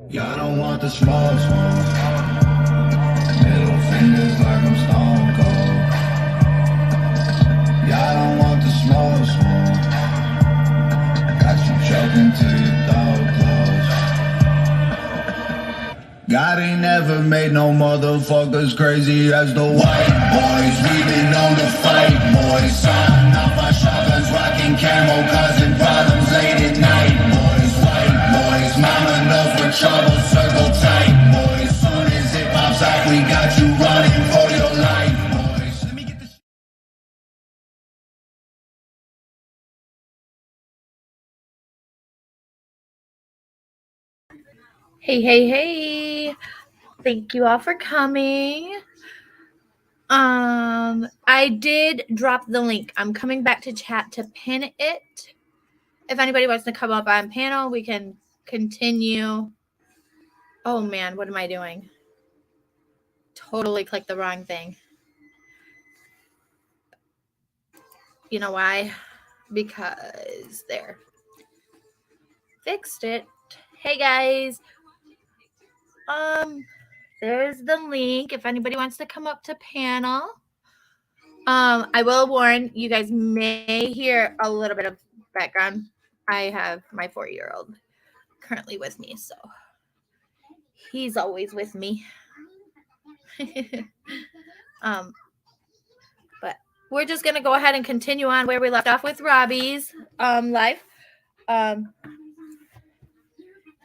Y'all don't want the small smoke. Middle fingers like I'm stone cold. Y'all don't want the small smoke. Got you choking till your dog close. God ain't never made no motherfuckers crazy as the white boys. We been on the fight, boys. Signing off our shotguns, rocking camo, causing problems late at night, boys. White boys, mama knows we're trouble, circle tight, boys. Soon as it pops out, we got you running for your life, boys. Let me get this. Hey. Thank you all for coming. I did drop the link. I'm coming back to chat to pin it. If anybody wants to come up on panel, we can continue. Oh man, what am I doing? Totally clicked the wrong thing. You know why? Because there. Fixed it. Hey guys. There's the link if anybody wants to come up to panel. I will warn you guys may hear a little bit of background. I have my 4-year-old currently with me, so he's always with me. But we're just gonna go ahead and continue on where we left off with Robbie's live.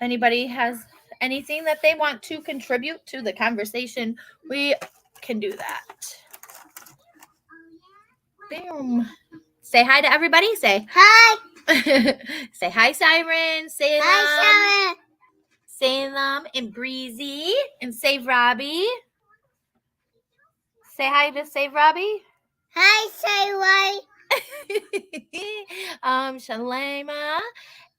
Anybody has anything that they want to contribute to the conversation, we can do that. Boom. Say hi to everybody. Say hi. Say hi, Siren. Say Hi, Siren. Salem and Breezy and Save Robbie. Say hi to Save Robbie. Hi, Siren. Shalema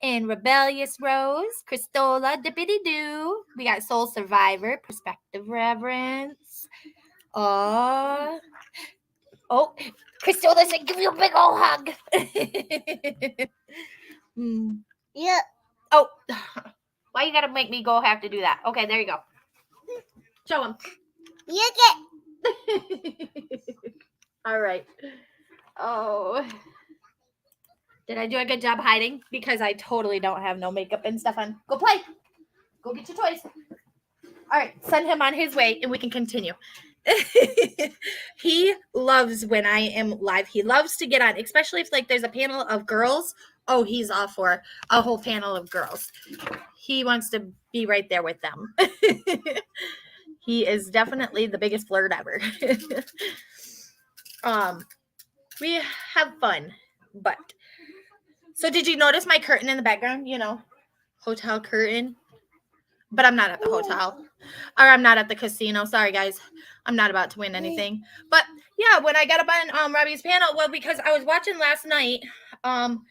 and Rebellious Rose, Christola, Dippity Doo. We got Soul Survivor, Perspective Reverence. Oh, Christola said, give you a big old hug. Yeah. Oh, why you gotta make me go have to do that? Okay, there you go. Show him. You get. All right. Oh. Did I do a good job hiding? Because I totally don't have no makeup and stuff on. Go play. Go get your toys. All right, send him on his way and we can continue. He loves when I am live. He loves to get on, especially if like there's a panel of girls. Oh, he's all for a whole panel of girls. He wants to be right there with them. He is definitely the biggest flirt ever. We have fun, but so did you notice my curtain in the background? You know, hotel curtain. But I'm not at the hotel, or I'm not at the casino. Sorry, guys. I'm not about to win anything. But yeah, when I got up on Robbie's panel, well, because I was watching last night some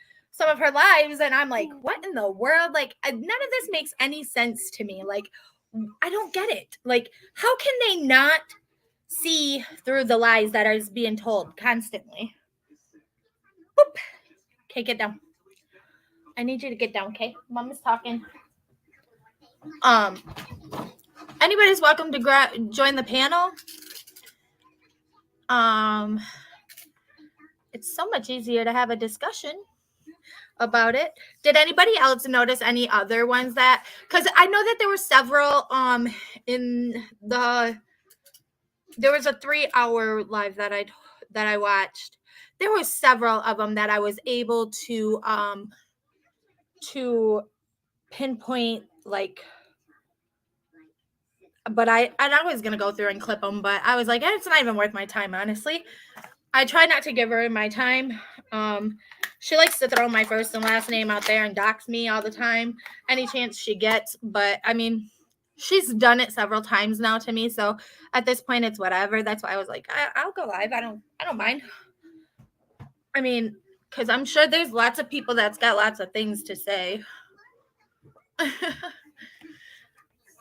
of her lives, and I'm like, what in the world? Like, none of this makes any sense to me. Like, I don't get it. Like, how can they not see through the lies that are being told constantly? Boop. Okay, get down. I need you to get down, okay? Mom is talking. Anybody's welcome to join the panel. It's so much easier to have a discussion about it. Did anybody else notice any other ones that, because I know that there were several there was a 3-hour live that I watched. There were several of them that I was able to pinpoint, like, but I was gonna go through and clip them, but I was like, it's not even worth my time, honestly. I try not to give her my time. She likes to throw my first and last name out there and dox me all the time, any chance she gets. But I mean, she's done it several times now to me, so at this point, it's whatever. That's why I was like, I'll go live. I don't mind. I mean, because I'm sure there's lots of people that's got lots of things to say.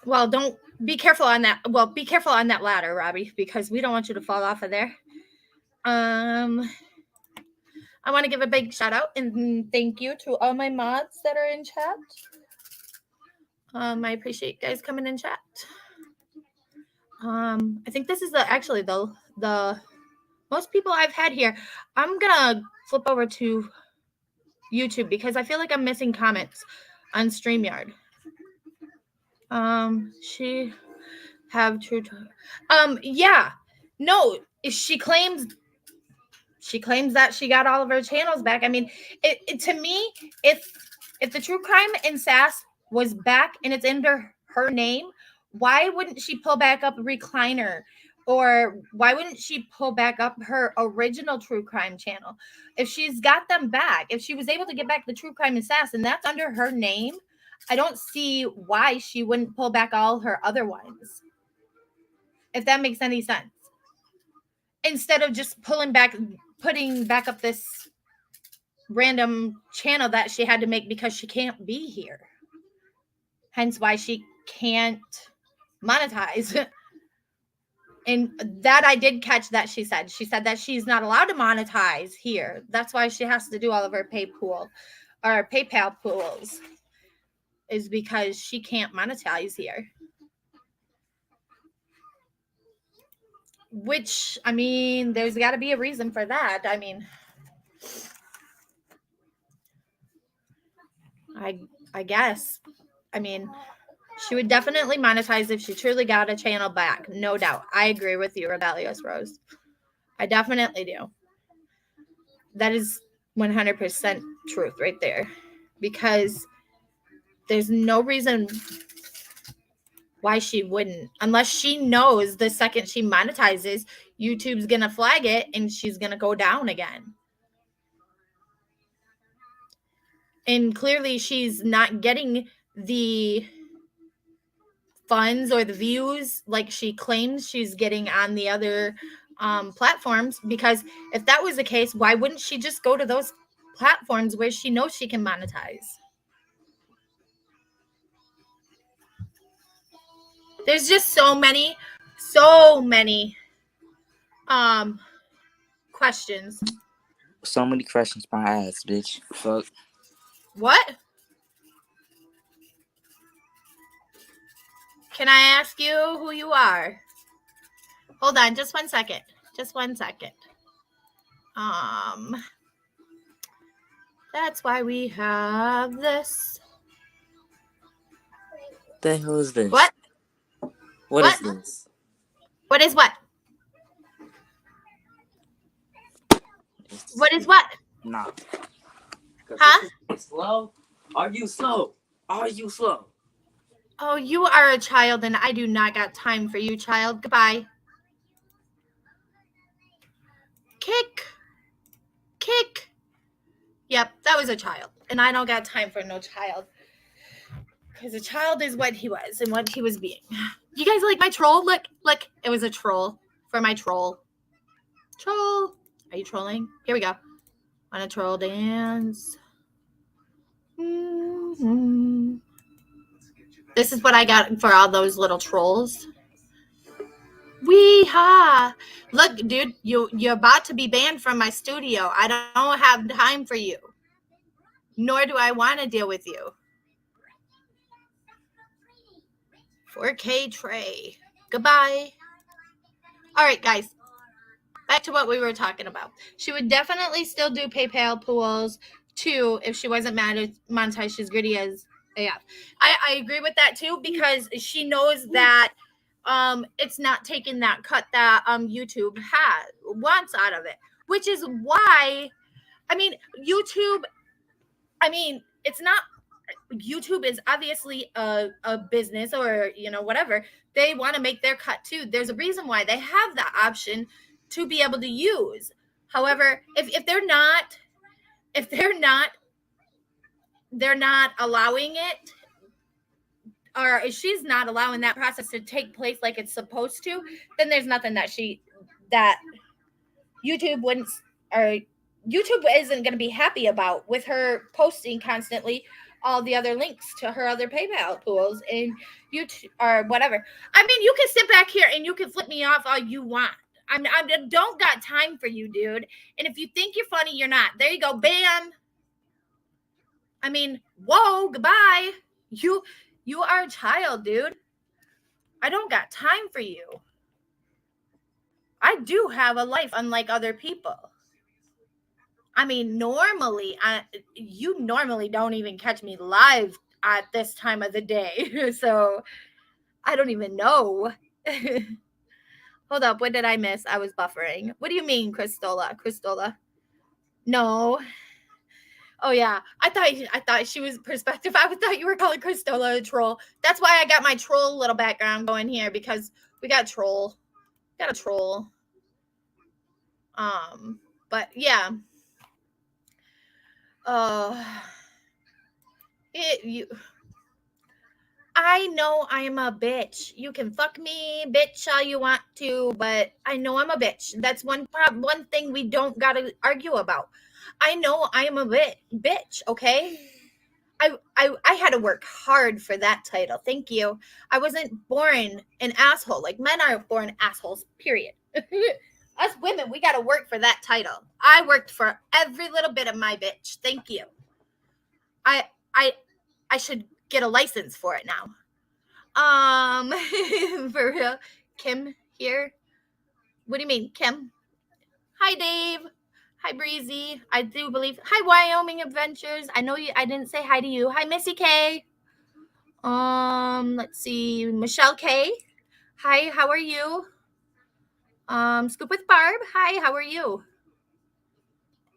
Well, don't be careful on that. Well, be careful on that ladder, Robbie, because we don't want you to fall off of there. I want to give a big shout out and thank you to all my mods that are in chat. I appreciate you guys coming in chat. I think this is the most people I've had here. I'm gonna flip over to YouTube because I feel like I'm missing comments on StreamYard. She have true. Yeah, no. She claims that she got all of her channels back. I mean, it to me, if the True Crime and Sass was back and it's under her name, why wouldn't she pull back up Recliner? Or why wouldn't she pull back up her original True Crime channel? If she's got them back, if she was able to get back the True Crime and Sass and that's under her name, I don't see why she wouldn't pull back all her other ones. If that makes any sense. Instead of just putting back up this random channel that she had to make because she can't be here. Hence why she can't monetize. And that I did catch that she said that she's not allowed to monetize here. That's why she has to do all of her PayPal pools is because she can't monetize here. Which, I mean, there's got to be a reason for that. I mean, I guess. I mean, she would definitely monetize if she truly got a channel back. No doubt. I agree with you, Rebellious Rose. I definitely do. That is 100% truth right there. Because there's no reason why she wouldn't. Unless she knows the second she monetizes, YouTube's going to flag it and she's going to go down again. And clearly she's not getting the funds or the views like she claims she's getting on the other platforms, because if that was the case, why wouldn't she just go to those platforms where she knows she can monetize? There's just so many questions. So many questions my ass, bitch. Fuck. What? Can I ask you who you are? Hold on, just 1 second. Just 1 second. That's why we have this. The hell is this? What? What is this? What is what? What is what? Nah. Huh? Slow? Are you slow? Are you slow? Oh, you are a child and I do not got time for you, child. Goodbye. Kick. Yep, that was a child. And I don't got time for no child. Because a child is what he was and what he was being. You guys like my troll? Look. It was a troll for my troll. Troll. Are you trolling? Here we go. On a troll dance. Mm-hmm. This is what I got for all those little trolls. Wee-ha! Look, dude, you're about to be banned from my studio. I don't have time for you. Nor do I want to deal with you. 4K Trey. Goodbye. All right, guys. Back to what we were talking about. She would definitely still do PayPal pools, too, if she wasn't monetized. She's gritty as AF. I agree with that, too, because she knows that it's not taking that cut that YouTube wants out of it, which is why, YouTube is obviously a business or whatever. They want to make their cut too. There's a reason why they have that option to be able to use. However, if they're not allowing it, or if she's not allowing that process to take place like it's supposed to, then there's nothing that YouTube wouldn't, or YouTube isn't going to be happy about with her posting constantly all the other links to her other PayPal pools and YouTube or whatever. You can sit back here and you can flip me off all you want. I don't got time for you, dude. And if you think you're funny, you're not. There you go, ban. Whoa, goodbye. You are a child, dude. I don't got time for you. I do have a life unlike other people. I mean, you normally don't even catch me live at this time of the day. So I don't even know. Hold up. What did I miss? I was buffering. What do you mean, Cristola? No. Oh yeah. I thought she was perspective. I thought you were calling Cristola a troll. That's why I got my troll little background going here, because we got troll. Got a troll. But yeah. I know I'm a bitch. You can fuck me, bitch, all you want to, but I know I'm a bitch. That's one thing we don't gotta argue about. I know I am a bitch, okay? I had to work hard for that title. Thank you. I wasn't born an asshole. Like, men are born assholes, period. Us women, we gotta work for that title. I worked for every little bit of my bitch. Thank you. I should get a license for it now. For real. Kim here. What do you mean, Kim? Hi, Dave. Hi, Breezy. I do believe. Hi, Wyoming Adventures. I know you. I didn't say hi to you. Hi, Missy K. Let's see. Michelle K. Hi, how are you? Scoop with Barb. Hi, how are you?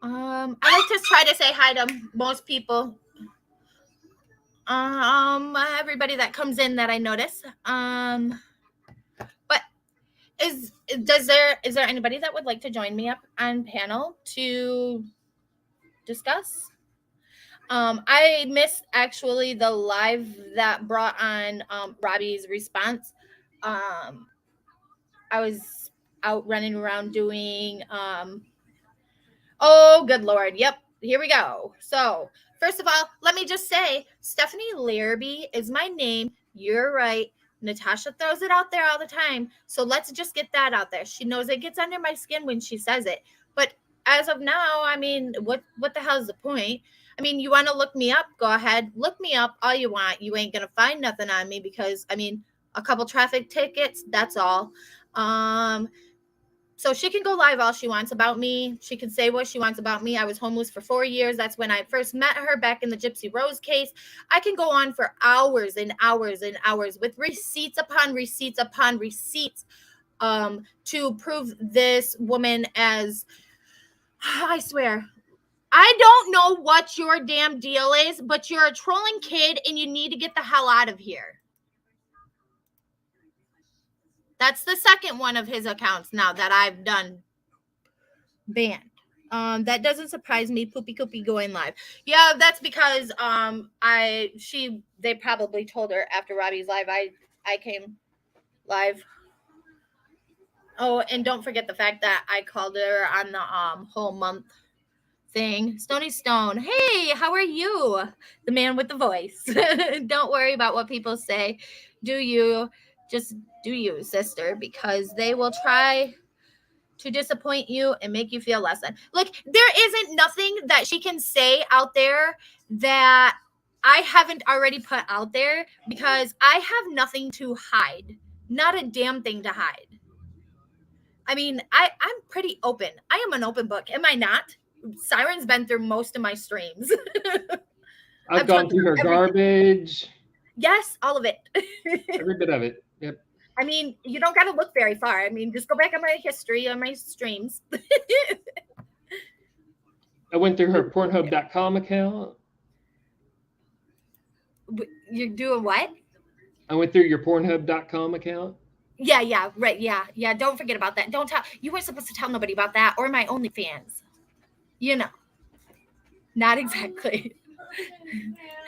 I like to try to say hi to most people. Everybody that comes in that I notice. But is there anybody that would like to join me up on panel to discuss? I missed actually the live that brought on Robbie's response. I was out running around doing oh good Lord. Yep, here we go. So first of all, let me just say, Stephanie Larrabee is my name. You're right. Natasha throws it out there all the time. So let's just get that out there. She knows it gets under my skin when she says it. But as of now, I mean, what the hell is the point? I mean, you want to look me up? Go ahead. Look me up all you want. You ain't going to find nothing on me because, I mean, a couple traffic tickets, that's all. So she can go live all she wants about me. She can say what she wants about me. I was homeless for 4 years. That's when I first met her back in the Gypsy Rose case. I can go on for hours and hours and hours with receipts upon receipts upon receipts to prove this woman as, I swear, I don't know what your damn deal is, but you're a trolling kid and you need to get the hell out of here. That's the second one of his accounts now that I've done banned. That doesn't surprise me. Poopy Coopy going live. Yeah, that's because they probably told her after Robbie's live I came live. Oh, and don't forget the fact that I called her on the whole month thing. Stony Stone. Hey, how are you? The man with the voice. Don't worry about what people say. Do you? Just do you, sister, because they will try to disappoint you and make you feel less than. Like, there isn't nothing that she can say out there that I haven't already put out there, because I have nothing to hide. Not a damn thing to hide. I mean, I'm pretty open. I am an open book. Am I not? Siren's been through most of my streams. I've gone through her garbage. Yes, all of it. Every bit of it. Yep. I mean, you don't got to look very far. I mean, just go back on my history on my streams. I went through her Pornhub.com account. You're doing what? I went through your Pornhub.com account. Yeah, right. Yeah. Don't forget about that. Don't tell. You weren't supposed to tell nobody about that or my OnlyFans. You know, not exactly.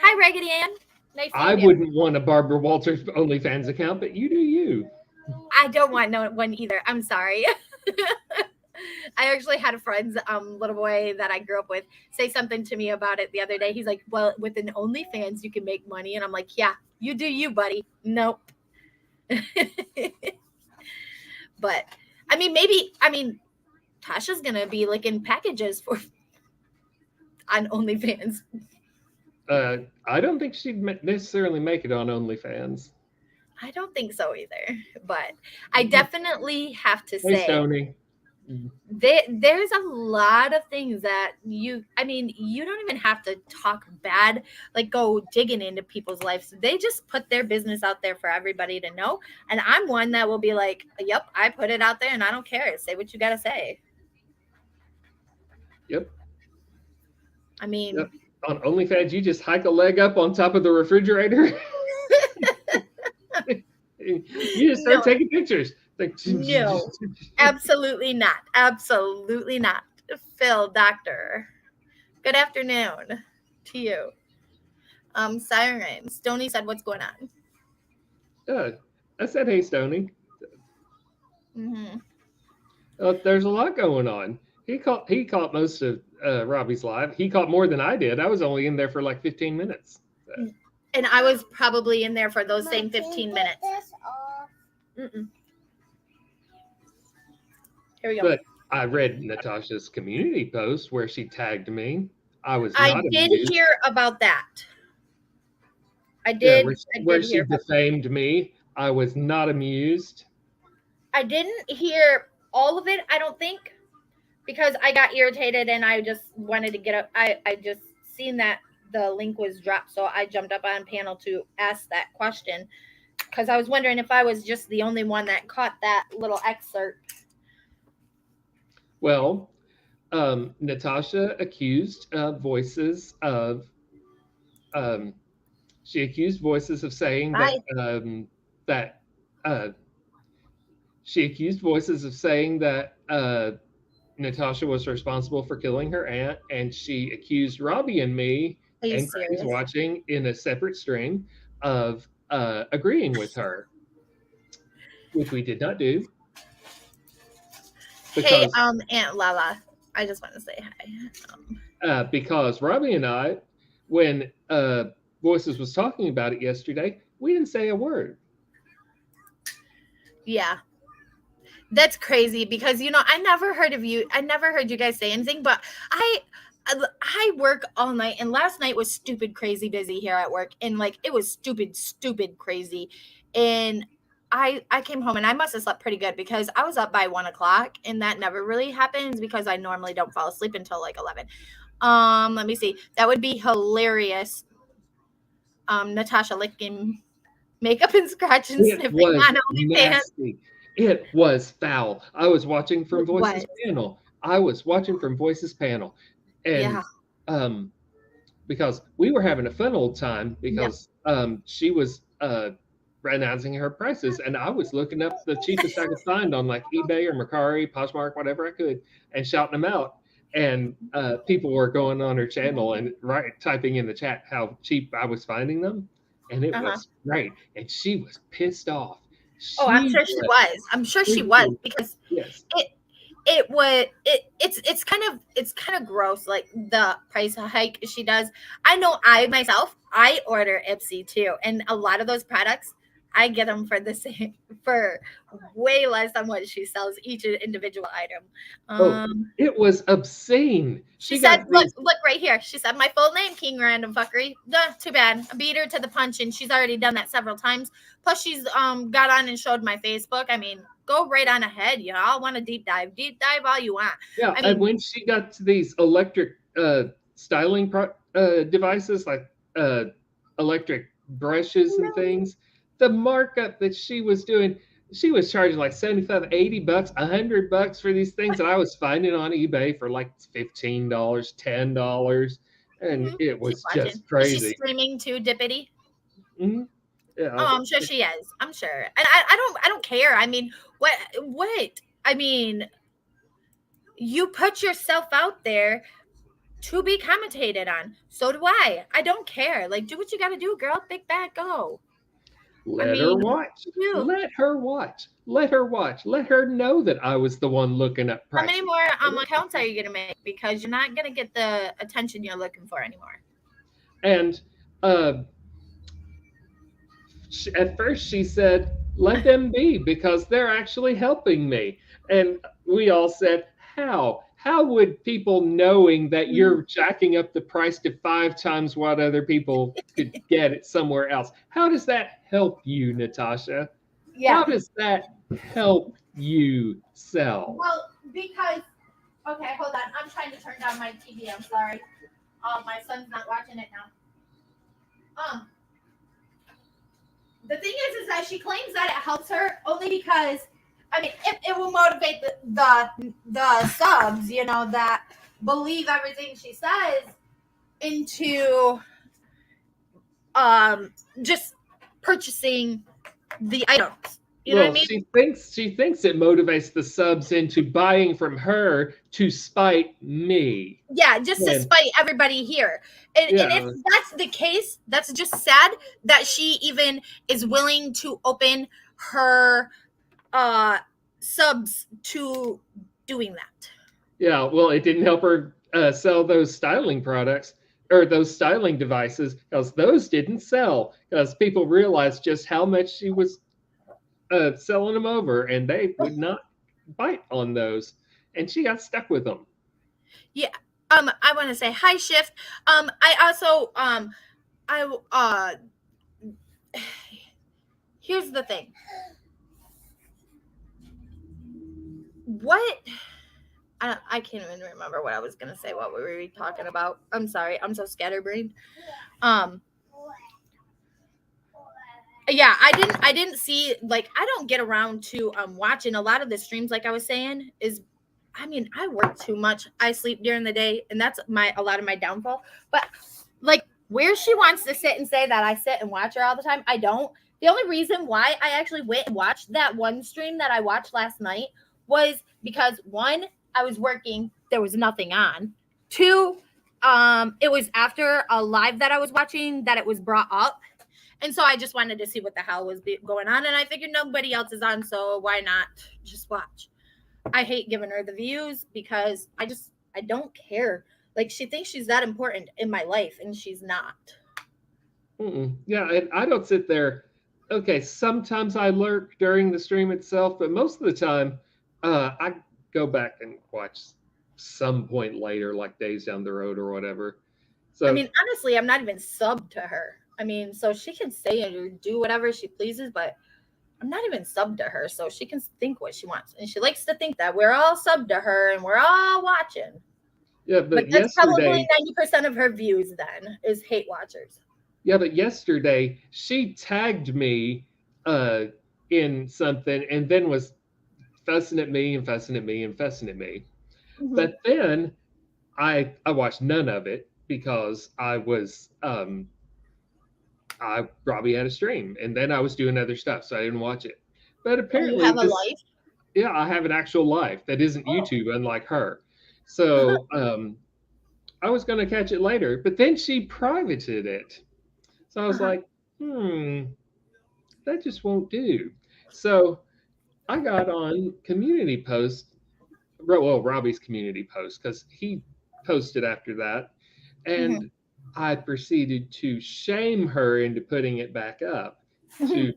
Hi, Raggedy Ann. Nice I wouldn't want a Barbara Walters OnlyFans account, but you do you. I don't want no one either. I'm sorry. I actually had a friend's little boy that I grew up with say something to me about it the other day. He's like, well, with an OnlyFans, you can make money. And I'm like, yeah, you do you, buddy. Nope. But, I mean, Tasha's going to be licking packages on OnlyFans. I don't think she'd necessarily make it on OnlyFans. I don't think so either. But I definitely have to Hey, say Stoney. there's a lot of things that you don't even have to talk bad, like go digging into people's lives. They just put their business out there for everybody to know. And I'm one that will be like, yep, I put it out there and I don't care. Say what you gotta say. Yep. I mean, Yep. On OnlyFans, you just hike a leg up on top of the refrigerator. You just start No. taking pictures. Like, No. Absolutely not. Absolutely not. Phil, doctor. Good afternoon to you. Siren. Stoney said, what's going on? I said, hey, Stoney. Mm-hmm. There's a lot going on. He caught most of Robbie's live. He caught more than I did. I was only in there for like 15 minutes. So. And I was probably in there for those same 15 minutes. This off. Mm-mm. Here we go. But I read Natasha's community post where she tagged me. I was I not did amused. hear about that. I Yeah, did. where I did she hear. defamed me. I was not amused. I didn't hear all of it, I don't think, because I got irritated and I just wanted to get up. I just seen that the link was dropped, so I jumped up on panel to ask that question because I was wondering if I was just the only one that caught that little excerpt. Well, Natasha accused Voices of she accused Voices of saying she accused Voices of saying that Natasha was responsible for killing her aunt, and she accused Robbie and me Are you and serious? Craig's watching in a separate stream of agreeing with her, which we did not do. Hey, Because, Aunt Lala, I just want to say hi. because Robbie and I, when Voices was talking about it yesterday, we didn't say a word. Yeah. That's crazy because I never heard you guys say anything, but I work all night, and last night was stupid crazy busy here at work, and like it was stupid crazy. And I came home and I must have slept pretty good because I was up by 1:00, and that never really happens because I normally don't fall asleep until like 11. Let me see. That would be hilarious. Natasha licking makeup and scratch and It sniffing was on OnlyFans. nasty. It was foul. I was watching from Voices panel. And because we were having a fun old time because she was announcing her prices, and I was looking up the cheapest I could find on like eBay or Mercari, Poshmark, whatever I could, and shouting them out. And people were going on her channel and typing in the chat how cheap I was finding them, and it was great. And she was pissed off. I'm sure she was. I'm sure she was because yes. It's kind of gross, like the price hike she does. I know I order Ipsy too, and a lot of those products I get them for way less than what she sells each individual item. It was obscene. She said, look right here. She said my full name, King Random Fuckery. Too bad. I beat her to the punch, and she's already done that several times. Plus, she's got on and showed my Facebook. I mean, go right on ahead. I want to deep dive all you want. Yeah, and when she got to these electric styling devices like electric brushes and things, the markup that she was doing, she was charging like $75, $80, $100 for these things that I was finding on eBay for like $15, $10, and it was just crazy. Is she streaming too, Dippity? Mm-hmm. Yeah. Oh, I'm sure she is. I'm sure, and I don't care. I mean, what? I mean, you put yourself out there to be commentated on. So do I. I don't care. Like, do what you got to do, girl. Big bad, go. Let her watch. Let her watch. Let her watch. Let her know that I was the one looking up prices. How many more accounts are you going to make? Because you're not going to get the attention you're looking for anymore. And at first she said, let them be because they're actually helping me. And we all said, how? how would people knowing that you're jacking up the price to 5 times what other people could get it somewhere else? How does that help you, Natasha? How does that help you sell? Well, because okay, hold on. I'm trying to turn down my TV. I'm sorry. My son's not watching it now. The thing is that she claims that it helps her only because, I mean, it will motivate the subs, you know, that believe everything she says into just purchasing the items. You know what I mean? She thinks it motivates the subs into buying from her to spite me. Yeah, just to spite everybody here. And if that's the case, that's just sad that she even is willing to open her subs to doing that. Yeah, well, it didn't help her sell those styling products or those styling devices because those didn't sell because people realized just how much she was selling them over, and they would not bite on those, and she got stuck with them. Yeah. I want to say hi, Shift. I also here's the thing. What I can't even remember what I was gonna say. What we were talking about? I'm sorry. I'm so scatterbrained. Yeah, I didn't see, like, I don't get around to watching a lot of the streams. Like I was saying, I mean, I work too much. I sleep during the day, and that's a lot of my downfall. But like where she wants to sit and say that I sit and watch her all the time, I don't. The only reason why I actually went and watched that one stream that I watched last night was because, one, I was working, there was nothing on. Two, it was after a live that I was watching that it was brought up. And so I just wanted to see what the hell was going on. And I figured nobody else is on, so why not just watch? I hate giving her the views because I don't care. Like, she thinks she's that important in my life, and she's not. Yeah, and I don't sit there. Okay, sometimes I lurk during the stream itself, but most of the time, I go back and watch some point later, like days down the road or whatever. So I mean, honestly, I'm not even subbed to her. I mean, so she can say or do whatever she pleases, but I'm not even subbed to her, so she can think what she wants. And she likes to think that we're all subbed to her and we're all watching. Yeah, but that's probably 90% of her views then is hate watchers. Yeah, but yesterday she tagged me in something and then was fussing at me and fussing at me and fussing at me. Mm-hmm. But then I watched none of it because I was I probably had a stream, and then I was doing other stuff, so I didn't watch it. But apparently, you have a life? Yeah, I have an actual life that isn't YouTube, unlike her. So I was going to catch it later, but then she privated it. So I was like, that just won't do. So I got on community post, well, Robbie's community post, because he posted after that, and I proceeded to shame her into putting it back up to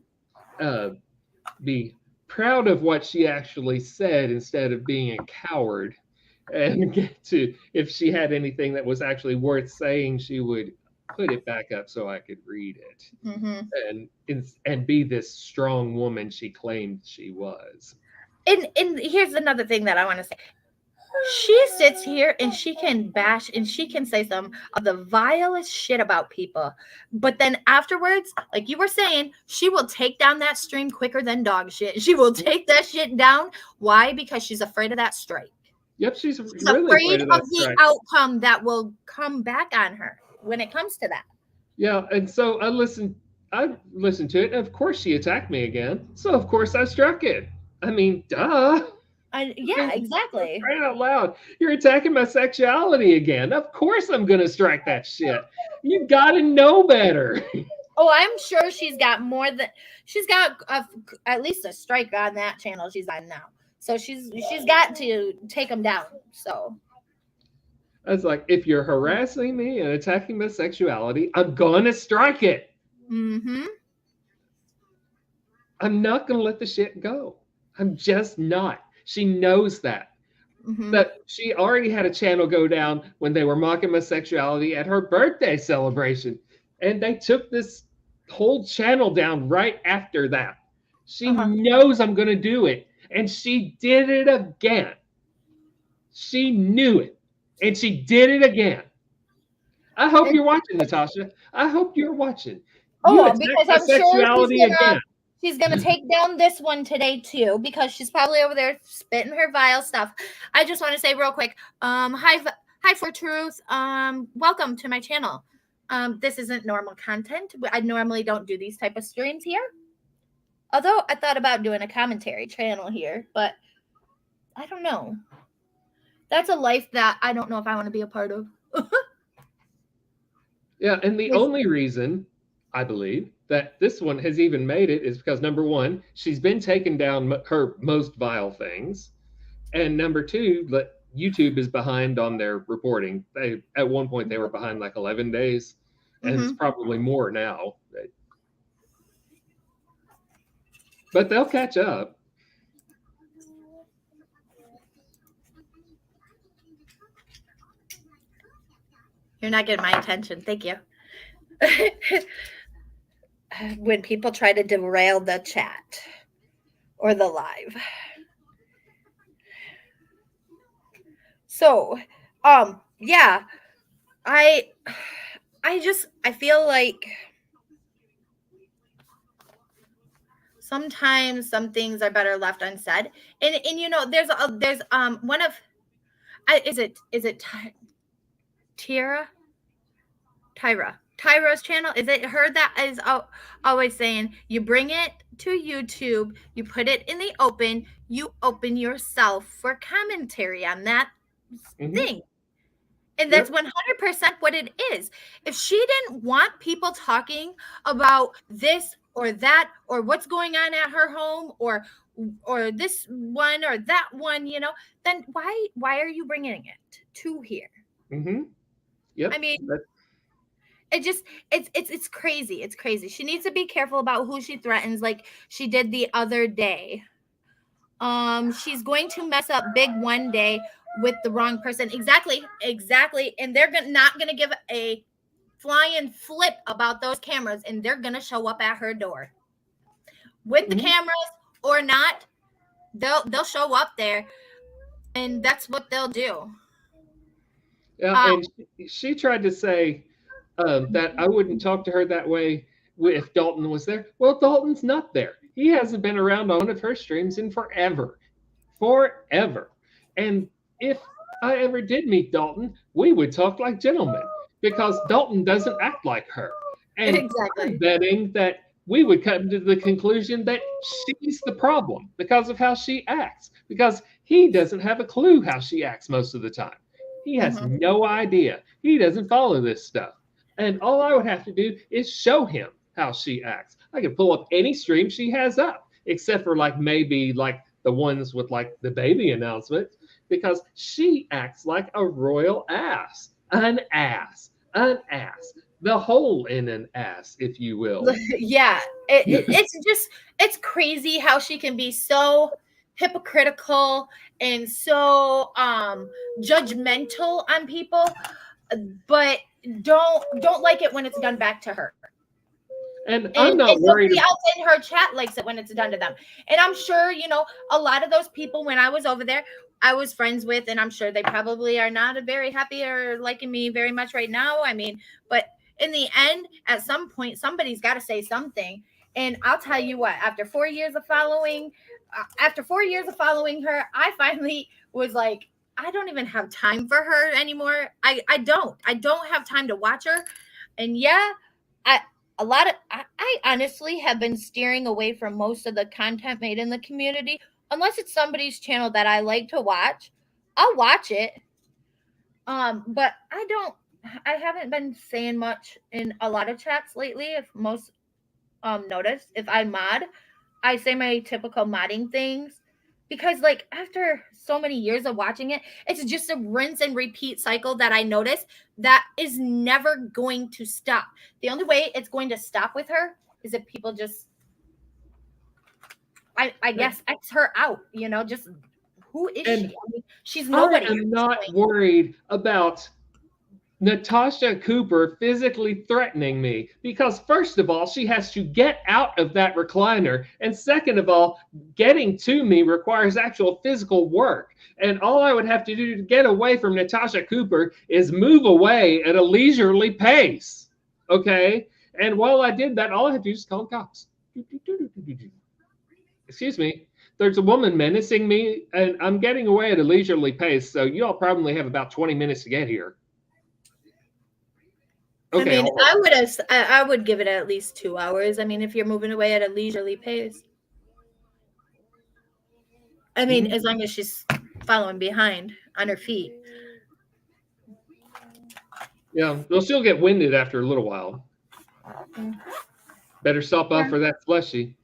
be proud of what she actually said instead of being a coward, and get to, if she had anything that was actually worth saying, she would put it back up so I could read it and be this strong woman she claimed she was. And here's another thing that I want to say. She sits here and she can bash and she can say some of the vilest shit about people. But then afterwards, like you were saying, she will take down that stream quicker than dog shit. She will take that shit down. Why? Because she's afraid of that strike. Yep, she's really afraid of the outcome that will come back on her when it comes to that. Yeah, and so I listened to it, and of course she attacked me again. So of course I struck it. I mean, duh. Yeah, exactly. Crying out loud. You're attacking my sexuality again. Of course I'm going to strike that shit. You got to know better. Oh, I'm sure she's got at least a strike on that channel she's on now. So she's got to take them down. So I was like, if you're harassing me and attacking my sexuality, I'm going to strike it. Mm-hmm. I'm not going to let the shit go. I'm just not. She knows that. Mhm. But she already had a channel go down when they were mocking my sexuality at her birthday celebration. And they took this whole channel down right after that. She Uh-huh. knows I'm going to do it. And she did it again. She knew it. And she did it again. I hope And- you're watching, Natasha. I hope you're watching. Oh, You well, attacked because my I'm sure sexuality again. she's gonna take down this one today too, because she's probably over there spitting her vile stuff. I just want to say real quick, hi for truth, welcome to my channel. This isn't normal content. I normally don't do these type of streams here. Although I thought about doing a commentary channel here, but I don't know. That's a life that I don't know if I want to be a part of. Yeah, and the Yes. only reason I believe that this one has even made it is because number one, she's been taking down her most vile things, and number two, YouTube is behind on their reporting. They at one point they were behind like 11 days, and it's probably more now. But they'll catch up. You're not getting my attention. Thank you. When people try to derail the chat or the live. So, yeah, I feel like sometimes some things are better left unsaid. And you know, there's one of is it Tyra's channel? Is it her that is always saying you bring it to YouTube, you put it in the open, you open yourself for commentary on that thing. And that's 100% what it is. If she didn't want people talking about this or that or what's going on at her home or this one or that one, you know, then why are you bringing it to here? Yep. I mean, it's crazy. It's crazy. She needs to be careful about who she threatens, like she did the other day. She's going to mess up big one day with the wrong person. Exactly. And they're not gonna give a flying flip about those cameras, and they're gonna show up at her door with the cameras or not. They'll show up there, and that's what they'll do. Yeah, and she tried to say that I wouldn't talk to her that way if Dalton was there. Well, Dalton's not there. He hasn't been around on one of her streams in forever. And if I ever did meet Dalton, we would talk like gentlemen because Dalton doesn't act like her. And Exactly. I'm betting that we would come to the conclusion that she's the problem because of how she acts, because he doesn't have a clue how she acts most of the time. He has no idea. He doesn't follow this stuff. And all I would have to do is show him how she acts. I could pull up any stream she has up, except for like maybe like the ones with like the baby announcement, because she acts like a royal ass, an ass, the hole in an ass, if you will. Yeah, it's crazy how she can be so hypocritical and so judgmental on people, but don't like it when it's done back to her. And I'm not worried. Nobody else in her chat likes it when it's done to them. And I'm sure, you know, a lot of those people when I was over there, I was friends with, and I'm sure they probably are not very happy or liking me very much right now. I mean, but in the end, at some point, somebody's got to say something. And I'll tell you what, after 4 years of following her, I finally was like, I don't even have time for her anymore. I don't have time to watch her. And yeah, I honestly have been steering away from most of the content made in the community. Unless it's somebody's channel that I like to watch, I'll watch it. But I haven't been saying much in a lot of chats lately. If most notice, if I mod, I say my typical modding things. Because like after so many years of watching it, it's just a rinse and repeat cycle that I notice that is never going to stop. The only way it's going to stop with her is if people just, I guess, X her out, you know, just Who is And she? I mean, she's I nobody. am not worried about She's nobody. I am not worried about Natasha Cooper physically threatening me because, first of all, she has to get out of that recliner. And second of all, getting to me requires actual physical work. And all I would have to do to get away from Natasha Cooper is move away at a leisurely pace. Okay? And while I did that, all I had to do is call the cops. Excuse me. There's a woman menacing me, and I'm getting away at a leisurely pace. So you all probably have about 20 minutes to get here. Okay, I mean, I would give it at least 2 hours. I mean, if you're moving away at a leisurely pace. I mean, as long as she's following behind on her feet. Yeah, they'll still get winded after a little while. Better stop off for that slushy.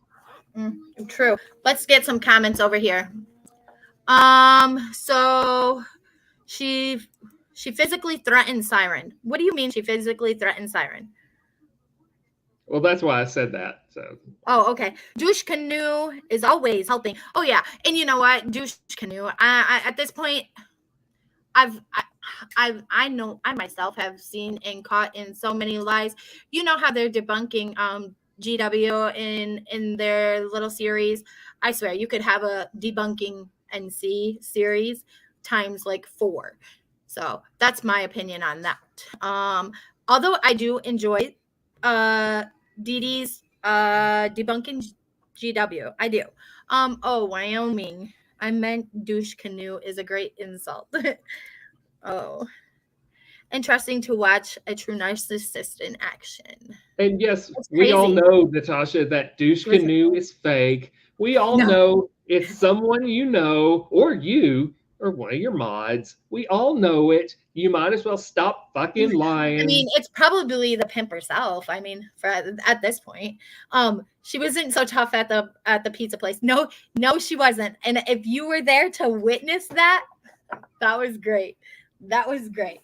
True. Let's get some comments over here. So she physically threatened Siren. What do you mean she physically threatened Siren? Well, that's why I said that. So. Oh, okay. Douche Canoe is always helping. Oh yeah, and you know what, Douche Canoe. I at this point, I know I myself have seen and caught in so many lies. You know how they're debunking GW in their little series. I swear you could have a debunking NC series times like 4. So that's my opinion on that. Although I do enjoy Dee Dee's debunking GW. I do. Oh, Wyoming. I meant douche canoe is a great insult. Oh. Interesting to watch a true narcissist in action. And yes, we all know, Natasha, that douche canoe is fake. We all know it's someone you know, or you, or one of your mods. We all know it. You might as well stop fucking lying. I mean, it's probably the pimp herself. I mean, at this point, she wasn't so tough at the pizza place. No, she wasn't. And if you were there to witness that, that was great. That was great.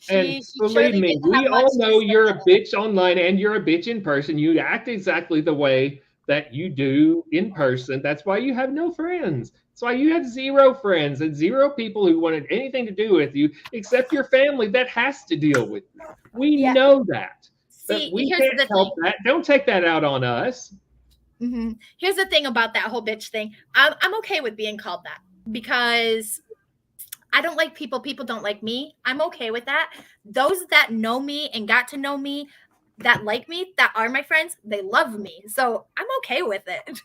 And believe me, we all know you're a bitch online and you're a bitch in person. You act exactly the way that you do in person. That's why you have no friends. That's why you have 0 friends and 0 people who wanted anything to do with you except your family that has to deal with you. We know that. See, but we can't help that. Don't take that out on us. Mm-hmm. Here's the thing about that whole bitch thing. I'm okay with being called that because I don't like people. People don't like me. I'm okay with that. Those that know me and got to know me, that like me, that are my friends, they love me. So I'm okay with it.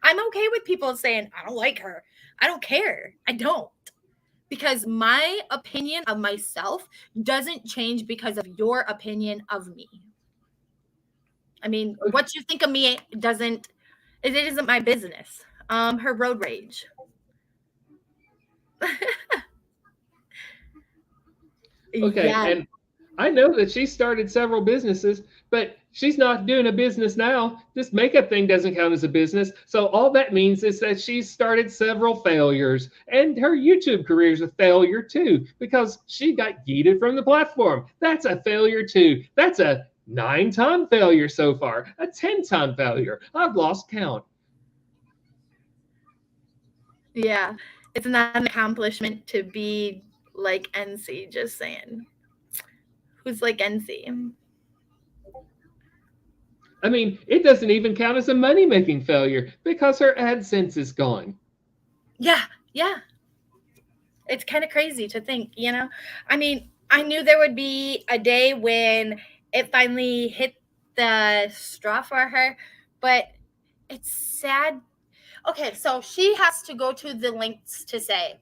I'm okay with people saying, I don't like her. I don't care. I don't. Because my opinion of myself doesn't change because of your opinion of me. I mean, what you think of me it isn't my business. Her road rage. Okay, and I know that she started several businesses, but she's not doing a business now. This makeup thing doesn't count as a business. So all that means is that she's started several failures, and her YouTube career is a failure too, because she got yeeted from the platform. That's a failure too. That's a 9-time failure so far, a 10-time failure. I've lost count. Yeah, it's not an accomplishment to be like NC, just saying. Who's like NC? I mean, it doesn't even count as a money-making failure because her AdSense is gone. Yeah. It's kind of crazy to think, I mean, I knew there would be a day when it finally hit the straw for her, but it's sad. Okay, so she has to go to the lengths to say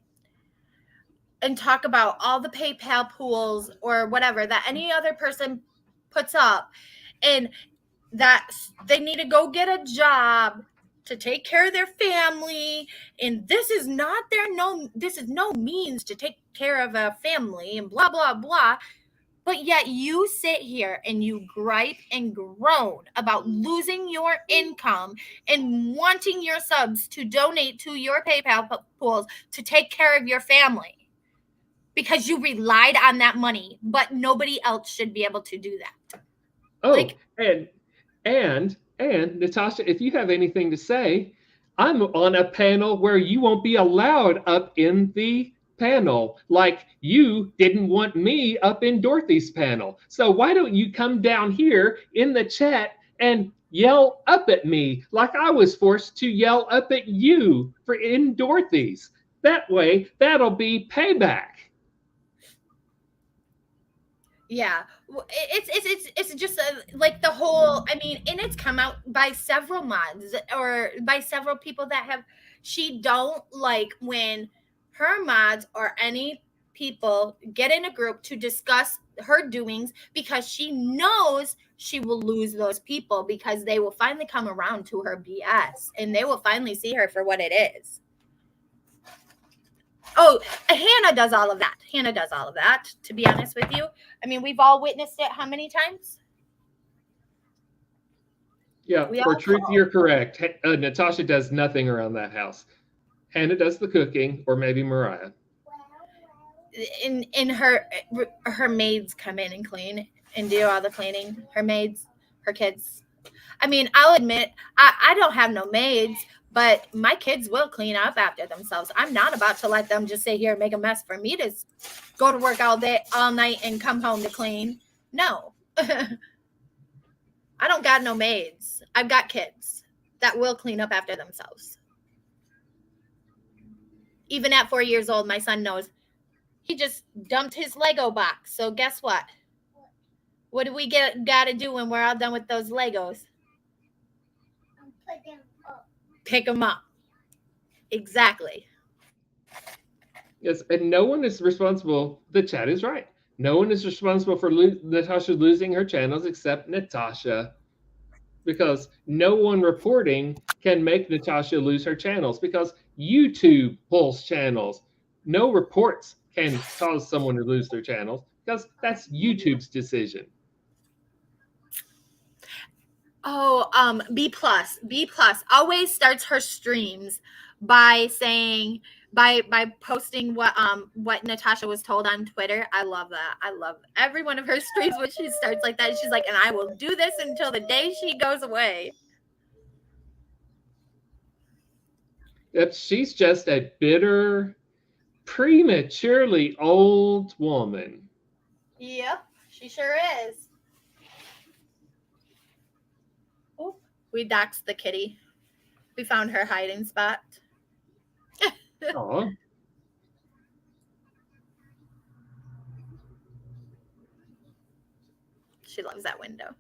and talk about all the PayPal pools or whatever that any other person puts up, and that they need to go get a job to take care of their family, and this is no means to take care of a family, and blah blah blah. But yet you sit here and you gripe and groan about losing your income and wanting your subs to donate to your PayPal pools to take care of your family because you relied on that money, but nobody else should be able to do that. Oh, and And Natasha, if you have anything to say, I'm on a panel where you won't be allowed up in the panel. Like you didn't want me up in Dorothy's panel. So why don't you come down here in the chat and yell up at me like I was forced to yell up at you for in Dorothy's? That way, that'll be payback. Yeah, it's just like the whole. I mean, and it's come out by several mods or by several people that have. She don't like when her mods or any people get in a group to discuss her doings because she knows she will lose those people because they will finally come around to her BS and they will finally see her for what it is. Oh, Hannah does all of that. Hannah does all of that, to be honest with you. I mean, we've all witnessed it how many times? Yeah, for truth, you're correct. Natasha does nothing around that house. Hannah does the cooking, or maybe Mariah. In her maids come in and clean and do all the cleaning. Her maids, her kids. I mean, I'll admit, I don't have no maids, but my kids will clean up after themselves. I'm not about to let them just sit here and make a mess for me to go to work all day, all night, and come home to clean. No. I don't got no maids. I've got kids that will clean up after themselves. Even at 4 years old, my son knows he just dumped his Lego box. So guess what? What do we got to do when we're all done with those Legos? Pick them up. Exactly. Yes, and no one is responsible. The chat is right. No one is responsible for Natasha losing her channels except Natasha, because no one reporting can make Natasha lose her channels because YouTube pulls channels. No reports can cause someone to lose their channels because that's YouTube's decision. Oh, B plus always starts her streams by saying by posting what Natasha was told on Twitter. I love that. I love every one of her streams when she starts like that. She's like, and I will do this until the day she goes away. Yep, she's just a bitter, prematurely old woman. Yep, she sure is. Oh, we doxed the kitty. We found her hiding spot. Aw. She loves that window.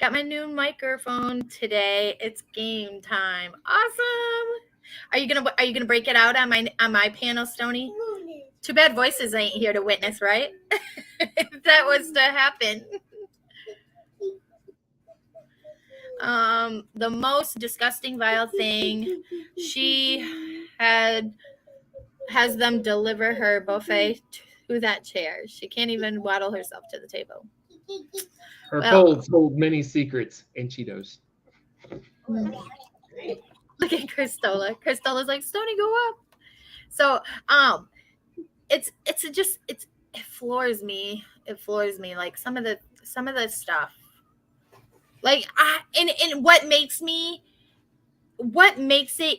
Got my new microphone today. It's game time. Awesome. Are you gonna break it out on my panel, Stony? Too bad Voices ain't here to witness, right? If that was to happen. The most disgusting, vile thing, she has them deliver her buffet to that chair. She can't even waddle herself to the table. Her folds hold many secrets and Cheetos. Look at Christola. Christola's like, Stony, go up. So, it floors me. It floors me. Like some of the stuff. Like, and what makes it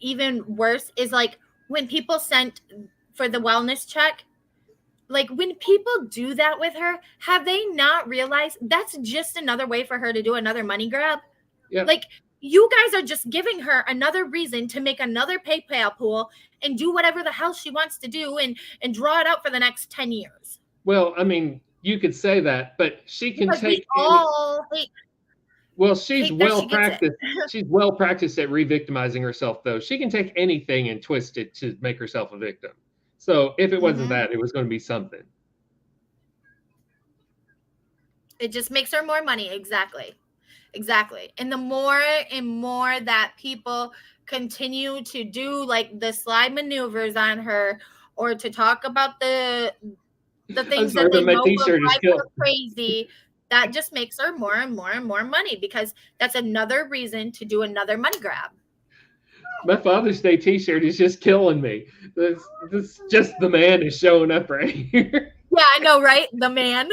even worse is like when people sent for the wellness check. Like when people do that with her, have they not realized that's just another way for her to do another money grab? Yeah. Like you guys are just giving her another reason to make another PayPal pool and do whatever the hell she wants to do and draw it out for the next 10 years. Well, I mean, you could say that, but she can take well, she's well practiced. She's well practiced at re-victimizing herself, though. She can take anything and twist it to make herself a victim. So if it wasn't that, it was going to be something. It just makes her more money. Exactly. And the more and more that people continue to do like the slide maneuvers on her or to talk about the things that they know will drive her crazy, that just makes her more and more and more money because that's another reason to do another money grab. My Father's Day t-shirt is just killing me. This just the man is showing up right here. Yeah, I know, right? The man.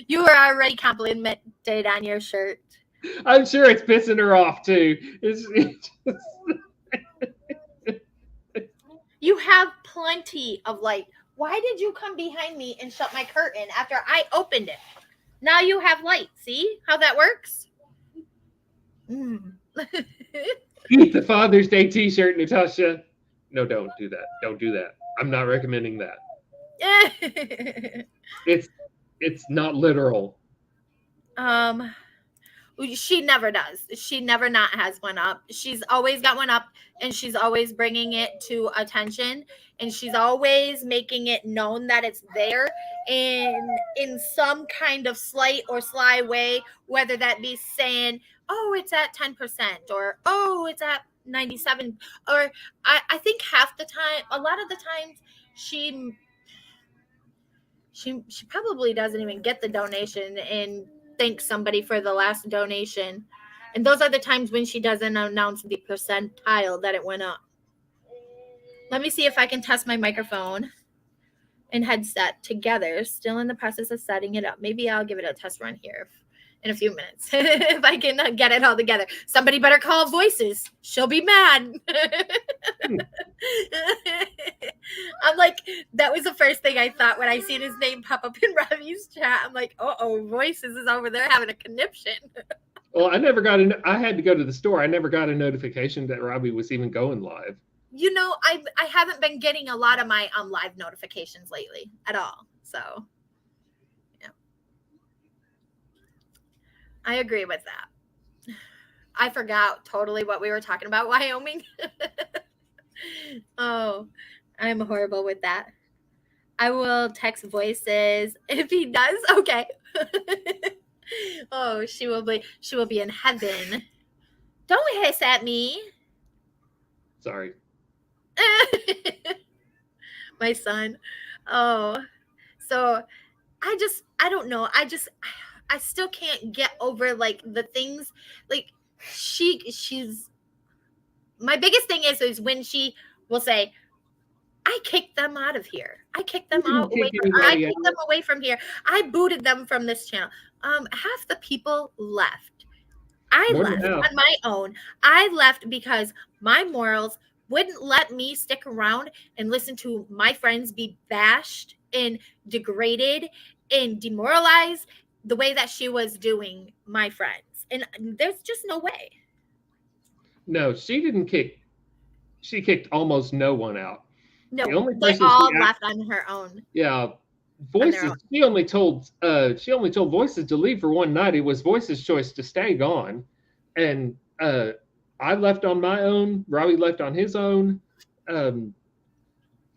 You were already complimented on your shirt. I'm sure it's pissing her off too. You have plenty of light. Why did you come behind me and shut my curtain after I opened it? Now you have light. See how that works? Eat the Father's Day T-shirt, Natasha. No, don't do that. Don't do that. I'm not recommending that. It's not literal. She never does. She never not has one up. She's always got one up, and she's always bringing it to attention, and she's always making it known that it's there in some kind of slight or sly way, whether that be saying, oh, it's at 10%, or oh, it's at 97, or I think half the time, a lot of the times she probably doesn't even get the donation and thanks somebody for the last donation. And those are the times when she doesn't announce the percentile that it went up. Let me see if I can test my microphone and headset together. Still in the process of setting it up. Maybe I'll give it a test run here in a few minutes if I can get it all together. Somebody better call Voices. She'll be mad. I'm like, that was the first thing I thought when I seen his name pop up in Robbie's chat. I'm like, oh, Voices is over there having a conniption. Well, I had to go to the store. I never got a notification that Robbie was even going live. You know, I haven't been getting a lot of my live notifications lately at all. So, yeah. I agree with that. I forgot totally what we were talking about, Wyoming. Oh, I'm horrible with that. I will text Voices if he does. Okay. Oh, she will be in heaven. Don't hiss at me. Sorry. My son. Oh, so I don't know. I still can't get over like the things like she's my biggest thing is when she will say, I kicked them out of here. I kicked them away from here. I booted them from this channel. Half the people left. I left on my own. I left because my morals wouldn't let me stick around and listen to my friends be bashed and degraded and demoralized the way that she was doing my friends. And there's just no way. No, she didn't kick. She kicked almost no one out. No, they all left on her own. Yeah. Voices. She only told Voices to leave for one night. It was Voices' choice to stay gone. And I left on my own. Robbie left on his own.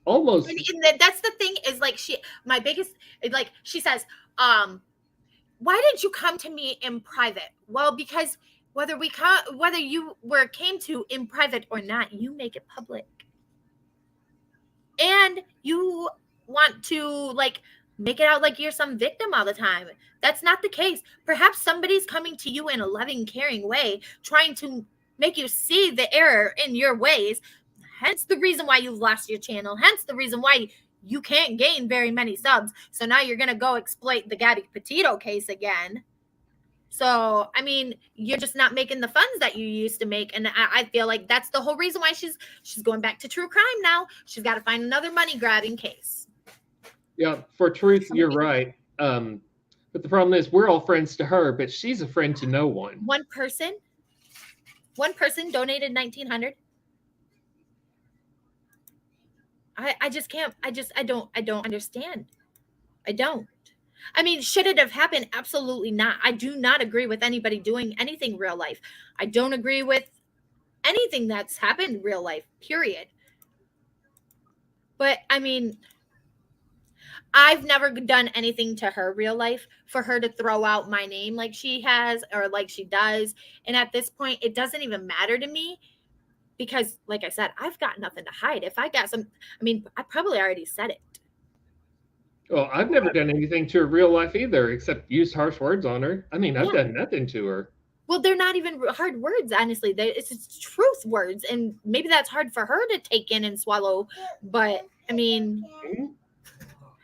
Almost. And that's the thing is like my biggest, like she says, why didn't you come to me in private? Well, because whether you came to in private or not, you make it public. And you want to like make it out like you're some victim all the time. That's not the case. Perhaps somebody's coming to you in a loving, caring way, trying to make you see the error in your ways. Hence the reason why you've lost your channel. Hence the reason why you can't gain very many subs. So now you're going to go exploit the Gabby Petito case again. So, I mean, you're just not making the funds that you used to make. And I feel like that's the whole reason why she's going back to true crime now. She's got to find another money grabbing case. Yeah, for truth, you're right. But the problem is we're all friends to her, but she's a friend to no one. One person donated $1,900. I just can't. I don't understand. I don't. I mean, should it have happened? Absolutely not. I do not agree with anybody doing anything real life. I don't agree with anything that's happened real life, period. But I mean, I've never done anything to her real life for her to throw out my name like she has or like she does. And at this point, it doesn't even matter to me because, like I said, I've got nothing to hide. If I got some, I mean, I probably already said it. Well, I've never done anything to her real life either, except used harsh words on her. I mean, I've done nothing to her. Well, they're not even hard words, honestly. It's truth words, and maybe that's hard for her to take in and swallow. But I mean,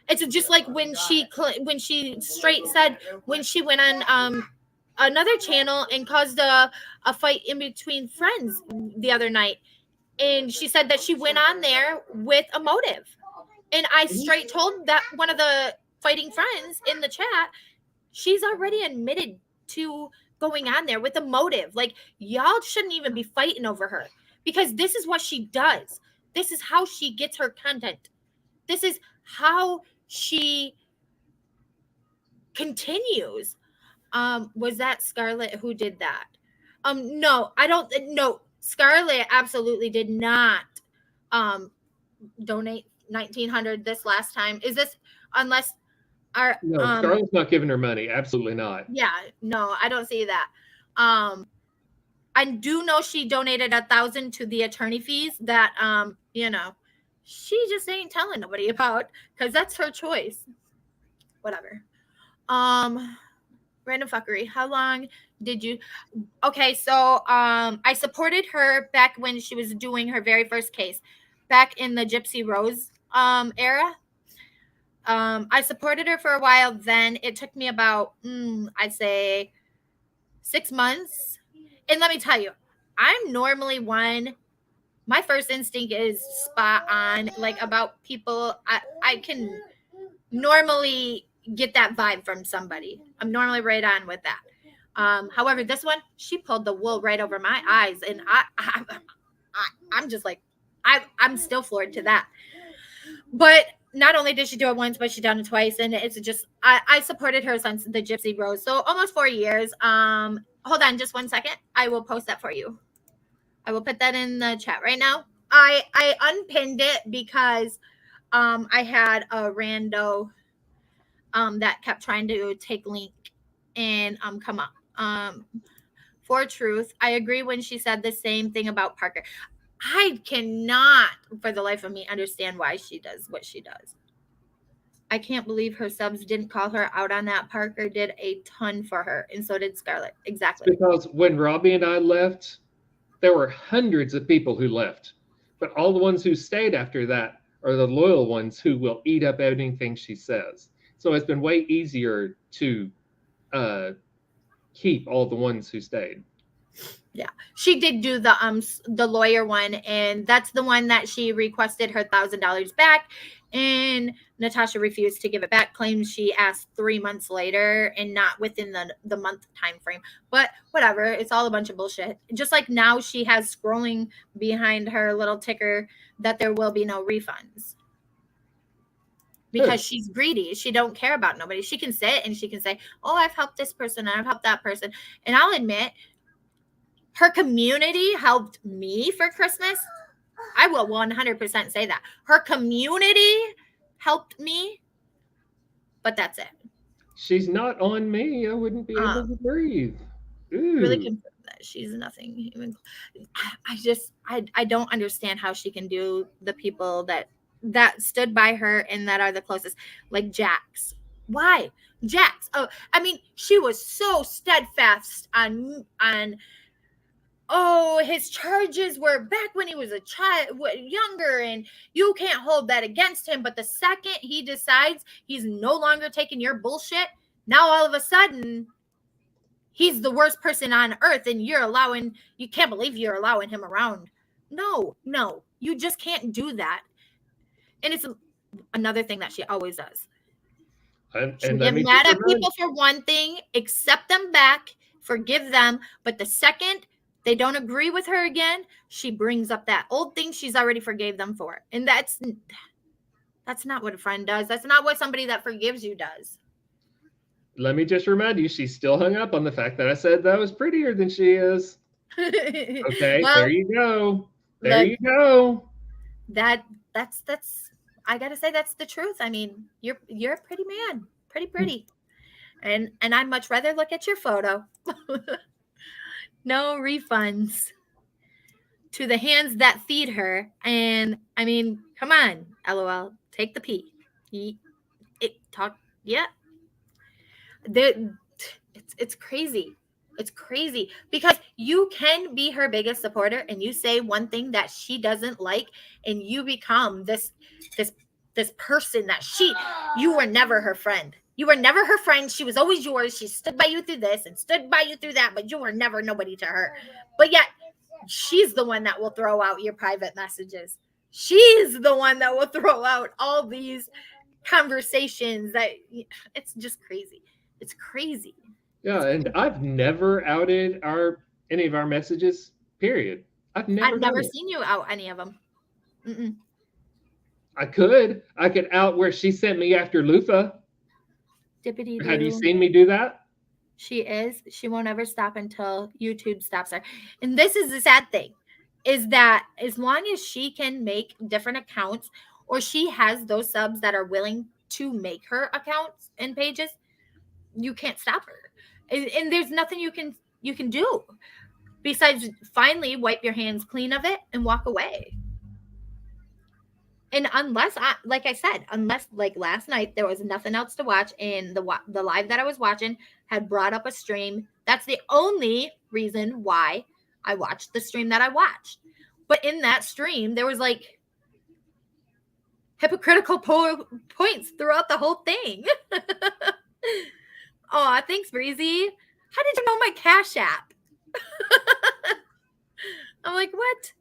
it's just like when she straight said when she went on another channel and caused a fight in between friends the other night. And she said that she went on there with a motive. And I straight told that one of the fighting friends in the chat, she's already admitted to going on there with a motive. Like, y'all shouldn't even be fighting over her, because this is what she does. This is how she gets her content. This is how she continues. Was that Scarlett who did that? No, I don't. No, Scarlett absolutely did not donate 1,900 this last time. Is this, unless our No, Scarlett's not giving her money. Absolutely not. Yeah, no, I don't see that. I do know she donated 1,000 to the attorney fees that she just ain't telling nobody about, because that's her choice. Whatever. Random fuckery. How long did you? Okay, so I supported her back when she was doing her very first case, back in the Gypsy Rose era. I supported her for a while. Then it took me about I'd say 6 months. And let me tell you, I'm normally one. My first instinct is spot on, like, about people. I can normally get that vibe from somebody. I'm normally right on with that. However, this one, she pulled the wool right over my eyes, and I'm just like, I'm still floored to that. But not only did she do it once, but she done it twice, and it's just I supported her since the Gypsy Rose, so almost 4 years. Hold on, just 1 second. I will post that for you. I will put that in the chat right now. I unpinned it because I had a rando that kept trying to take link and come up. For truth, I agree when she said the same thing about Parker. I cannot for the life of me understand why she does what she does. I can't believe her subs didn't call her out on that. Parker did a ton for her, and so did Scarlett. Exactly. Because when Robbie and I left, there were hundreds of people who left, but all the ones who stayed after that are the loyal ones who will eat up anything she says. So it's been way easier to keep all the ones who stayed. Yeah, she did do the lawyer one, and that's the one that she requested her $1,000 back, and Natasha refused to give it back. Claims she asked 3 months later and not within the month time frame. But whatever, it's all a bunch of bullshit. Just like now she has scrolling behind her little ticker that there will be no refunds. Because she's greedy. She don't care about nobody. She can sit and she can say, oh, I've helped this person, I've helped that person. And I'll admit, her community helped me for Christmas. I will 100% say that. Her community helped me, but that's it. She's not on me. I wouldn't be able to breathe. Ooh. Really confirmed that she's nothing. Even I don't understand how she can do the people that stood by her and that are the closest, like Jax. Why? Jax. Oh, I mean, she was so steadfast on his charges were back when he was a child, younger, and you can't hold that against him. But the second he decides he's no longer taking your bullshit, now all of a sudden he's the worst person on earth, and you can't believe you're allowing him around. No, you just can't do that. And it's another thing that she always does. She'll get mad at people for one thing, accept them back, forgive them, but the second they don't agree with her again, she brings up that old thing she's already forgave them for. And that's not what a friend does. That's not what somebody that forgives you does. Let me just remind you, she's still hung up on the fact that I said that I was prettier than she is. Okay, well, there you go. You go. That's I gotta say, that's the truth. I mean, you're a pretty man. Pretty. And I'd much rather look at your photo. No refunds to the hands that feed her. And I mean, come on, LOL. Take the P. Yeah. It's crazy. It's crazy because you can be her biggest supporter and you say one thing that she doesn't like, and you become this person that you were never her friend. You were never her friend. She was always yours. She stood by you through this and stood by you through that, but you were never nobody to her. But yet, she's the one that will throw out your private messages. She's the one that will throw out all these conversations that it's just crazy. It's crazy. Yeah, and I've never outed any of our messages. Period. I've never done it. seen you out any of them. Mm-mm. I could out where she sent me after Lufa. Dippity-doo. Have you seen me do that? She won't ever stop until YouTube stops her. And this is the sad thing, is that as long as she can make different accounts, or she has those subs that are willing to make her accounts and pages, you can't stop her. And there's nothing you can do besides finally wipe your hands clean of it and walk away. And unless like last night there was nothing else to watch, and the live that I was watching had brought up a stream. That's the only reason why I watched the stream that I watched. But in that stream, there was like hypocritical points throughout the whole thing. Oh, thanks, Breezy. How did you know my Cash App? I'm like, what?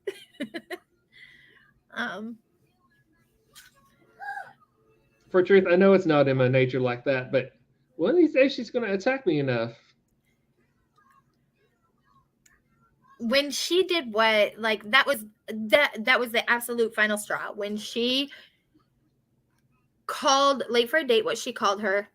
For truth, I know it's not in my nature like that, but one of these days she's going to attack me enough. When she did what, like, that was the absolute final straw. When she called Late for a Date what she called her,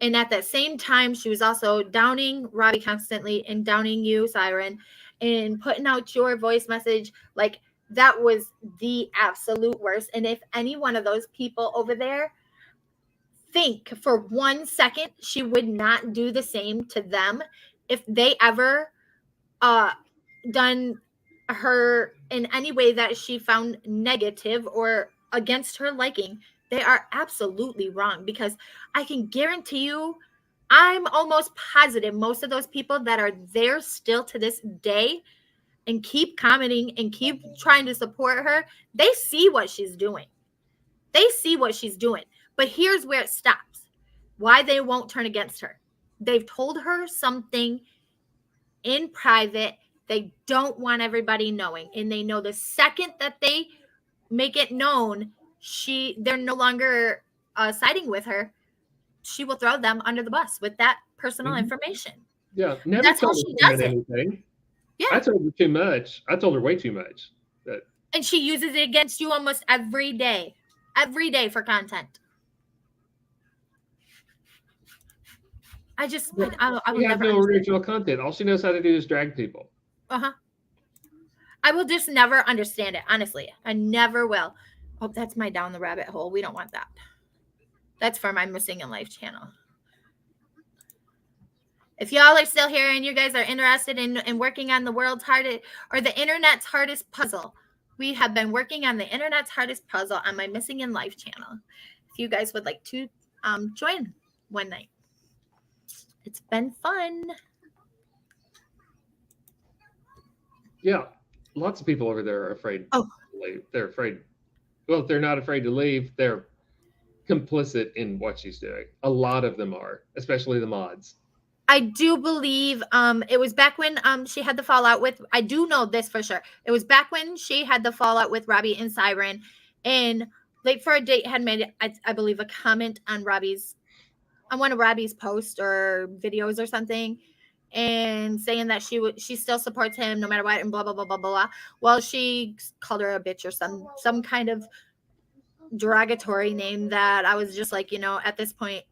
and at that same time she was also downing Robbie constantly and downing you, Siren, and putting out your voice message. Like, that was the absolute worst. And if any one of those people over there think for 1 second she would not do the same to them if they ever done her in any way that she found negative or against her liking, they are absolutely wrong. Because I can guarantee you, I'm almost positive most of those people that are there still to this day and keep commenting and keep trying to support her, they see what she's doing. They see what she's doing. But here's where it stops. Why they won't turn against her. They've told her something in private they don't want everybody knowing. And they know the second that they make it known they're no longer siding with her, she will throw them under the bus with that personal information. Yeah, never That's how told she her does it. anything. Yeah. I told her too much. I told her way too much. But And she uses it against you almost every day for content. I just, I would she has never no understand. original content. All she knows how to do is drag people. I will just never understand it, honestly. I never will. Oh, that's my down the rabbit hole. We don't want that. That's for my Missing in Life channel. If y'all are still here and you guys are interested in working on the world's hardest or the internet's hardest puzzle, we have been working on the internet's hardest puzzle on my Missing in Life channel. If you guys would like to join one night. It's been fun. Yeah, lots of people over there are afraid. Oh. To leave. They're afraid. Well, if they're not afraid to leave, they're complicit in what she's doing. A lot of them are, especially the mods. I do believe it was back when she had the fallout with, I do know this for sure. It was back when she had the fallout with Robbie and Siren, and Late for a Date had made, I believe, a comment on one of Robbie's posts or videos or something, and saying that she still supports him no matter what, and blah blah blah blah blah. Well, she called her a bitch or some kind of derogatory name that I was just like, at this point,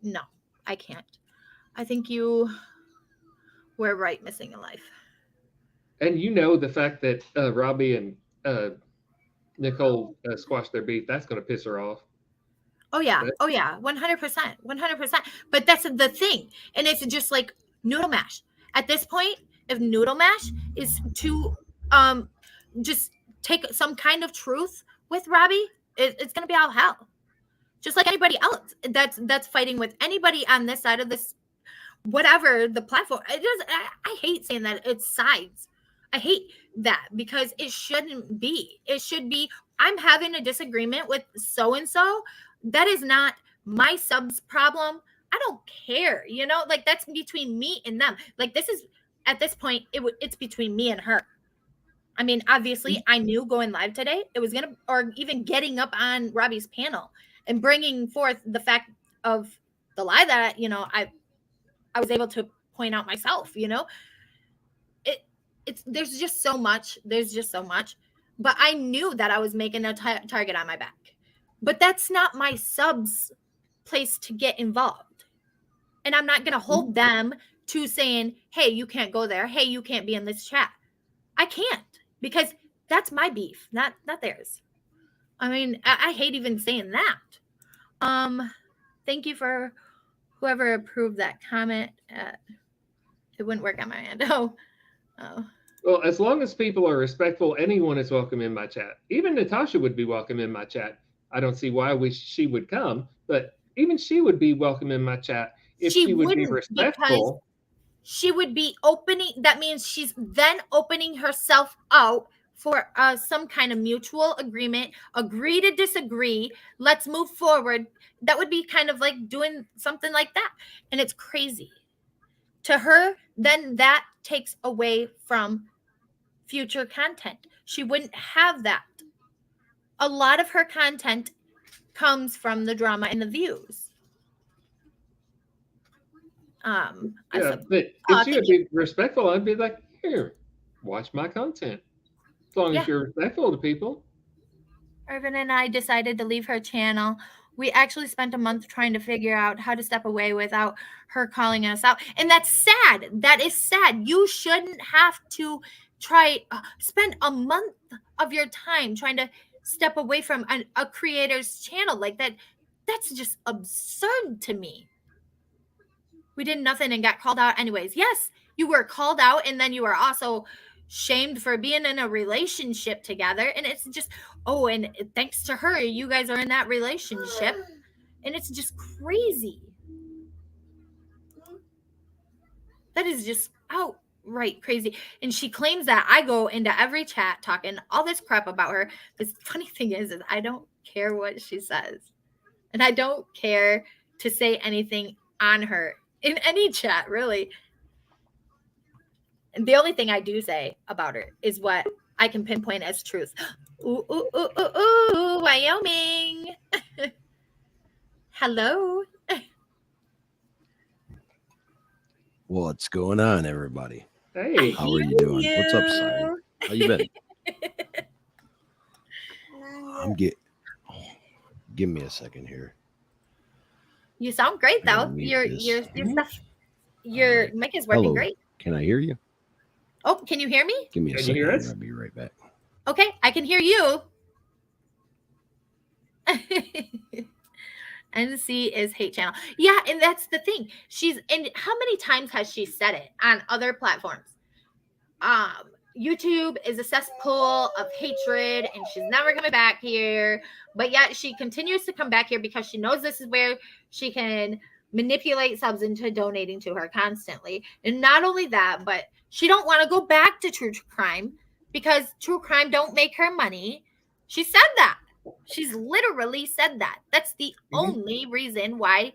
no, I can't. I think you were right, Missing in Life. And the fact that Robbie and Nicole squashed their beef, that's going to piss her off. Oh yeah, 100%. But that's the thing, and it's just like Noodle Mash. At this point, if Noodle Mash is to just take some kind of truth with Robbie, it's gonna be all hell. Just like anybody else that's fighting with anybody on this side of this, whatever the platform. I hate saying that it's sides. I hate that because it shouldn't be. It should be, I'm having a disagreement with so and so. That is not my subs problem, I don't care, you know, like that's between me and them. Like this is at this point, it's between me and her. I mean, obviously, I knew going live today, it was gonna, or even getting up on Robbie's panel and bringing forth the fact of the lie that, you know, I was able to point out myself, you know, there's just so much, but I knew that I was making a target on my back, but that's not my subs place to get involved. And I'm not going to hold them to saying, hey, you can't go there. Hey, you can't be in this chat. I can't, because that's my beef, not theirs. I mean, I hate even saying that. Thank you for whoever approved that comment. It wouldn't work on my end. Oh. Well, as long as people are respectful, anyone is welcome in my chat. Even Natasha would be welcome in my chat. I don't see why she would come, but even she would be welcome in my chat if she would be respectful. She would be opening. That means she's then opening herself out for some kind of mutual agreement. Agree to disagree. Let's move forward. That would be kind of like doing something like that, and it's crazy to her. Then that takes away from future content. She wouldn't have that. A lot of her content comes from the drama and the views. Yeah, but if she would be respectful, I'd be like, here, watch my content. As long as you're respectful to people. Irvin and I decided to leave her channel. We actually spent a month trying to figure out how to step away without her calling us out. And that's sad. That is sad. You shouldn't have to spend a month of your time trying to step away from a creator's channel like that. That's just absurd to me. We did nothing and got called out anyways. Yes, you were called out, and then you were also shamed for being in a relationship together. And it's just, and thanks to her, you guys are in that relationship. And it's just crazy. That is just outright crazy. And she claims that I go into every chat talking all this crap about her. The funny thing is I don't care what she says. And I don't care to say anything on her in any chat, really. And the only thing I do say about her is what I can pinpoint as truth. Ooh, ooh, ooh, ooh, ooh, Wyoming. Hello. What's going on, everybody? Hey. How are you doing? What's up, Siren? How you been? Give me a second here. You sound great though. Your mic is working great. Can I hear you? Oh, can you hear me? Give me a second. Hear us? I'll be right back. Okay, I can hear you. NC is hate channel. Yeah, and that's the thing. And how many times has she said it on other platforms? YouTube is a cesspool of hatred, and she's never coming back here. But yet she continues to come back here because she knows this is where she can manipulate subs into donating to her constantly. And not only that, but she don't want to go back to true crime because true crime don't make her money. She said that. She's literally said that. That's the only reason why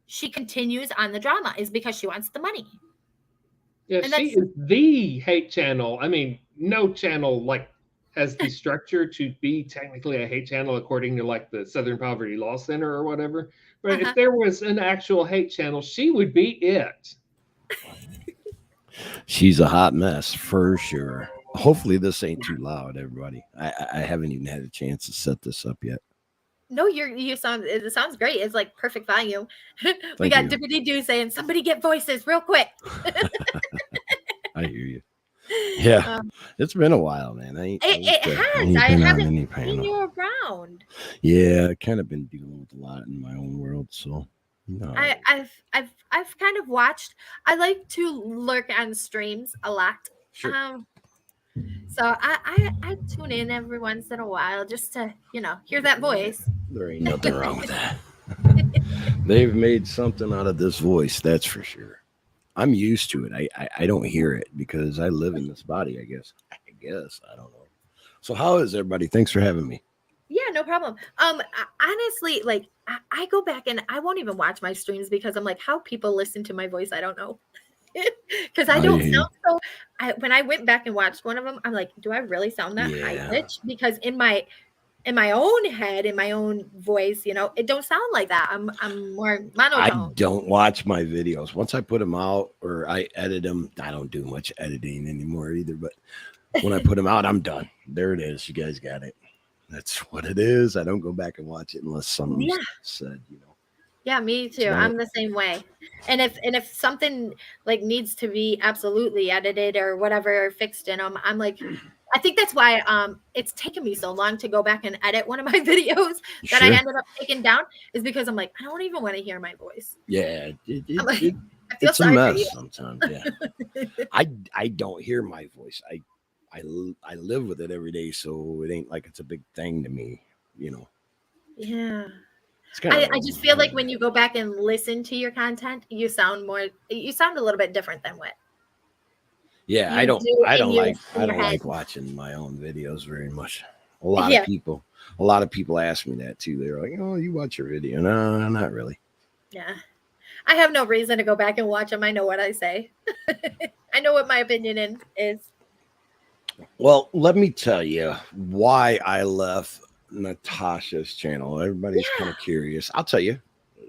she continues on the drama is because she wants the money. Yeah, she is the hate channel. I mean, no channel has the structure to be technically a hate channel according to the Southern Poverty Law Center or whatever. But if there was an actual hate channel, she would be it. She's a hot mess for sure. Hopefully this ain't too loud, everybody. I haven't even had a chance to set this up yet. No, it sounds great. It's like perfect volume. We got Dippity Doo saying, somebody get voices real quick. I hear you. Yeah, it's been a while, man. It has. I haven't seen you around. Yeah, I've kind of been dealing with a lot in my own world, so no. I've kind of watched. I like to lurk on streams a lot. Sure. So I tune in every once in a while just to hear that voice. There ain't nothing wrong with that. They've made something out of this voice, that's for sure. I'm used to it. I don't hear it because I live in this body, I guess. I don't know. So how is everybody? Thanks for having me. Yeah, no problem. Honestly, I go back and I won't even watch my streams because I'm like, how people listen to my voice, I don't know. Because I don't sound so. When I went back and watched one of them, I'm like, do I really sound that high pitch? Because in my own head, in my own voice, you know, it don't sound like that. I'm more monotone. I don't watch my videos. Once I put them out or I edit them, I don't do much editing anymore either. But when I put them out, I'm done. There it is. You guys got it. That's what it is. I don't go back and watch it unless something's said, you know. Yeah, me too. I'm the same way. And if something like needs to be absolutely edited or whatever fixed in them, I'm like, I think that's why it's taken me so long to go back and edit one of my videos that I ended up taking down, is because I'm like, I don't even want to hear my voice. Yeah, I feel it's a sorry for mess you. sometimes. Yeah, I don't hear my voice. I live with it every day, so it ain't like it's a big thing to me, you know. Yeah. I just feel like when you go back and listen to your content, you sound a little bit different than what. Yeah, I don't like watching my own videos very much. A lot of people ask me that too. They're like, "Oh, you watch your video?" No, not really. Yeah. I have no reason to go back and watch them. I know what I say. I know what my opinion is. Well, let me tell you why I left Natasha's channel. Everybody's kind of curious. I'll tell you.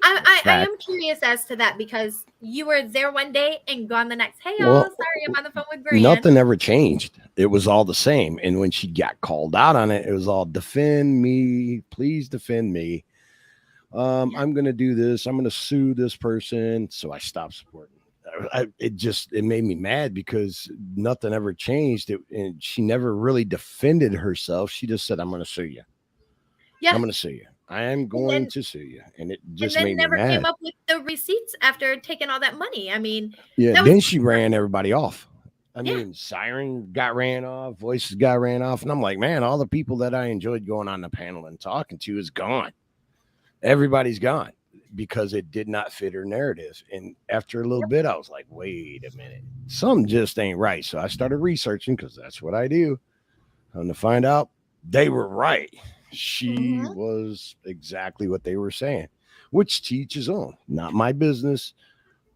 I am curious as to that, because you were there one day and gone the next. Hey, y'all, sorry, I'm on the phone with Brian. Nothing ever changed. It was all the same. And when she got called out on it, it was all defend me. Please defend me. I'm going to do this. I'm going to sue this person. So I stopped supporting. It made me mad because nothing ever changed. And she never really defended herself. She just said, I'm going to sue you. Yeah. I'm going to sue you. I am going to sue you. And it just made me mad. And then never came up with the receipts after taking all that money. I mean, then she ran everybody off. I mean, Siren got ran off, Voices got ran off. And I'm like, man, all the people that I enjoyed going on the panel and talking to is gone. Everybody's gone because it did not fit her narrative. And after a little bit, I was like, wait a minute, something just ain't right. So I started researching, because that's what I do. And to find out, they were right. She was exactly what they were saying, which to each his own. Not my business,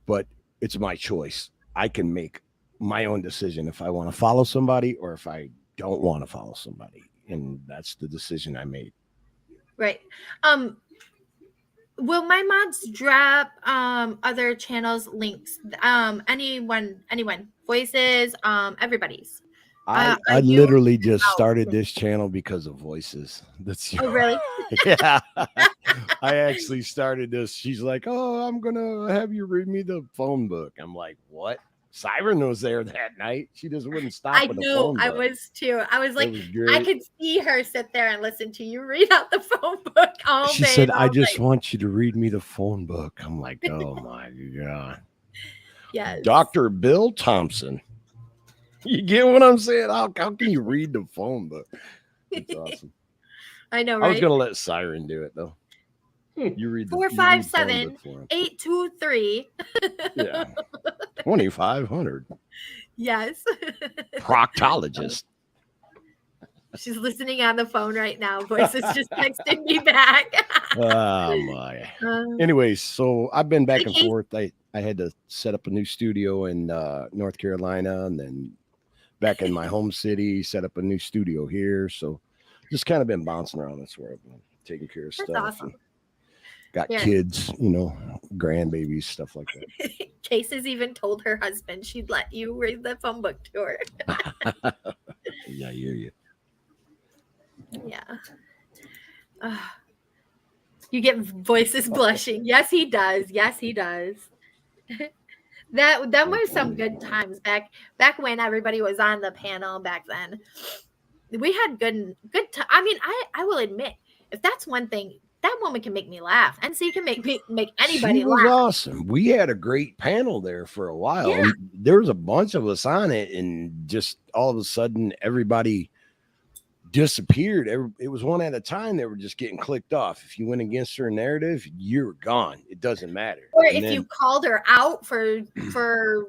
but it's my choice. I can make my own decision if I want to follow somebody or if I don't want to follow somebody. And that's the decision I made. Right. Will my mods drop other channels links? Anyone, Voices, everybody's. I literally just started this channel because of Voices. Oh, really? Yeah. I actually started this. She's like, oh, I'm gonna have you read me the phone book. I'm like, what? Siren was there that night. She just wouldn't stop. I knew. I was too. I was like, I could see her sit there and listen to you read out the phone book all day. She said, I just want you to read me the phone book. I'm like, oh my God. Yes. Dr. Bill Thompson. You get what I'm saying? How can you read the phone book? It's awesome. I know, right? I was gonna let Siren do it though. You read 457-823. Yeah. 2,500. Yes. Proctologist. She's listening on the phone right now. Voices just texted me back. Oh my. Anyways, so I've been back and forth. I had to set up a new studio in North Carolina, and then back in my home city, set up a new studio here. So just kind of been bouncing around. That's where I've been taking care of stuff. Awesome. Got kids, grandbabies, stuff like that. Case has even told her husband she'd let you read the phone book to her. Yeah, I hear you. Yeah. You get Voices blushing. Yes, he does. Yes, he does. That were some good times back when everybody was on the panel back then. We had good time. I mean, I will admit, if that's one thing, that woman can make me laugh, and she can make anybody laugh. She was awesome. We had a great panel there for a while. Yeah. There was a bunch of us on it, and just all of a sudden, everybody disappeared. It was one at a time. They were just getting clicked off. If you went against her narrative, you're gone. It doesn't matter. Or if you called her out for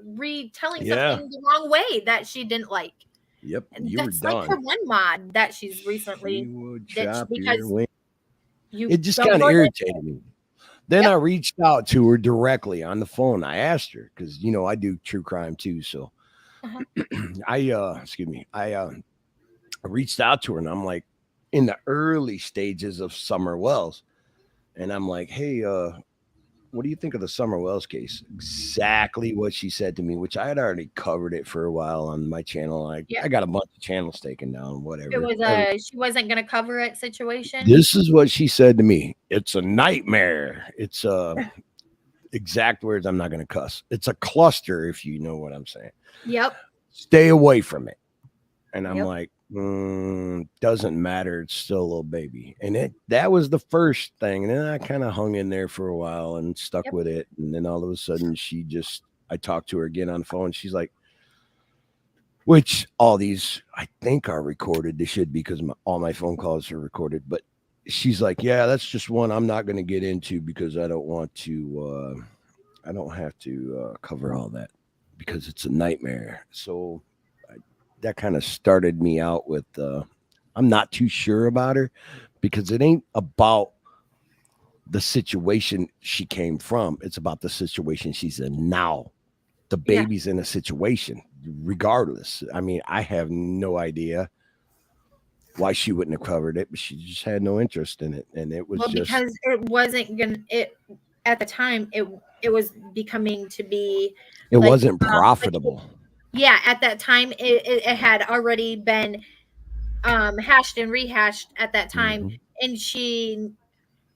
retelling something the wrong way that she didn't like. Yep, and you were done. Like her one mod that she's recently ditched because it just kind of irritated me. Then Yep. I reached out to her directly on the phone. I asked her because I do true crime too. So Uh-huh. I reached out to her and I'm like in the early stages of Summer Wells. And I'm like, hey, what do you think of the Summer Wells case? Exactly what she said to me, which I had already covered it for a while on my channel. Yeah. I got a bunch of channels taken down, whatever. It was a she wasn't gonna cover it situation. This is what she said to me. It's a nightmare. It's exact words. I'm not going to cuss. It's a cluster, if you know what I'm saying. Yep. Stay away from it. And I'm Yep. like, doesn't matter. It's still a little baby. And that was the first thing. And then I kind of hung in there for a while and stuck Yep. with it. And then all of a sudden I talked to her again on the phone. She's like, which all these I think are recorded. They should be because all my phone calls are recorded. But she's like, yeah, that's just one I'm not going to get into because I don't want to. I don't have to cover all that because it's a nightmare. So that kind of started me out with. I'm not too sure about her because it ain't about the situation she came from. It's about the situation she's in now. The Yeah. baby's in a situation, regardless. I mean, I have no idea why she wouldn't have covered it, but she just had no interest in it. And it was Well, just because it wasn't gonna at the time it was becoming to be it like, wasn't profitable. yeah, at that time it had already been hashed and rehashed at that time. Mhm. And she,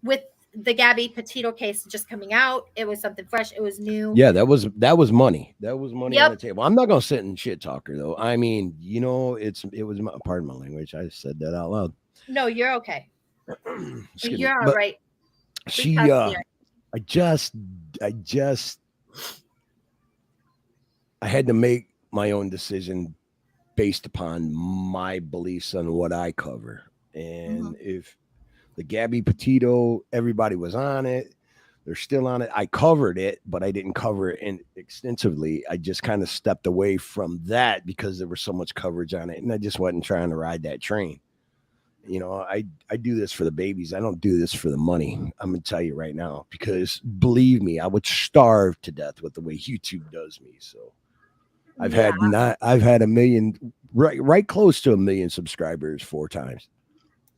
with the Gabby Petito case just coming out, it was something fresh, it was new. Yeah, that was money. That was money on Yep. the table. I'm not gonna sit and shit talk her though. I mean, it was pardon my language. I said that out loud. No, you're okay. Excuse me. You're all But right. she Because, I had to make my own decision based upon my beliefs on what I cover. And if the Gabby Petito, everybody was on it, they're still on it. I covered it, but I didn't cover it extensively. I just kind of stepped away from that because there was so much coverage on it. And I just wasn't trying to ride that train. I do this for the babies. I don't do this for the money. I'm going to tell you right now, because believe me, I would starve to death with the way YouTube does me. So I've had 1 million, right close to 1 million subscribers 4 times,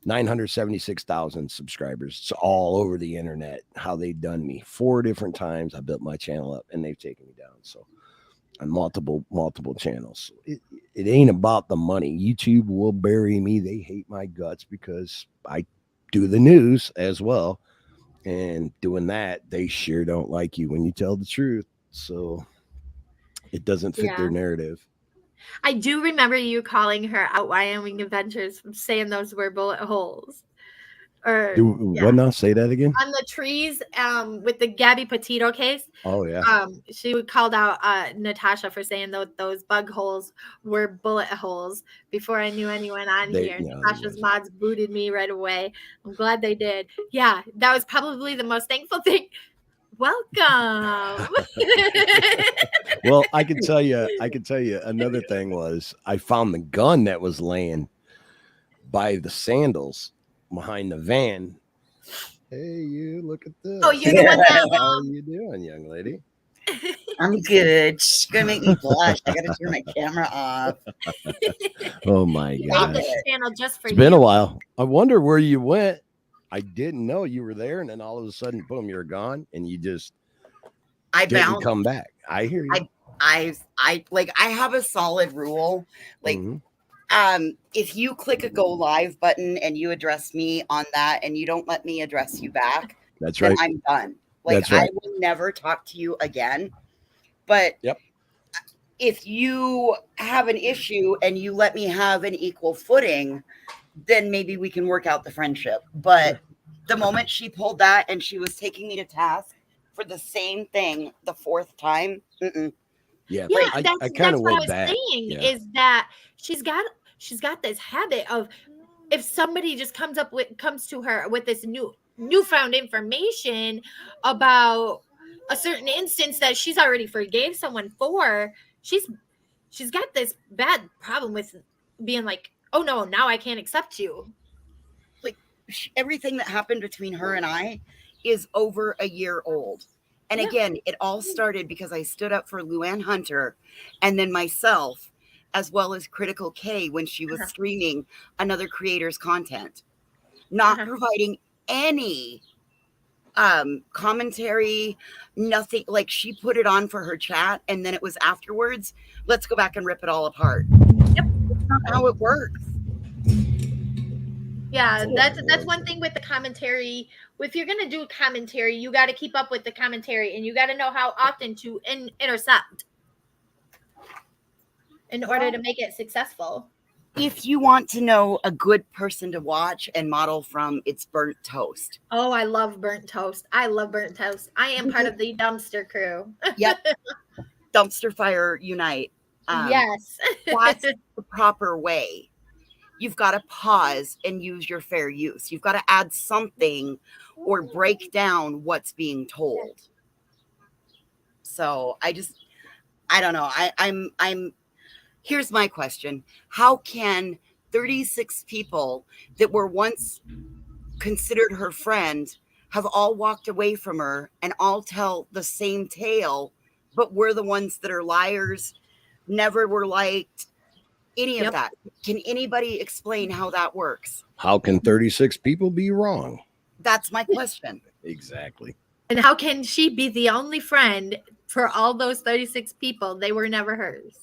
976,000 subscribers. It's all over the internet, how they've done me 4 different times. I built my channel up and they've taken me down. So on multiple channels. It ain't about the money. YouTube will bury me. They hate my guts because I do the news as well. And doing that, they sure don't like you when you tell the truth. So it doesn't fit their narrative. I do remember you calling her out Wyoming Adventures from saying those were bullet holes. What now? Say that again. On the trees, with the Gabby Petito case. Oh yeah. She called out Natasha for saying those bug holes were bullet holes before I knew anyone on here. Natasha's mods booted me right away. I'm glad they did. Yeah, that was probably the most thankful thing. Welcome. Well, I can tell you another thing was I found the gun that was laying by the sandals behind the van. Hey, you look at this. Oh, you're the one that How are you doing, young lady? I'm good. She's gonna make me blush. I gotta turn my camera off. Oh my made gosh. this channel just for It's you. been a while. I wonder where you went. I didn't know you were there, and then all of a sudden, boom, you're gone, and you just I didn't bounced. come back. I hear you. I have a solid rule. Like, Mhm. if you click a go live button and you address me on that and you don't let me address you back, That's then right. I'm done. Like, That's right. I will never talk to you again. But Yep. if you have an issue and you let me have an equal footing, then maybe we can work out the friendship. But the moment she pulled that and she was taking me to task for the same thing the 4th time, Yeah, Yeah, I that's kind of what I went was back. saying Yeah. is that she's got this habit of, if somebody just comes to her with this newfound information about a certain instance that she's already forgave someone for, she's got this bad problem with being like, oh no, now I can't accept you. everything that happened between her and I is over a year old. And Yeah. again, it all started because I stood up for Luann Hunter and then myself, as well as Critical K when she was streaming another creator's content, not providing any commentary, nothing. Like, she put it on for her chat, and then it was afterwards, let's go back and rip it all apart. Yep. That's not how it works. Yeah, that's one thing with the commentary. If you're gonna do commentary, you got to keep up with the commentary, and you got to know how often to intercept in order to make it successful. If you want to know a good person to watch and model from, it's Burnt Toast. Oh, I love Burnt Toast. I love Burnt Toast. I am part of the dumpster crew. Yep. Dumpster Fire Unite. Yes. That's the proper way. You've got to pause and use your fair use. You've got to add something or break down what's being told. So I don't know. I'm here's my question. How can 36 people that were once considered her friend have all walked away from her and all tell the same tale, but we're the ones that are liars, never were liked, any of that? Can anybody explain how that works? How can 36 people be wrong? That's my question. Exactly. And how can she be the only friend for all those 36 people? They were never hers.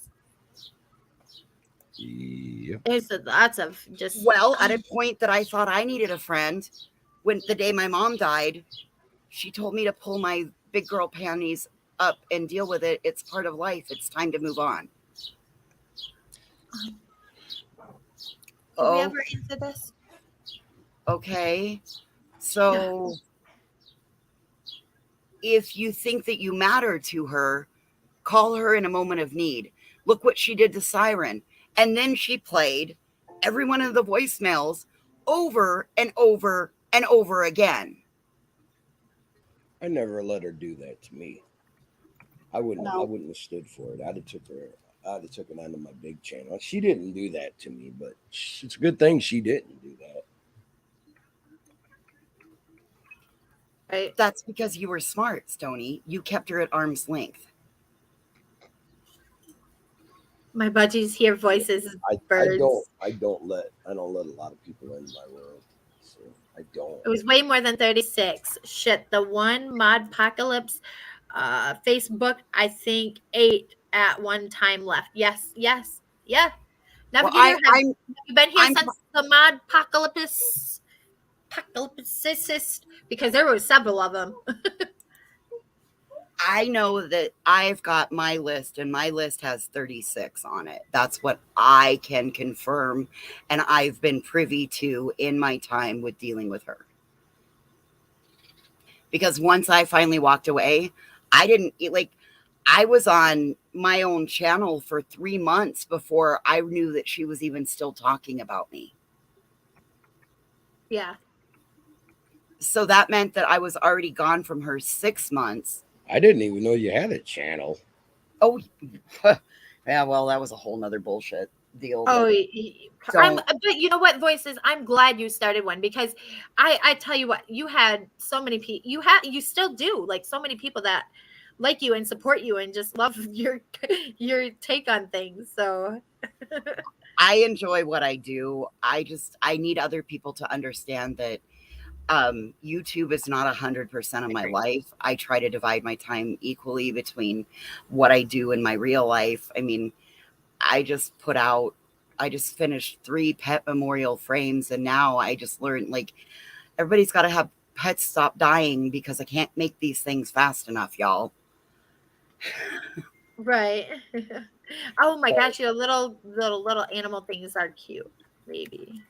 Yep. There's lots of just. Well, at a point that I thought I needed a friend, when the day my mom died, she told me to pull my big girl panties up and deal with it. It's part of life. It's time to move on. Did we Oh, ever answer this? okay. So if you think that you matter to her, call her in a moment of need. Look what she did to Siren. And then she played every one of the voicemails over and over and over again. I never let her do that to me. I wouldn't No. have stood for it. I'd have took it onto my big channel. She didn't do that to me, but it's a good thing she didn't do that. Right. That's because you were smart, Stony. You kept her at arm's length. My budgies hear voices. I Birds. don't let a lot of people in my world. So I don't. It was way more than 36. Shit, the one Modpocalypse Facebook, I think 8 at one time left. Yes. Yeah. Well, Navigator, have I'm you been here I'm- since the Modpocalypse? Because there were several of them. I know that I've got my list, and my list has 36 on it. That's what I can confirm, and I've been privy to in my time with dealing with her. Because once I finally walked away, I was on my own channel for 3 months before I knew that she was even still talking about me. Yeah. So that meant that I was already gone from her 6 months. I didn't even know you had a channel. Oh, yeah, well, that was a whole nother bullshit deal. Oh, Don't. but you know what, Voices? I'm glad you started one, because I tell you what, you had so many people. You still do, like, so many people that like you and support you and just love your take on things. So I enjoy what I do. I need other people to understand that YouTube is not 100% of my life. I try to divide my time equally between what I do in my real life. I mean, I just finished 3 pet memorial frames, and now I just learned, like, everybody's got to have pets stop dying because I can't make these things fast enough, y'all. right. Oh my gosh, your little animal things are cute. Maybe.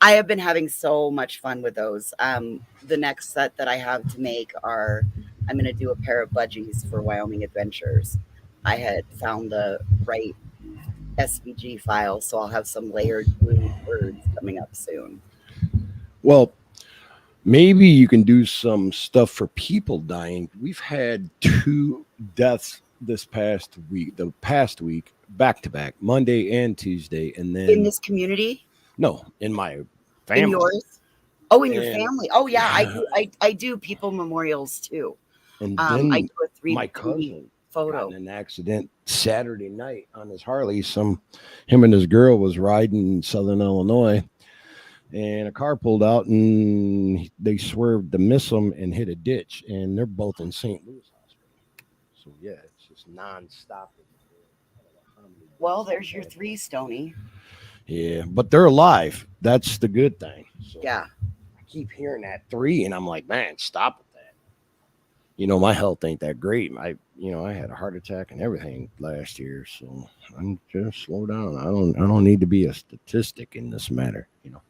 I have been having so much fun with those. The next set that I have to make I'm going to do a pair of budgies for Wyoming Adventures. I had found the right SVG file, so I'll have some layered blue birds coming up soon. Well, maybe you can do some stuff for people dying. We've had 2 deaths the past week, back to back, Monday and Tuesday. And then In this community? no, in my family. In yours? Oh, in your And- family. Oh yeah, I do people memorials too. And I then do a three my cousin photo. got in an accident Saturday night on his Harley. Him and his girl was riding in Southern Illinois, and a car pulled out and they swerved to miss them and hit a ditch. And they're both in St. Louis hospital. So yeah, it's just nonstop. Well, there's your 3, Stony. Yeah, but they're alive. That's the good thing. So Yeah. I keep hearing that 3, and I'm like, man, stop with that. You know, my health ain't that great. I had a heart attack and everything last year, so I'm just slow down. I don't need to be a statistic in this matter. You know.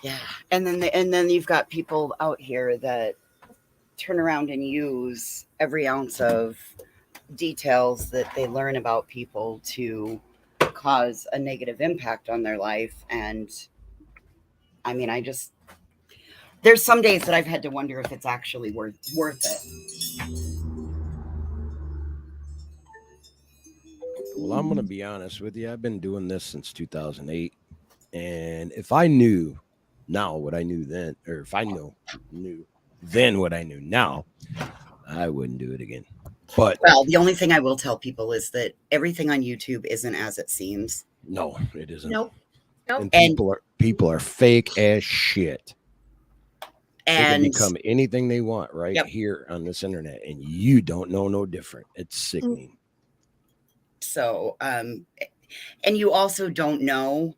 Yeah. And then you've got people out here that turn around and use every ounce of details that they learn about people to cause a negative impact on their life. And I mean, there's some days that I've had to wonder if it's actually worth it. Well, I'm going to be honest with you. I've been doing this since 2008. And if I knew now what I knew then, or if I knew then what I knew now, I wouldn't do it again. But Well, the only thing I will tell people is that everything on YouTube isn't as it seems. no, it isn't. Nope. And And- people are fake as shit. They can And become anything they want right Yep. here on this internet, and you don't know no different. It's sickening. so, and you also don't know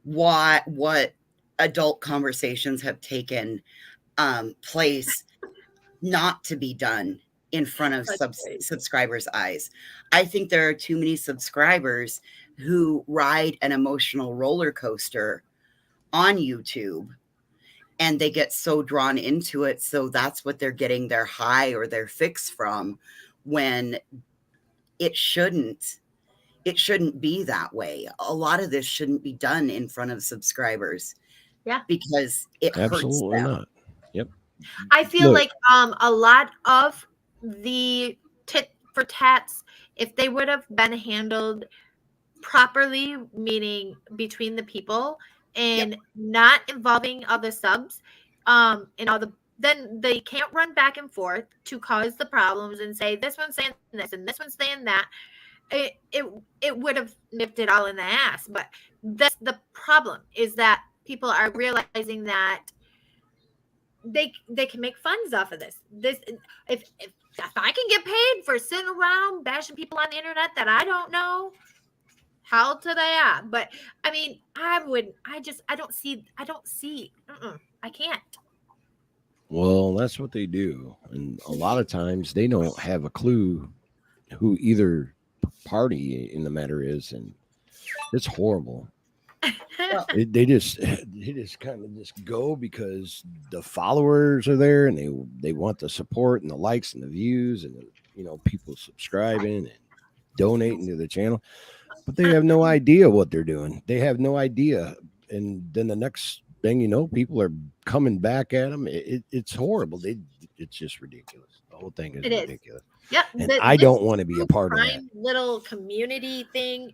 what adult conversations have taken place not to be done in front of subscribers' eyes. I think there are too many subscribers who ride an emotional roller coaster on YouTube, and they get so drawn into it. So that's what they're getting their high or their fix from, when it shouldn't be that way. A lot of this shouldn't be done in front of subscribers. Yeah. Because it Absolutely hurts them. not. Yep. I feel Look. like a lot of the tit for tats, if they would have been handled properly, meaning between the people and not involving other subs, and all the, then they can't run back and forth to cause the problems and say this one's saying this and this one's saying that. It would have nipped it all in the ass. But that's the problem, is that people are realizing that they can make funds off of this. If I can get paid for sitting around bashing people on the internet that I don't know, how to they are. But I mean, I don't see. I can't. Well, that's what they do. And a lot of times they don't have a clue who either party in the matter is. And it's horrible. They just kind of just go because the followers are there and they want the support and the likes and the views and people subscribing and donating to the channel, but they have no idea what they're doing. They have no idea, and then the next thing you know, people are coming back at them. It's horrible. It's just ridiculous. The whole thing is ridiculous. Yeah, And I don't want to be a part of that. crime little community thing.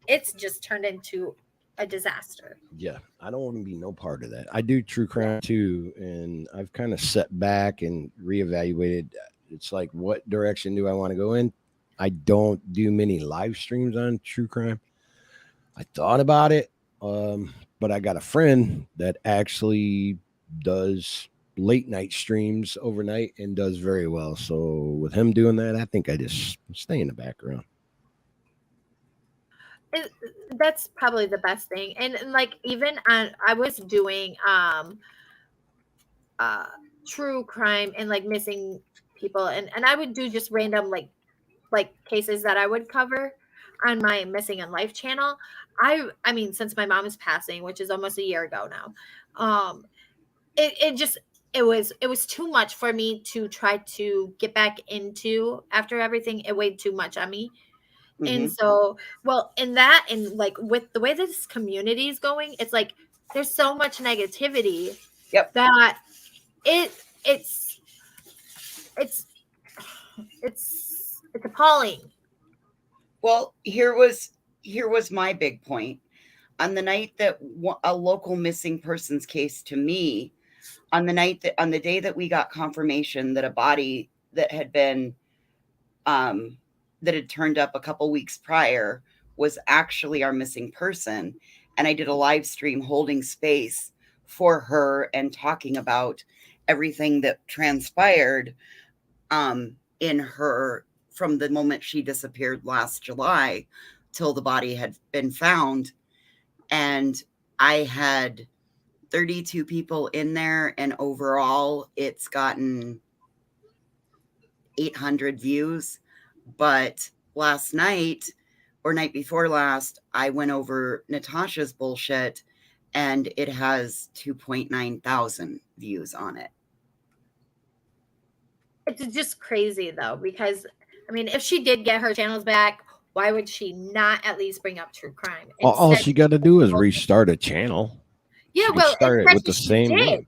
It's just turned into a disaster. Yeah, I don't want to be no part of that. I do true crime too, and I've kind of set back and reevaluated. It's like, what direction do I want to go in? I don't do many live streams on true crime. I thought about it, but I got a friend that actually does late night streams overnight and does very well. So with him doing that, I think I just stay in the background. That's probably the best thing. And like, even I was doing true crime and like missing people, and I would do just random like cases that I would cover on my Missing in Life channel. I mean, since my mom is passing, which is almost a year ago now, it was too much for me to try to get back into after everything. It weighed too much on me. And so, well, in that, and like with the way this community is going, it's like there's so much negativity that it's appalling. Well, here was my big point. On the night that a local missing persons case to me, on the day that we got confirmation that a body that had been that had turned up a couple weeks prior was actually our missing person, and I did a live stream holding space for her and talking about everything that transpired in her from the moment she disappeared last July till the body had been found. And I had 32 people in there, and overall it's gotten 800 views. But last night or night before last, I went over Natasha's bullshit and it has 2.9 thousand views on it. It's just crazy though, because I mean, if she did get her channels back, why would she not at least bring up true crime? All Instead, she got to do is restart a channel. yeah, She well, started with especially the she same did. name.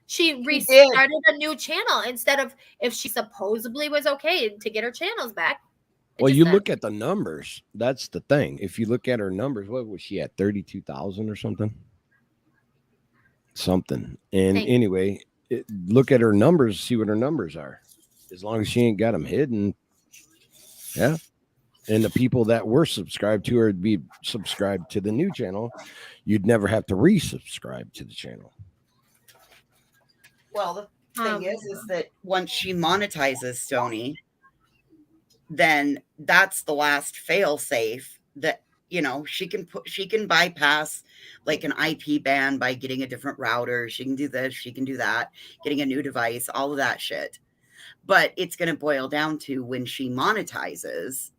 She restarted a new channel instead of if she supposedly was okay to get her channels back. Well, you look at the numbers. That's the thing. If you look at her numbers, what was she at? 32,000 or something? Something. And anyway, look at her numbers, see what her numbers are. As long as she ain't got them hidden. Yeah. And the people that were subscribed to her would be subscribed to the new channel. You'd never have to resubscribe to the channel. Well, the thing is that once she monetizes Stoney, then that's the last fail safe that, you know, she can bypass like an IP ban by getting a different router. She can do this, she can do that, getting a new device, all of that shit. But it's going to boil down to when she monetizes,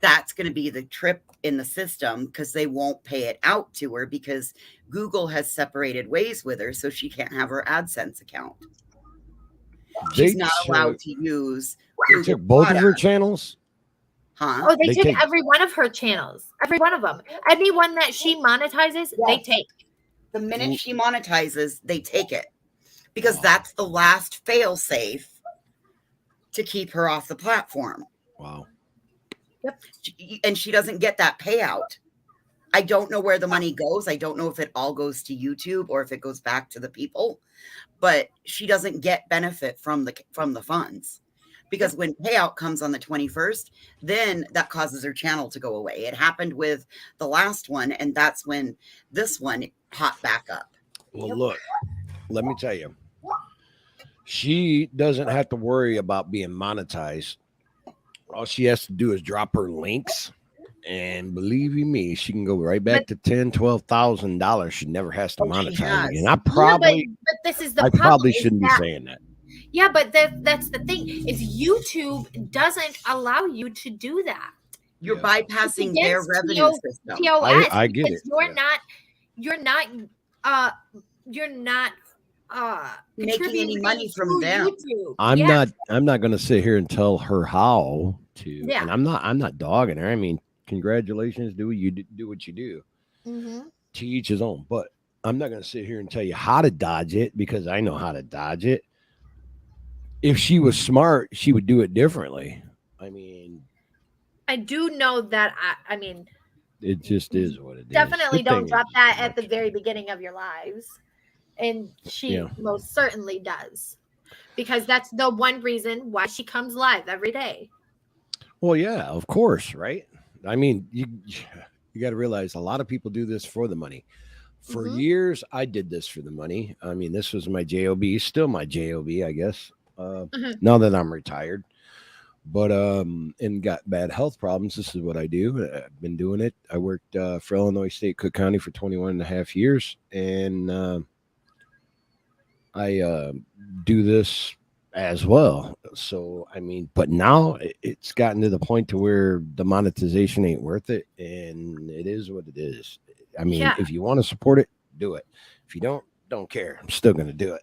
that's going to be the trip in the system, because they won't pay it out to her because Google has separated ways with her, so she can't have her AdSense account. She's not allowed to use. They took both of her channels. Huh? Oh, they took every one of her channels. Every one of them. Anyone that she monetizes, they take. The minute she monetizes, they take it. Because that's the last fail safe to keep her off the platform. Wow. Yep. And she doesn't get that payout. I don't know where the money goes. I don't know if it all goes to YouTube or if it goes back to the people, but she doesn't get benefit from the funds, because when payout comes on the 21st, then that causes her channel to go away. It happened with the last one, and that's when this one popped back up. Well, look, let me tell you, she doesn't have to worry about being monetized. All she has to do is drop her links, and believe you me, she can go right back to $10,000-$12,000. She never has to monetize again. I probably, but this is the I problem, probably is shouldn't be that- saying that. Yeah, but that's the thing, is YouTube doesn't allow you to do that. You're bypassing It's their against revenue system. TOS, I get because it. You're not Making any money contributing from to them. YouTube. I'm Yeah. not going to sit here and tell her how to. Yeah. And I'm not dogging her. I mean, congratulations, do what you do. Mhm. To each his own. But I'm not going to sit here and tell you how to dodge it, because I know how to dodge it. If she was smart, she would do it differently. I mean, I do know that. I mean, it just is what it is. definitely The don't thing drop is, that at the very beginning of your lives, and she most certainly does, because that's the one reason why she comes live every day. Well, yeah, of course, right? I mean, you got to realize a lot of people do this for the money. For years, I did this for the money. I mean, this was my job, still my job, I guess. Now that I'm retired, but and got bad health problems, this is what I do. I've been doing it. I worked for Illinois State Cook County for 21 and a half years, and I do this as well. So I mean, but now it's gotten to the point to where the monetization ain't worth it, and it is what it is. I mean, if you want to support it, do it. If you don't care. I'm still going to do it.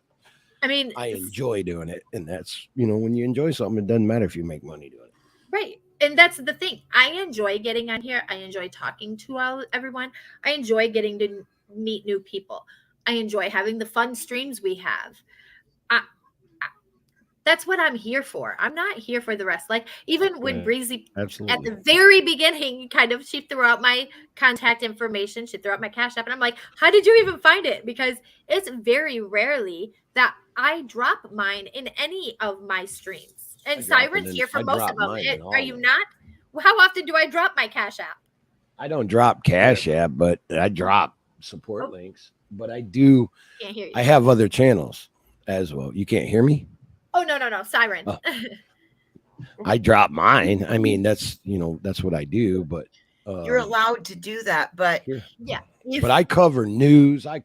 I mean, I enjoy doing it, and that's, when you enjoy something, it doesn't matter if you make money doing it. Right. And that's the thing. I enjoy getting on here. I enjoy talking to everyone. I enjoy getting to meet new people. I enjoy having the fun streams we have. That's what I'm here for. I'm not here for the rest. Like even when Yeah, Breezy at absolutely. the very beginning, she threw out my contact information. She threw out my Cash App, and I'm like, how did you even find it? Because it's very rarely that I drop mine in any of my streams. And Siren's here for most of them. Are you not? How often do I drop my Cash App? I don't drop Cash App, but I drop support links. But I do. Can't hear you. I have other channels as well. You can't hear me? Oh no, Siren. Oh. I drop mine. I mean, that's what I do. But You're allowed to do that, but yeah. But I cover news. I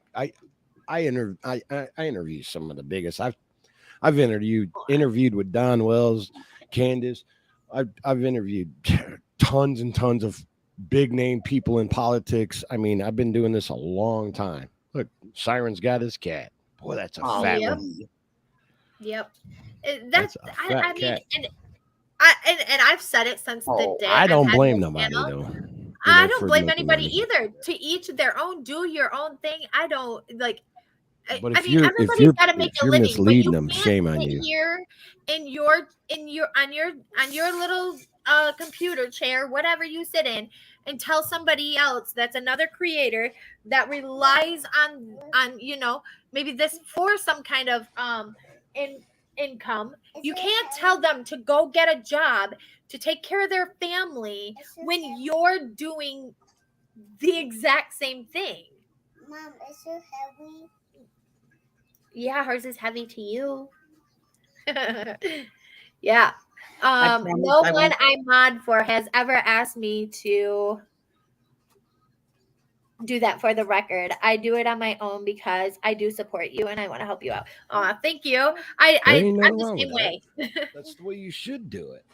interview some of the biggest. I've interviewed with Don Wells, Candace. I've interviewed tons and tons of big name people in politics. I mean, I've been doing this a long time. Look, Siren's got his cat. Boy, that's a fat one. Yep. That's a fat cat. And I've said it since the day. I don't blame nobody though. I don't blame anybody either. To each their own. Do your own thing. I don't like. But I mean, everybody's got to make a living. Misleading them, shame on you. Here on your little computer chair, whatever you sit in, and tell somebody else that's another creator that relies on maybe this for some kind of income. You can't tell them to go get a job to take care of their family when you're doing the exact same thing. Mom, is it heavy? Yeah, hers is heavy to you. Yeah. No one I mod for has ever asked me to do that for the record. I do it on my own because I do support you and I want to help you out. Thank you. I'm the same way. That's the way you should do it.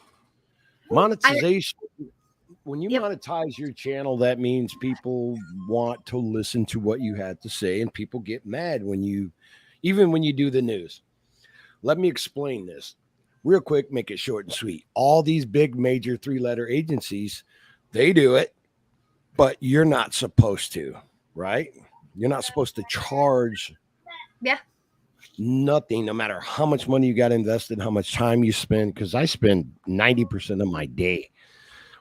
Monetization. When you monetize your channel, that means people want to listen to what you had to say, and people get mad even when you do the news. Let me explain this real quick, make it short and sweet. All these big major 3-letter agencies, they do it, but you're not supposed to, right? You're not supposed to charge nothing, no matter how much money you got invested, how much time you spend, because I spend 90% of my day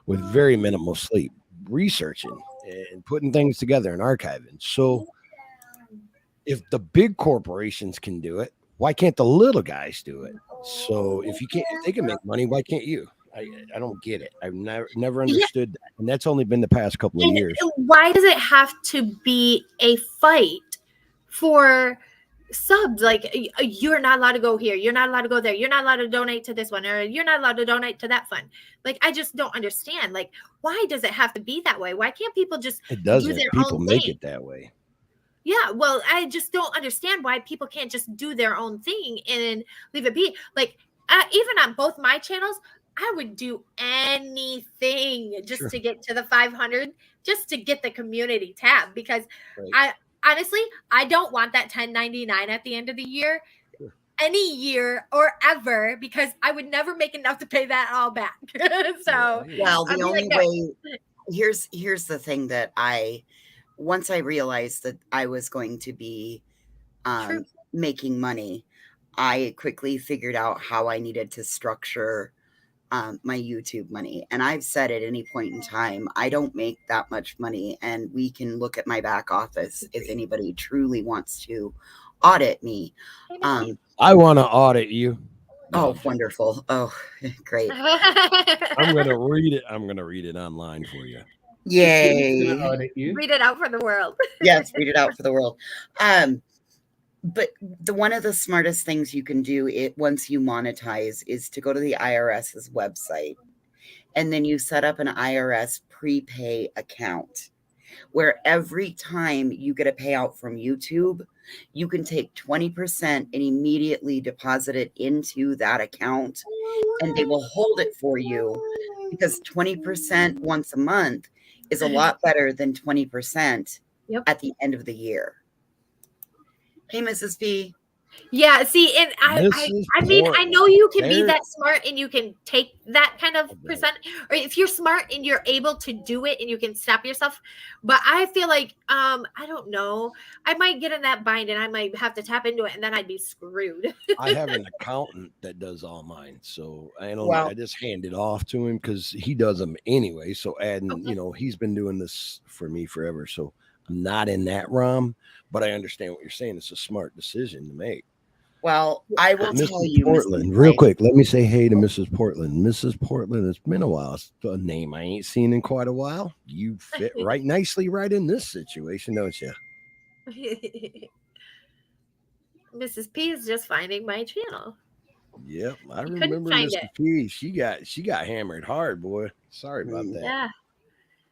with very minimal sleep researching and putting things together and archiving. So if the big corporations can do it, why can't the little guys do it? So if they can make money, why can't you? I don't get it. I've never understood that. And that's only been the past couple of years. Why does it have to be a fight for subs? Like, you're not allowed to go here. You're not allowed to go there. You're not allowed to donate to this one, or you're not allowed to donate to that fund. Like, I just don't understand. Like, why does it have to be that way? Why can't people just do their people own make thing? It that way? Yeah, well, I just don't understand why people can't just do their own thing and leave it be. Like, even on both my channels, I would do anything just to get to the 500, just to get the community tab, because I honestly don't want that 1099 at the end of the year, any year or ever, because I would never make enough to pay that all back. So, well, the only way, here's the thing that once I realized that I was going to be making money, I quickly figured out how I needed to structure my YouTube money. And I've said at any point in time, I don't make that much money, and we can look at my back office if anybody truly wants to audit me. I want to audit you. Oh, wonderful. Oh, great. I'm going to read it. I'm going to read it online for you. Yay. Read it out for the world. Yes, read it out for the world. But one of the smartest things you can do once you monetize is to go to the IRS's website, and then you set up an IRS prepay account where every time you get a payout from YouTube, you can take 20% and immediately deposit it into that account, and they will hold it for you, because 20% once a month is a lot better than 20% at the end of the year. Hey, Mrs. P. Yeah, see, and Mrs. I mean, I Portland, know you can be there- that smart and you can take that kind of percent, or if you're smart and you're able to do it and you can stop yourself. But I feel like, I don't know, I might get in that bind and I might have to tap into it, and then I'd be screwed. I have an accountant that does all mine, so I don't. Well- I just hand it off to him because he does them anyway. So adding, Okay. he's been doing this for me forever. So I'm not in that realm, but I understand what you're saying. It's a smart decision to make. Well, I will tell Mrs. you, Portland, Mrs. real White, quick. Let me say hey to Mrs. Portland. Mrs. Portland, it's been a while. It's a name I ain't seen in quite a while. You fit right nicely right in this situation, don't you? Mrs. P is just finding my channel. Yep, I couldn't remember find Mr. it. P. She got hammered hard, boy. Sorry about that. Yeah,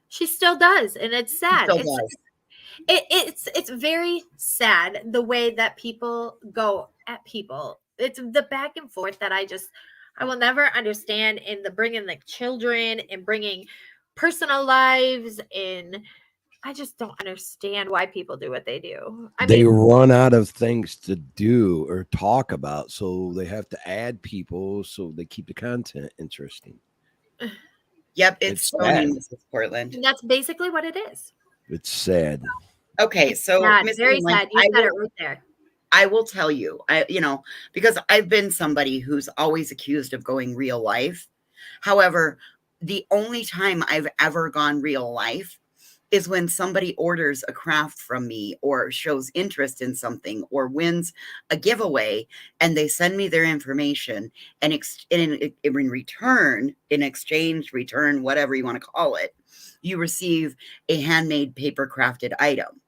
she still does, and it's sad. Still It's does. it's very sad the way that people go at people. It's the back and forth that I will never understand, in the bringing like children and bringing personal lives, and I just don't understand why people do what they do. I They mean, run out of things to do or talk about, so they have to add people so they keep the content interesting. Yep, It's it's funny, sad. Mrs. Portland. that's basically what it is. It's sad. Okay, so Sad, Miss very England, sad. You said it right there. I will tell you, because I've been somebody who's always accused of going real life. However, the only time I've ever gone real life is when somebody orders a craft from me or shows interest in something or wins a giveaway, and they send me their information, and in return, in exchange, return, whatever you want to call it, you receive a handmade paper crafted item.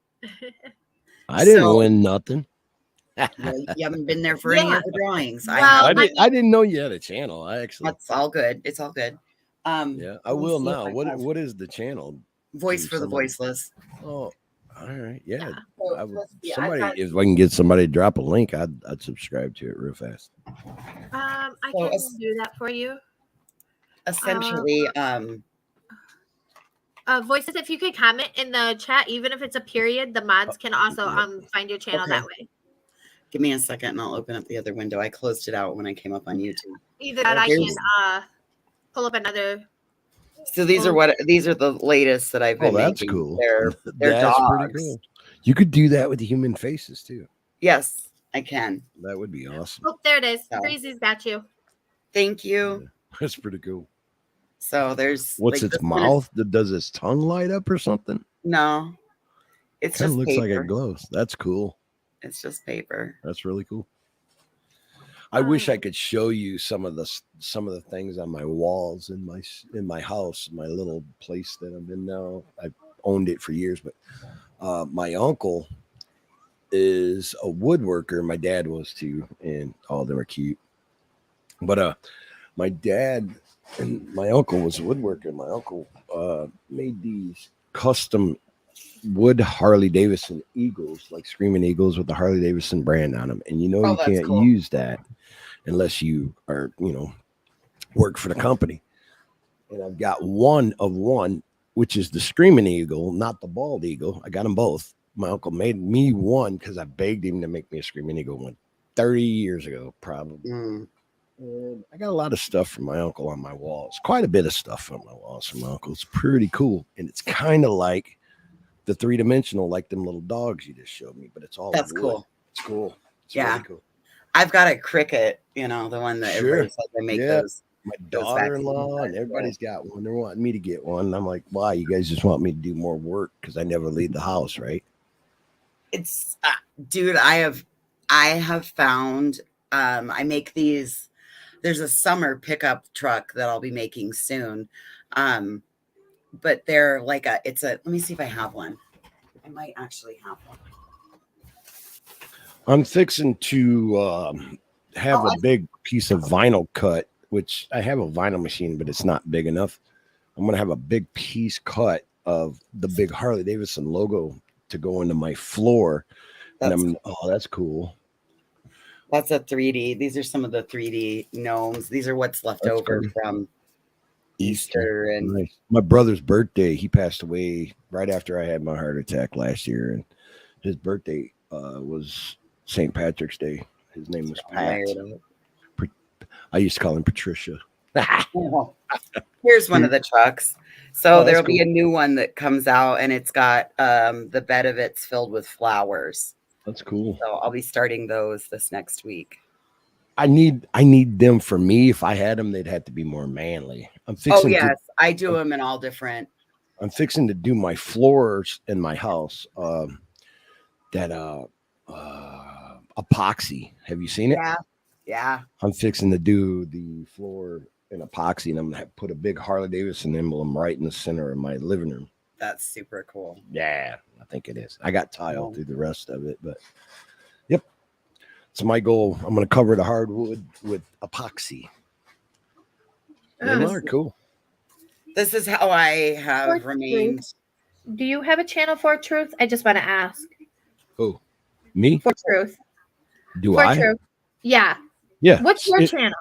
I didn't So- win nothing. Well, you haven't been there for any Yeah. of the drawings. Well, I didn't know you had a channel. I actually, That's all good. It's all good. yeah, I let me will see if now. I What have what is the channel? Voice do for the somebody- voiceless. Oh, all right, yeah. So I would, let's see, I've somebody, got- if I can get somebody to drop a link, I'd subscribe to it real fast. I So can as- do that for you. essentially, Voices, if you could comment in the chat, even if it's a period, the mods can also yeah. find your channel Okay. that way. give me a second and I'll open up the other window. I closed it out when I came up on YouTube. Either that, I Here's- can pull up another. So these are the latest that I've Oh, been that's making. cool. They're That's dogs. pretty cool. You could do that with the human faces too. Yes, I can. That would be awesome. Oh, there it is. So- Breezy's got you. Thank you. That's pretty cool. So there's What's like, its this one is- mouth? Does its tongue light up or something? No, it's Kind just of looks like paper. it glows. That's cool. It's just paper. That's really cool. I wish I Um, could show you some of the things on my walls in my house, my little place that I'm in now. I've owned it for years, but my uncle is a woodworker. My dad was too, and all they were cute. But my dad and my uncle was a woodworker. My uncle made these custom wood Harley Davidson Eagles, like Screaming Eagles with the Harley Davidson brand on them. And you Oh, you that's can't cool. use that unless you are, work for the company. And I've got one of one, which is the Screaming Eagle, not the bald eagle. I got them both. My uncle made me one because I begged him to make me a Screaming Eagle one 30 years ago, probably. Mm. And I got a lot of stuff from my uncle on my walls. Quite a bit of stuff on my walls from my uncle. It's pretty cool. And it's kind of like the 3-dimensional, like them little dogs you just showed me, but it's all That's wood. cool. It's cool. It's Yeah. really cool. I've got a cricket, the one that Sure. everybody says they make Yeah. those. My Those vaccine daughter-in-law and cards, everybody's got one. They're wanting me to get one. I'm like, why? You guys just want me to do more work because I never leave the house, right? It's dude, I have found I make these. There's a summer pickup truck that I'll be making soon. But they're like let me see if I have one. I might actually have one. I'm fixing to have Oh, a big piece of vinyl cut, which I have a vinyl machine, but it's not big enough. I'm going to have a big piece cut of the big Harley Davidson logo to go into my floor. That's cool. That's a 3D. These are some of the 3D gnomes. These are what's left That's over cool. from Easter and Nice. My brother's birthday, he passed away right after I had my heart attack last year, and his birthday was St. Patrick's Day, His name was I'm Pat. weird. I used to call him Patricia. Here's one of the trucks. So Oh, that's there'll be cool. a new one that comes out, and it's got the bed of it's filled with flowers. That's cool. So I'll be starting those this next week. I need them for me. If I had them, they'd have to be more manly. Oh yes, I do them in all different. I'm fixing to do my floors in my house. That epoxy. Have you seen it? Yeah. I'm fixing to do the floor in epoxy, and I'm gonna put a big Harley Davidson emblem right in the center of my living room. That's super cool. Yeah, I think it is. I got tile through the rest of it, but yep. It's my goal. I'm gonna cover the hardwood with epoxy. They are cool. This is how I have remained. Do you have a channel for Truth? I just want to ask. Who? Me? For Truth. Do For I? Truth. Yeah. Yeah. What's your channel?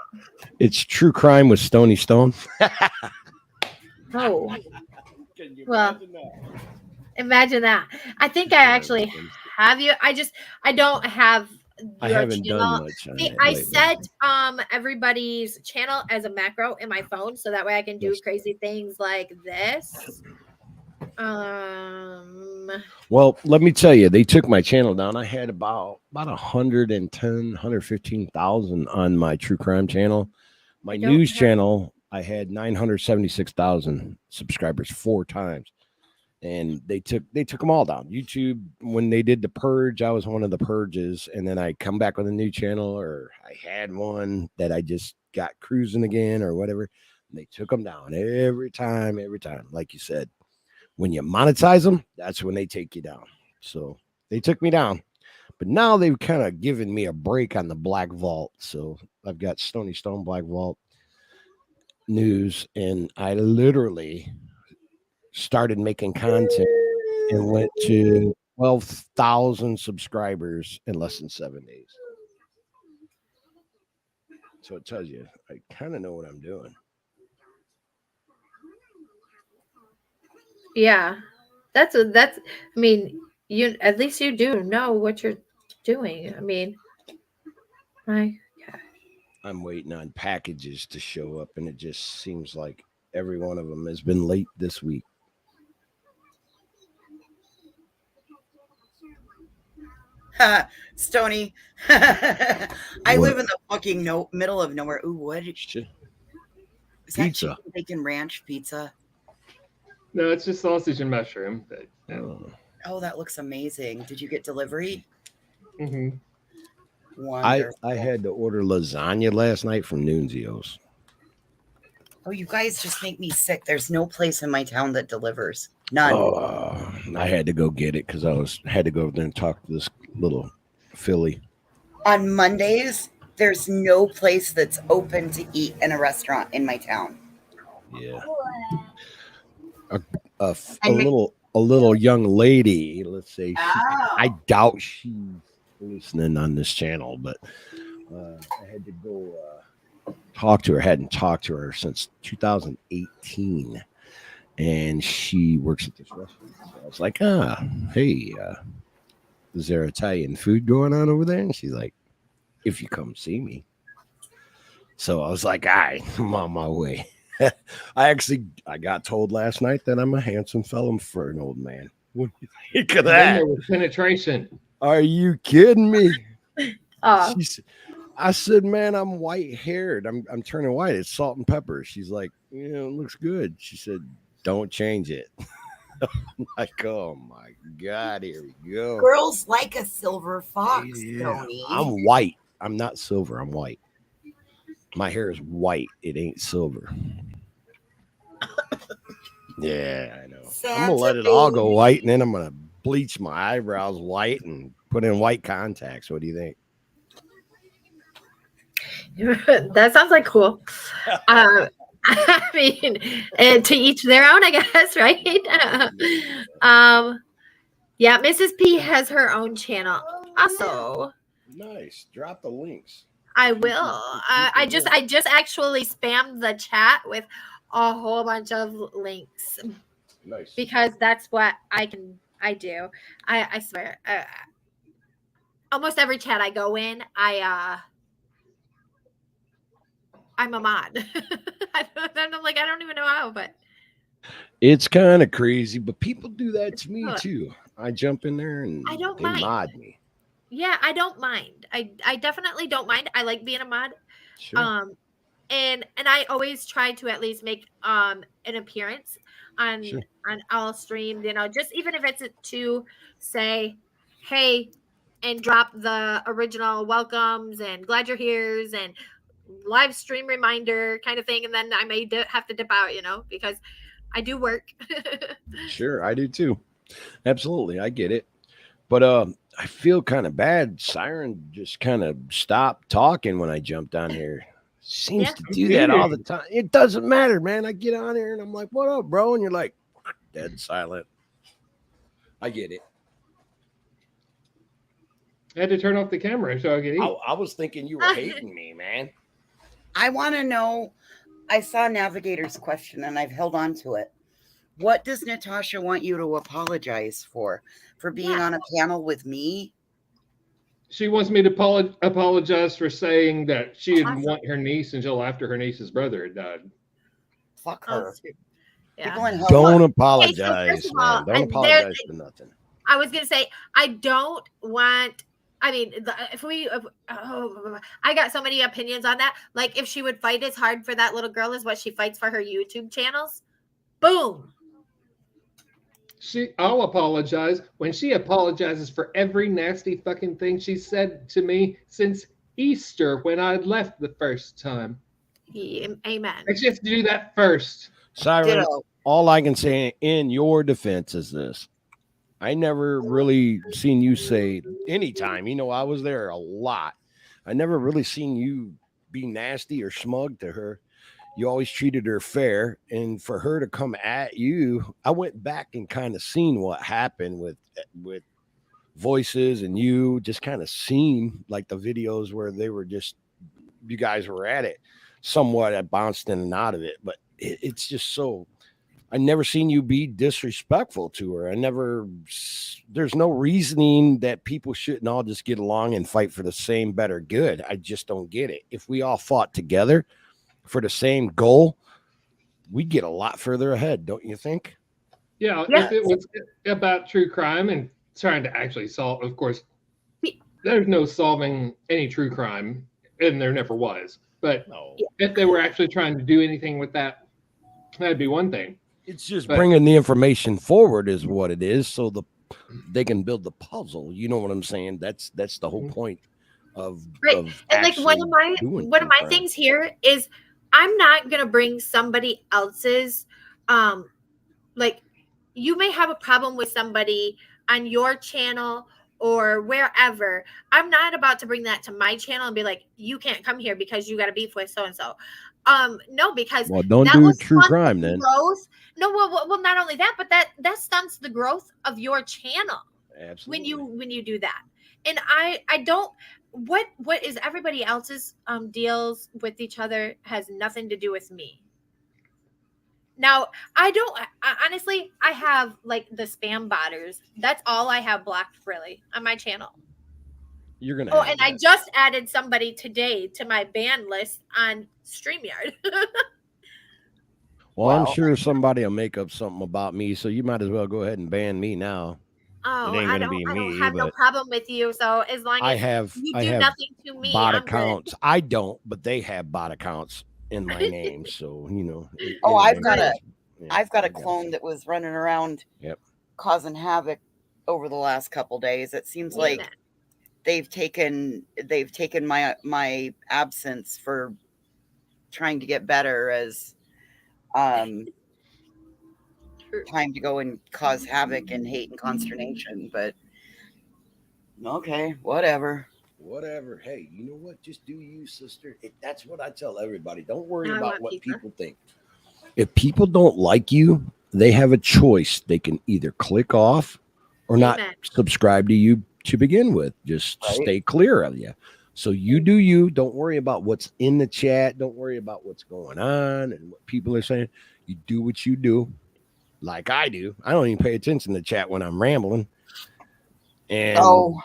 It's True Crime with Stony Stone. Oh. Well, imagine that. I think I actually have you. I don't have I your haven't channel. done much on See, it I lately. set everybody's channel as a macro in my phone so that way I can do crazy things like this. Well, let me tell you, they took my channel down. I had about 115,000 on my True Crime channel. My news channel, I had 976,000 subscribers 4 times. And they took them all down. YouTube, when they did the purge, I was one of the purges, and then I come back with a new channel, or I had one that I just got cruising again or whatever. And they took them down every time. Like you said, when you monetize them, that's when they take you down. So they took me down, but now they've kind of given me a break on the Black Vault. So I've got Stony Stone Black Vault news, and I literally started making content and went to 12,000 subscribers in less than 7 days. So it tells you I kind of know what I'm doing. Yeah. That's I mean, you at least you do know what you're doing. I mean, my gosh. I'm waiting on packages to show up, and it just seems like every one of them has been late this week. Stony. I live in the fucking middle of nowhere. Ooh, what? Shit. Is that Pizza. chicken bacon ranch pizza? No, it's just sausage and mushroom. But, Oh, that looks amazing. Did you get delivery? Mhm. I had to order lasagna last night from Nunzio's. Oh, you guys just make me sick. There's no place in my town that delivers. None. Oh, I had to go get it because had to go over there and talk to this little filly. On Mondays, there's no place that's open to eat in a restaurant in my town. Yeah. A little young lady, let's say. I doubt she's listening on this channel, but I had to go talk to her. Hadn't talked to her since 2018, and she works at this restaurant. So I was like, hey, is there Italian food going on over there? And she's like, if you come see me. So I was like, all right, I'm on my way. I got told last night that I'm a handsome fellow for an old man. What do you think of that? With penetration. Are you kidding me? Oh. I said, man, I'm white haired. I'm turning white. It's salt and pepper. She's like, it looks good. She said, don't change it. I'm like, oh my God, here we go. Girls like a silver fox, Tony. I'm white. I'm not silver. I'm white. My hair is white. It ain't silver. Yeah, I know. I'm gonna let it all go white, and then I'm gonna bleach my eyebrows white and put in white contacts. What do you think? That sounds like cool. I mean, and to each their own, I guess, right? Yeah, Mrs. P has her own channel. Also, nice. Drop the links. I will. I just actually spammed the chat with a whole bunch of links. Nice. Because that's what I do. I swear. almost every chat I go in, I'm a mod. I don't even know how, but It's kind of crazy, but people do that to me too. I jump in there and I don't they mind. mod me. Yeah, I don't mind. I definitely don't mind. I like being a mod. Sure. And I always try to at least make an appearance on Sure. on all stream, just even if it's to say, hey, and drop the original welcomes and glad you're here's and live stream reminder kind of thing, and then I may have to dip out, because I do work. Sure, I do too. Absolutely, I get it. But I feel kind of bad. Siren just kind of stopped talking when I jumped on here. Seems Yeah. to do that all the time. It doesn't matter, man. I get on here and I'm like, "What up, bro?" And you're like, dead silent. I get it. I had to turn off the camera so I could eat. I was thinking you were hating me, man. I want to know. I saw Navigator's question and I've held on to it. What does Natasha want you to apologize for? For being on a panel with me? She wants me to apologize for saying that she didn't want her niece until after her niece's brother had died. Fuck Oh, her. yeah. People in hell Don't want- apologize, first of all, man. Don't and apologize for nothing. I was gonna say I don't want. I mean, I got so many opinions on that. Like, if she would fight as hard for that little girl as what she fights for her YouTube channels, boom. I'll apologize when she apologizes for every nasty fucking thing she said to me since Easter when I left the first time. Amen. And she has to do that first. Siren, Ditto. all I can say in your defense is this. I never really seen you say anytime. I was there a lot. I never really seen you be nasty or smug to her. You always treated her fair. And for her to come at you, I went back and kind of seen what happened with Voices and you, just kind of seen like the videos where they were just, you guys were at it somewhat. I bounced in and out of it, but it's just so, I never seen you be disrespectful to her. There's no reasoning that people shouldn't all just get along and fight for the same better good. I just don't get it. If we all fought together for the same goal, we'd get a lot further ahead, don't you think? Yeah, Yeah. if it was about true crime and trying to actually solve, of course, there's no solving any true crime, and there never was. But No. if they were actually trying to do anything with that, that'd be one thing. It's just But- bringing the information forward is what it is, so they can build the puzzle. You know what I'm saying? That's the whole point of Right. of And like one of my actually doing one of my true crime. things here is I'm not gonna bring somebody else's like, you may have a problem with somebody on your channel or wherever. I'm not about to bring that to my channel and be like, you can't come here because you got to beef with so and so. No, because Well, don't that do will true stunt crime the then. growth. No, well, not only that, but that stunts the growth of your channel Absolutely. when you do that. And I don't, what is everybody else's deals with each other has nothing to do with me. Now, honestly, I have like the spam botters. That's all I have blocked really on my channel. You're gonna. Oh, have and I that. just added somebody today to my ban list on StreamYard. Well, I'm Wow. sure somebody will make up something about me, so you might as well go ahead and ban me now. Oh, It ain't I gonna don't, be I don't me, have no but problem with you. So as long I as have you I do have nothing to me, bot I'm good. accounts. I don't, but they have bot accounts in my name, so Oh, I've anyway, got a yeah, I've got a I got clone some. that was running around Yep. causing havoc over the last couple days. It seems like Amen. they've taken my absence for trying to get better as time to go and cause havoc and hate and consternation. But okay, whatever. Whatever. Hey, you know what? Just do you, sister. That's what I tell everybody. Don't worry I about want what pizza. people think. If people don't like you, they have a choice. They can either click off or not Amen. subscribe to you to begin with. Just Right. stay clear of you. So you do you. Don't worry about what's in the chat. Don't worry about what's going on and what people are saying. You do what you do, like I do. I don't even pay attention to chat when I'm rambling. And Oh,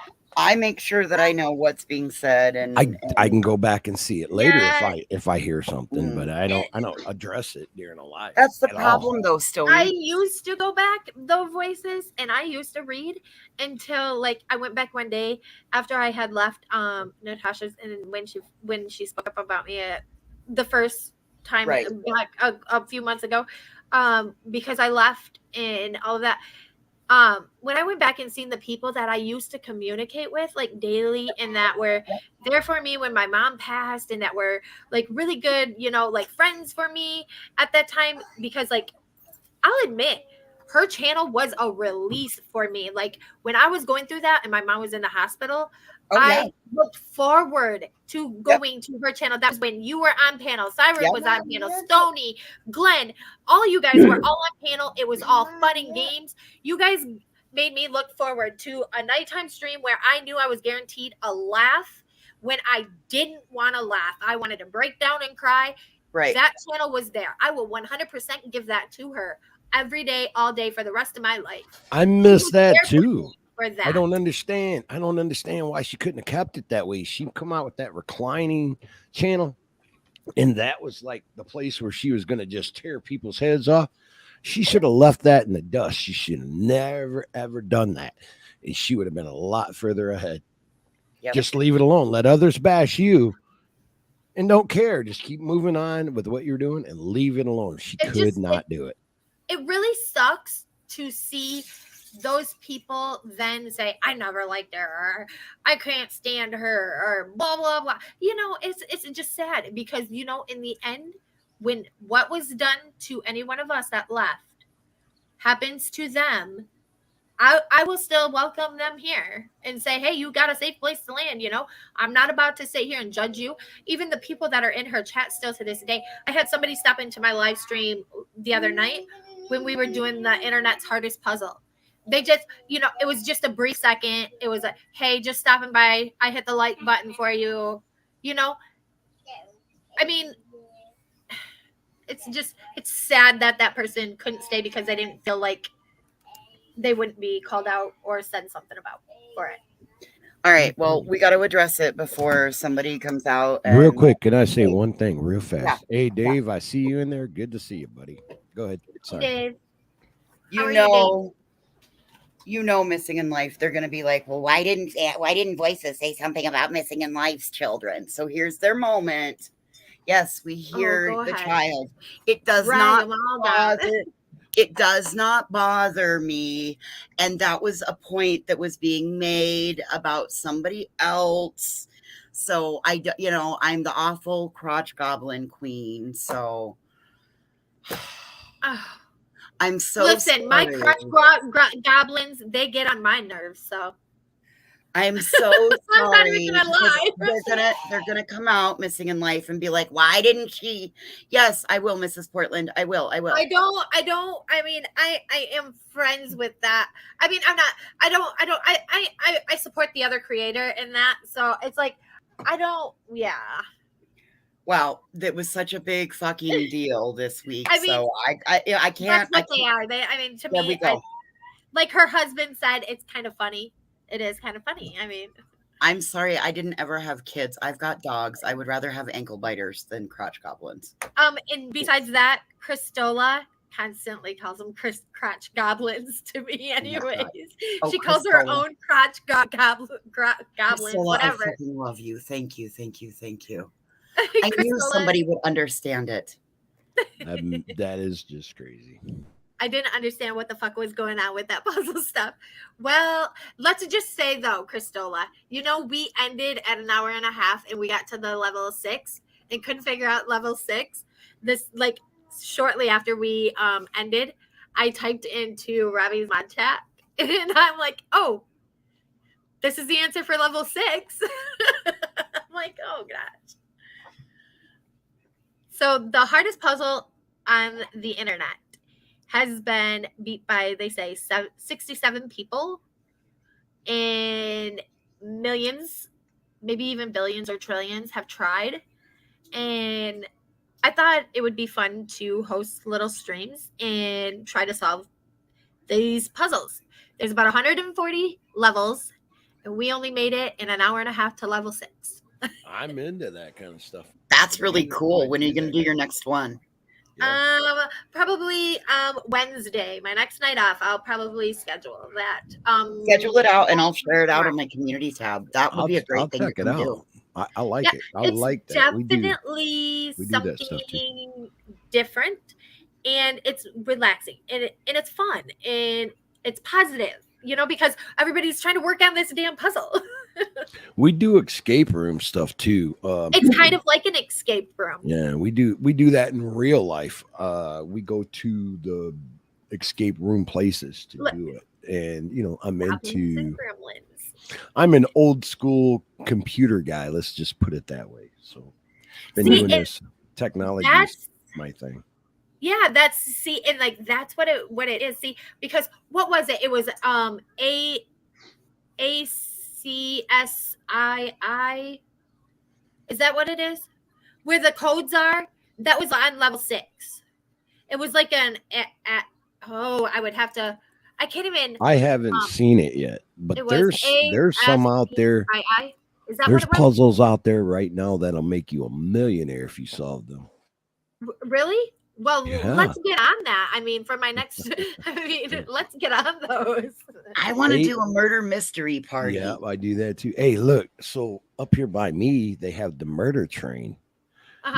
I make sure that I know what's being said, and I can go back and see it later Yeah. if I hear something, Mm. but I don't address it during a live. that's the at all. problem, though, Stony. I used to go back the voices and I used to read until like I went back one day after I had left Natasha's, and when she spoke up about me the first time Right. back a few months ago, because I left and all of that. When I went back and seen the people that I used to communicate with like daily and that were there for me when my mom passed and that were like really good, like friends for me at that time, because like I'll admit her channel was a release for me. Like when I was going through that and my mom was in the hospital, Oh, yeah. I looked forward to going to her channel. That was when you were on panel. Siren Yep. was on panel. Stony, Glenn, all you guys were all on panel. It was all fun and games. You guys made me look forward to a nighttime stream where I knew I was guaranteed a laugh when I didn't want to laugh. I wanted to break down and cry. Right. That channel was there. I will 100% give that to her every day, all day for the rest of my life. I miss that there for too. For that. I don't understand why she couldn't have kept it that way. She come out with that reclining channel, and that was like the place where she was going to just tear people's heads off. She should have left that in the dust. She should have never ever done that, and she would have been a lot further ahead. Yep. Just leave it alone. Let others bash you, and don't care. Just keep moving on with what you're doing and leave it alone. She could not do it. It really sucks to see those people then say, I never liked her, or I can't stand her, or blah, blah, blah. It's just sad because, in the end, when what was done to any one of us that left happens to them, I will still welcome them here and say, hey, you got a safe place to land. I'm not about to sit here and judge you. Even the people that are in her chat still to this day. I had somebody stop into my live stream the other night when we were doing the internet's hardest puzzle. They just, it was just a brief second. It was like, hey, just stopping by. I hit the like button for you. I mean, it's sad that person couldn't stay because they didn't feel like they wouldn't be called out or said something about for it. All right. Well, we got to address it before somebody comes out. Real quick, can I say one thing real fast? Yeah. Hey, Dave, I see you in there. Good to see you, buddy. Go ahead. Sorry. Dave, how are Missing in Life, they're going to be like, well, why didn't Voices say something about Missing in Life's children? So here's their moment. Yes, we hear the ahead. child. It does Right, not bother. It does not bother me. And that was a point that was being made about somebody else. So I'm the awful crotch goblin queen. So I'm so listen, my sorry. crutch goblins, they get on my nerves. So I'm so I'm not sorry. even gonna lie. They're gonna come out Missing in Life and be like, why didn't she? Yes, I will, Mrs. Portland. I will. I don't. I mean, I am friends with that. I mean, I'm not. I support the other creator in that. So it's like, I don't. Yeah. Wow, that was such a big fucking deal this week. I mean, so I can't. That's what they are. I mean, to There we me, go. like her husband said, it's kind of funny. It is kind of funny. I mean, I'm sorry, I didn't ever have kids. I've got dogs. I would rather have ankle biters than crotch goblins. and besides that, Christola constantly calls them crotch goblins to me anyways. Oh, She calls her Christola. own crotch goblins, Priscilla, whatever. I fucking love you. Thank you. I Christola, knew somebody would understand it. That is just crazy. I didn't understand what the fuck was going on with that puzzle stuff. Well, let's just say though, Christola, we ended at an hour and a half and we got to the level 6 and couldn't figure out level 6. This shortly after we ended, I typed into Robbie's mod chat and I'm like, oh, this is the answer for level 6. I'm like, oh gosh. So the hardest puzzle on the internet has been beat by, they say, 67 people, and millions, maybe even billions or trillions have tried. And I thought it would be fun to host little streams and try to solve these puzzles. There's about 140 levels, and we only made it in an hour and a half to level 6. I'm into that kind of stuff. That's really cool. When are you do going to that. do your next one? Yeah. Probably Wednesday, my next night off. I'll probably schedule that. Schedule it out, and I'll share it out on my community tab. That would I'll be a great thing check to it out. do. I like Yeah, it. I it's like that. We do definitely we do that stuff too. something different, and it's relaxing, and it's fun, and it's positive. Because everybody's trying to work on this damn puzzle. We do escape room stuff too. It's kind of like an escape room. Yeah, we do that in real life. We go to the escape room places to Look. do it. And I'm Goblins and into gremlins. I'm an old school computer guy, let's just put it that way. So been See, doing this technology is That's my thing. yeah, and like that's what it is. See, because what was it? It was ACSII. Is that what it is? Where the codes are? That was on level 6. It was like I would have to. I can't even. I haven't seen it yet, but It was there's some out there. ASCII. Is that There's what it was? puzzles out there right now that'll make you a millionaire if you solve them. Really? Well, Yeah. let's get on that. I mean, for my next, let's get on those. I want to Hey. do a murder mystery party. Yeah, I do that too. Hey, look, so up here by me, they have the murder train. Uh-huh.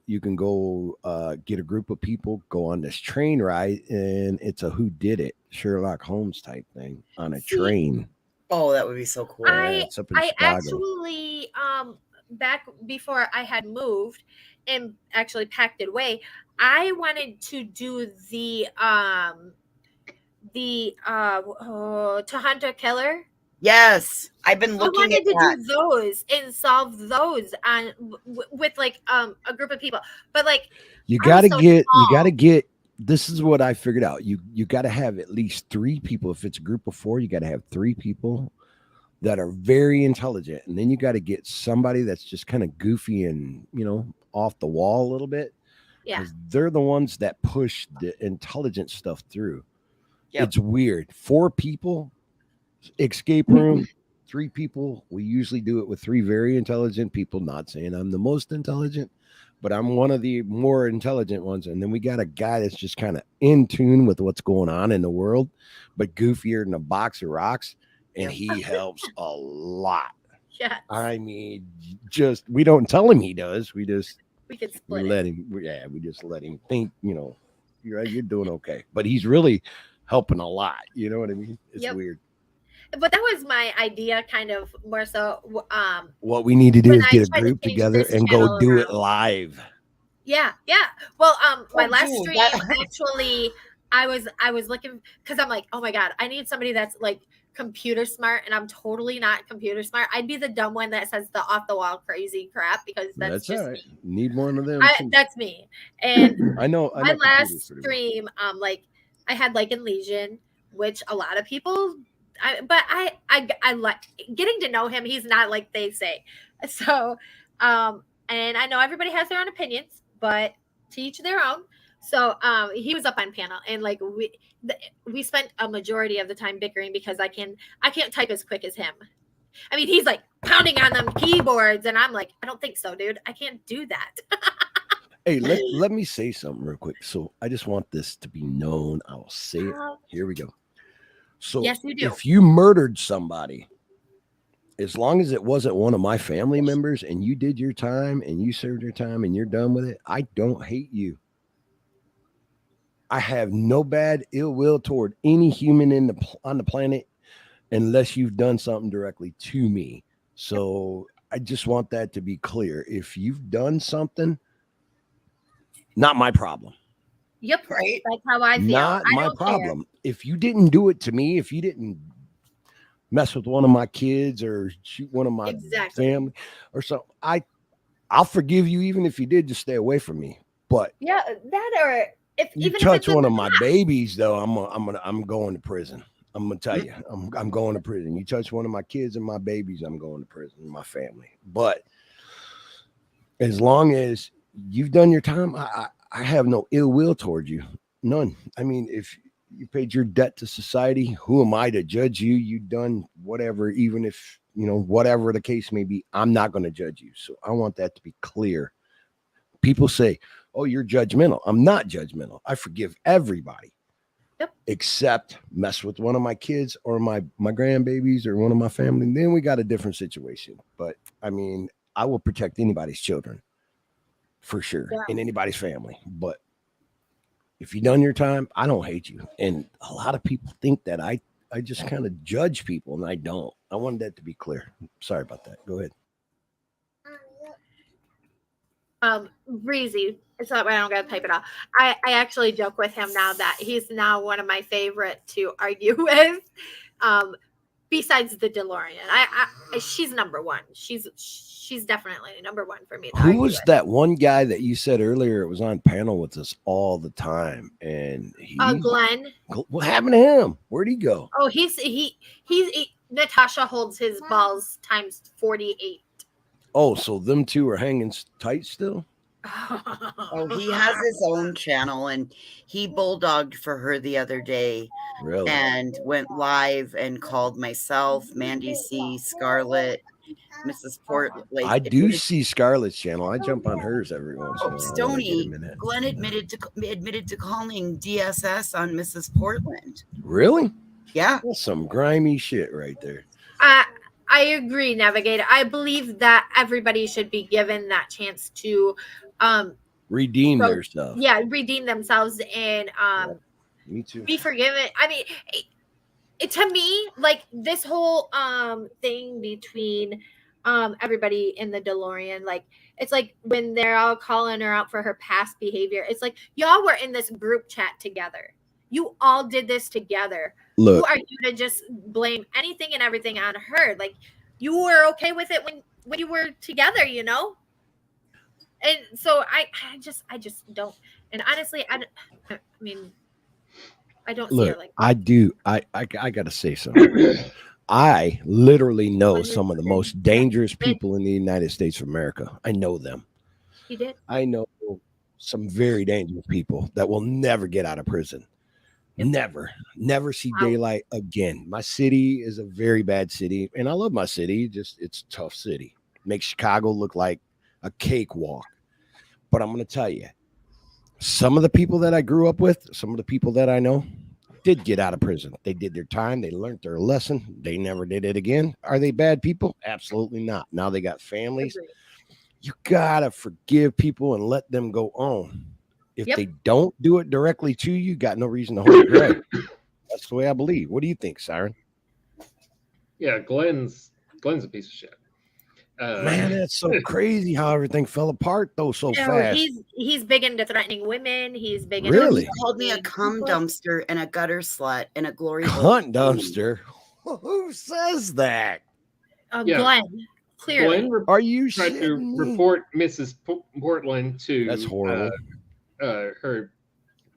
You can go get a group of people, go on this train ride, and it's a who did it Sherlock Holmes type thing on a See, train. Oh, that would be so cool. It's up in I Chicago. actually back before I had moved and actually packed it away, I wanted to do the to hunt a killer. Yes, I've been I looking wanted at to that. do those and solve those on with like a group of people, but like You I'm gotta so get you small. gotta get this is what I figured out. You gotta have at least 3 people. If it's a group of 4, you gotta have 3 people that are very intelligent, and then you got to get somebody that's just kind of goofy and off the wall a little bit. Yeah. 'Cause they're the ones that push the intelligent stuff through. Yep. It's weird. 4 people, escape room, 3 people. We usually do it with 3 very intelligent people. Not saying I'm the most intelligent, but I'm one of the more intelligent ones. And then we got a guy that's just kind of in tune with what's going on in the world, but goofier than a box of rocks. And he helps a lot. Yeah, I mean, we don't tell him he does. We just we could we split it. let him. We just let him think. You're doing okay. But he's really helping a lot. You know what I mean? It's Yep. weird. But that was my idea, kind of more so. What we need to do When is I get a tried to group change together this and go channel do it around. live. Yeah. Well, my Oh, last dude, stream that- actually, I was looking because I'm like, oh my god, I need somebody that's like computer smart, and I'm totally not computer smart. I'd be the dumb one that says the off the wall crazy crap because that's just all right. me. Need one of them. too. That's me. And I know. my last computers pretty well. stream, like I had like in Legion, which a lot of people, I like getting to know him. He's not like they say. So, and I know everybody has their own opinions, but to each their own. So, he was up on panel, and like we spent a majority of the time bickering because I can't type as quick as him. I mean, he's like pounding on them keyboards, and I'm like, I don't think so, dude. I can't do that. Hey, let me say something real quick. So I just want this to be known. I'll say it. Here we go. So Yes, you do. if you murdered somebody, as long as it wasn't one of my family members and you did your time and you served your time and you're done with it, I don't hate you. I have no bad ill will toward any human on the planet unless you've done something directly to me. So I just want that to be clear. If you've done something, not my problem. Yep, Right. that's how I feel. Not I my don't care. problem. If you didn't do it to me, if you didn't mess with one of my kids or shoot one of my Exactly. family or something, I'll forgive you even if you did. Just stay away from me. But Yeah, that or if you even touch if it's one in of the my past. babies, though, I'm going to prison. I'm gonna tell you, I'm going to prison. You touch one of my kids and my babies, I'm going to prison. My family. But as long as you've done your time, I have no ill will toward you. None. I mean, You paid your debt to society. Who am I to judge you? You done whatever, even if, whatever the case may be, I'm not going to judge you. So I want that to be clear. People say, oh, you're judgmental. I'm not judgmental. I forgive everybody. Yep. Except mess with one of my kids or my grandbabies or one of my family. Then we got a different situation. But I mean, I will protect anybody's children for sure, and anybody's family. But if you done your time, I don't hate you. And a lot of people think that I just kind of judge people, and I don't. I wanted that to be clear. Sorry about that. Go ahead. Breezy. It's not I don't gotta type it out. I actually joke with him now that he's now one of my favorite to argue with. Besides the DeLorean. She's number one. She's definitely number one for me. Who was that one guy that you said earlier? It was on panel with us all the time, and Glenn. What happened to him? Where'd he go? Oh, he's Natasha holds his balls times 48. Oh, so them two are hanging tight still? Oh, he has his own channel, and he bulldogged for her the other day. Really? And went live and called myself, Mandy C, Scarlett, Mrs. Portland. I do see Scarlett's channel. I jump on hers every once in a while. Stony, Glenn admitted to calling DSS on Mrs. Portland. Really? Yeah. That's some grimy shit right there. I agree, Navigator. I believe that everybody should be given that chance to redeem their stuff. Yeah, redeem themselves and me too. Be forgiven. I mean, to me, like this whole thing between everybody in the DeLorean, like it's like when they're all calling her out for her past behavior, it's like y'all were in this group chat together. You all did this together. Look, who are you to just blame anything and everything on her? Like you were okay with it when you were together, And so I just don't. And honestly, I mean, I don't see it like that. I do. I gotta say something. I literally know some of the most dangerous people in the United States of America. I know them. You did? I know some very dangerous people that will never get out of prison. Never see daylight again. My city is a very bad city, and I love my city. Just it's a tough city. Makes Chicago look like a cakewalk. But I'm going to tell you, some of the people that I grew up with, some of the people that I know did get out of prison. They did their time. They learned their lesson. They never did it again. Are they bad people? Absolutely not. Now they got families. You got to forgive people and let them go on. If they don't do it directly to you, got no reason to hold a grudge. That's the way I believe. What do you think, Siren? Yeah, Glenn's a piece of shit. Man, that's so crazy how everything fell apart though so fast. He's big into threatening women. He's big into He called me a cum dumpster and a gutter slut and a glory cunt dumpster. Who says that? Glenn. Clearly, Glenn are you tried to report Mrs. Portland to? That's horrible. Her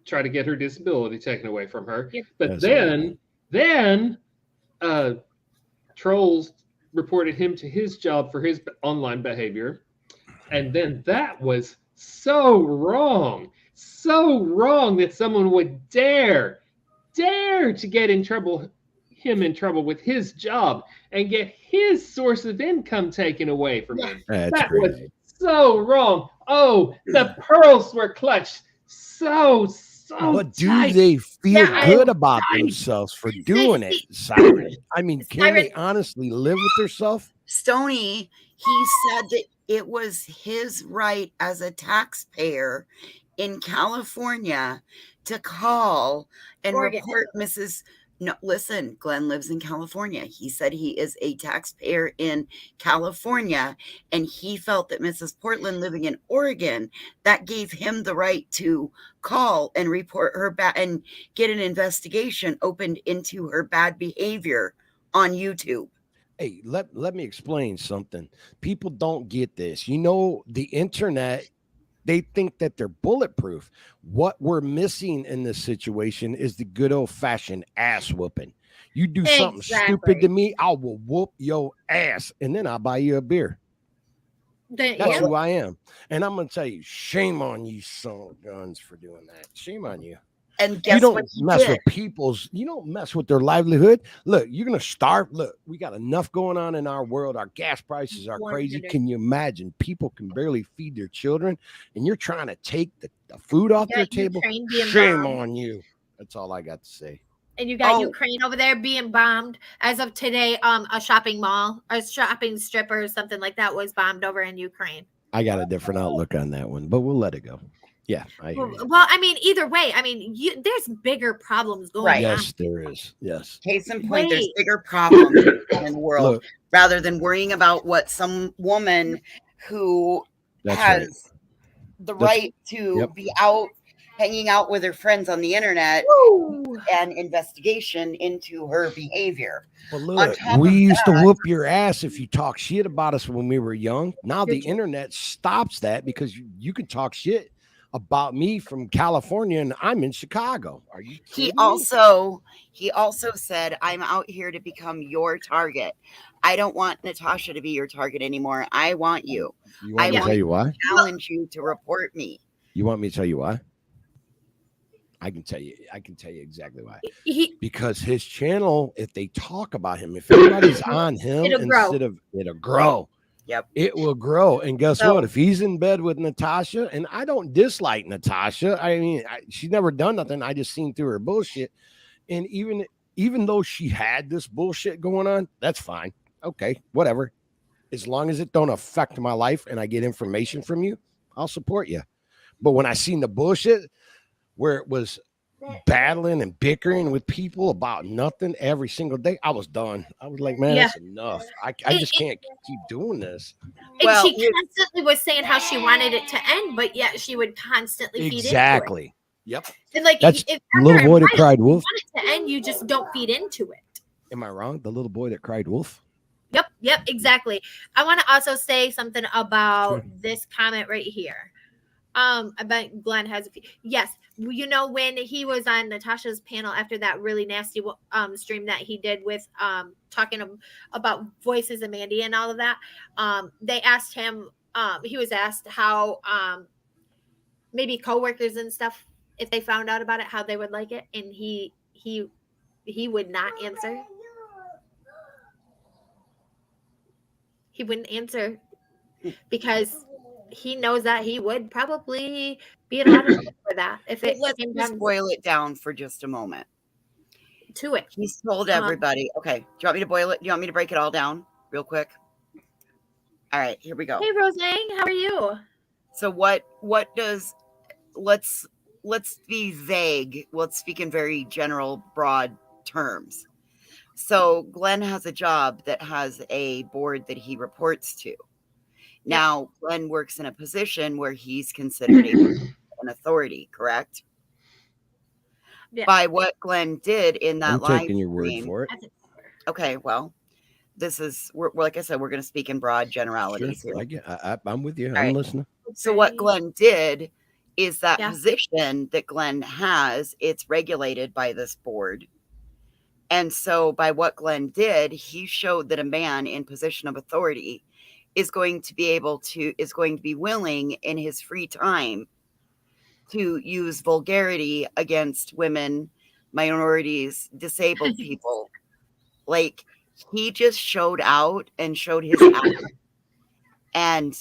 try to get her disability taken away from her, but That's then trolls reported him to his job for his online behavior, and then that was so wrong that someone would dare to get in trouble with his job and get his source of income taken away from him. That was so wrong. Oh, the pearls were clutched so but do tight. they feel good about themselves for doing it, Siren? I mean, can they honestly live with themselves? Stony, he said that it was his right as a taxpayer in California to call and report Mrs. No, listen, Glenn lives in California. He said he is a taxpayer in California, and he felt that Mrs. Portland living in Oregon, that gave him the right to call and report her and get an investigation opened into her bad behavior on YouTube. Hey, let me explain something. People don't get this. The internet, they think that they're bulletproof. What we're missing in this situation is the good old fashioned ass whooping. You do something stupid to me, I will whoop your ass, and then I'll buy you a beer. That's who I am. And I'm going to tell you, shame on you, son of guns, for doing that. Shame on you. And guess You don't what he mess did? with people's, you don't mess with their livelihood. Look, you're going to starve. Look, we got enough going on in our world. Our gas prices are crazy. 100. Can you imagine? People can barely feed their children, and you're trying to take the food off You their got table. Ukraine being Shame bombed. on you. That's all I got to say. And you got Oh. Ukraine over there being bombed. As of today, a shopping mall or shopping strip or something like that was bombed over in Ukraine. I got a different outlook on that one, but we'll let it go. Yeah, I hear you. Well, I mean, either way, I mean, there's bigger problems going Right. on. Yes, there is. Yes. Case in point, there's Wait. bigger problems in the world Look, rather than worrying about what some woman who that's has right. the That's- right to yep. be out hanging out with her friends on the internet Woo! and investigation into her behavior. Well, On look, top we of used to that- whoop your ass if you talk shit about us when we were young. Now the Did you? internet stops that because you can talk shit about me from California and I'm in Chicago. Are you He kidding me? also said, I'm out here to become your target. I don't want Natasha to be your target anymore. I want you. You want I me to want- tell you why? Challenge you to report me. You want me to tell you why? I can tell you exactly why. He, Because his channel, if they talk about him, if everybody's on him It'll grow. instead of it'll grow. Yep. It will grow. And guess So- what? If he's in bed with Natasha, and I don't dislike Natasha, I mean, she's never done nothing. I just seen through her bullshit. And even though she had this bullshit going on, that's fine. Okay, whatever. As long as it don't affect my life and I get information from you, I'll support you. But when I seen the bullshit where it was battling and bickering with people about nothing every single day, I was done. I was like, man, Yeah. that's enough. I just can't keep doing this. and Well, she constantly was saying how she wanted it to end, but yet she would constantly feed Exactly. Yep. into it. And like, That's if little after boy that a while cried you wolf. want it to end, you just don't feed into it. Am I wrong? The little boy that cried wolf. Yep, exactly. I want to also say something about Sure. this comment right here. I bet Glenn has a few. Yes, you know, when he was on Natasha's panel after that really nasty stream that he did with talking about voices and Mandy and all of that, they asked him, he was asked how maybe coworkers and stuff, if they found out about it, how they would like it, and he would not answer. He wouldn't answer because he knows that he would probably be in a lot of trouble for that if it Let's came just down boil it down for just a moment. to it. He's told Uh-huh. everybody. Okay. Do you want me to boil it? Do you want me to break it all down real quick? All right, here we go. Hey, Roseanne, how are you? So what does let's be vague. Let's speak in very general, broad terms. So Glenn has a job that has a board that he reports to. Now, Glenn works in a position where he's considered an authority, correct? Yeah. By what Glenn did in that I'm live taking your word stream. for it. Okay, well, we're like I said, we're going to speak in broad generalities Sure. here. I'm with you. I'm right. listening. So what Glenn did is that Yeah. position that Glenn has, it's regulated by this board. And so by what Glenn did, he showed that a man in position of authority is going to be willing in his free time to use vulgarity against women, minorities, disabled people. Like, he just showed out and showed his act. And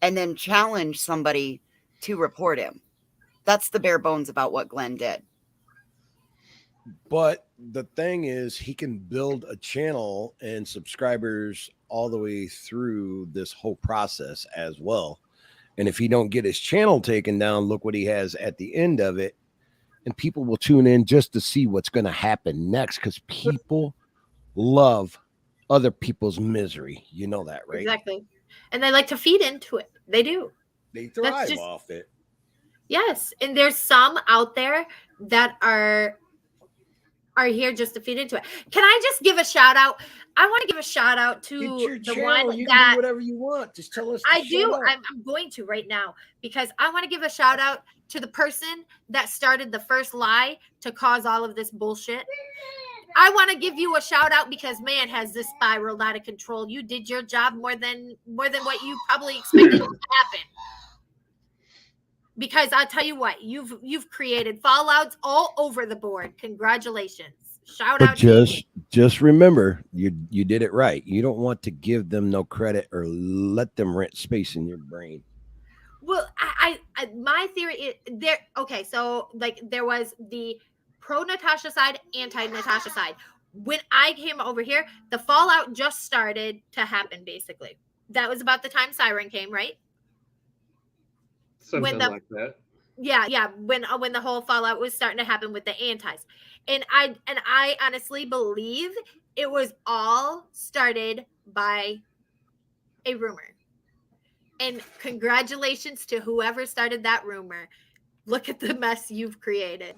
and then challenge somebody to report him. That's the bare bones about what Glenn did. But the thing is, he can build a channel and subscribers all the way through this whole process as well. And if he don't get his channel taken down, look what he has at the end of it. And people will tune in just to see what's going to happen next, because people love other people's misery. You know that, right? Exactly. And they like to feed into it. They do. They That's thrive just- off it. Yes. And there's some out there that are here just to feed into it. Can I just give a shout out? I want to give a shout out to It's your the channel. one You can that do whatever you want. Just tell us. to I shut do. up. I'm going to right now because I want to give a shout out to the person that started the first lie to cause all of this bullshit. I want to give you a shout out because, man, has this spiraled out of control. You did your job more than what you probably expected to happen. because I'll tell you what, you've created fallouts all over the board. Congratulations. Shout But out to you. just remember, you did it right. You don't want to give them no credit or let them rent space in your brain. Well, I my theory is there. Okay, so like there was the pro Natasha side, anti Natasha side. When I came over here, the fallout just started to happen. Basically, that was about the time Siren came, right? Something the- like that. Yeah. When the whole fallout was starting to happen with the antis, and I honestly believe it was all started by a rumor. And congratulations to whoever started that rumor. Look at the mess you've created.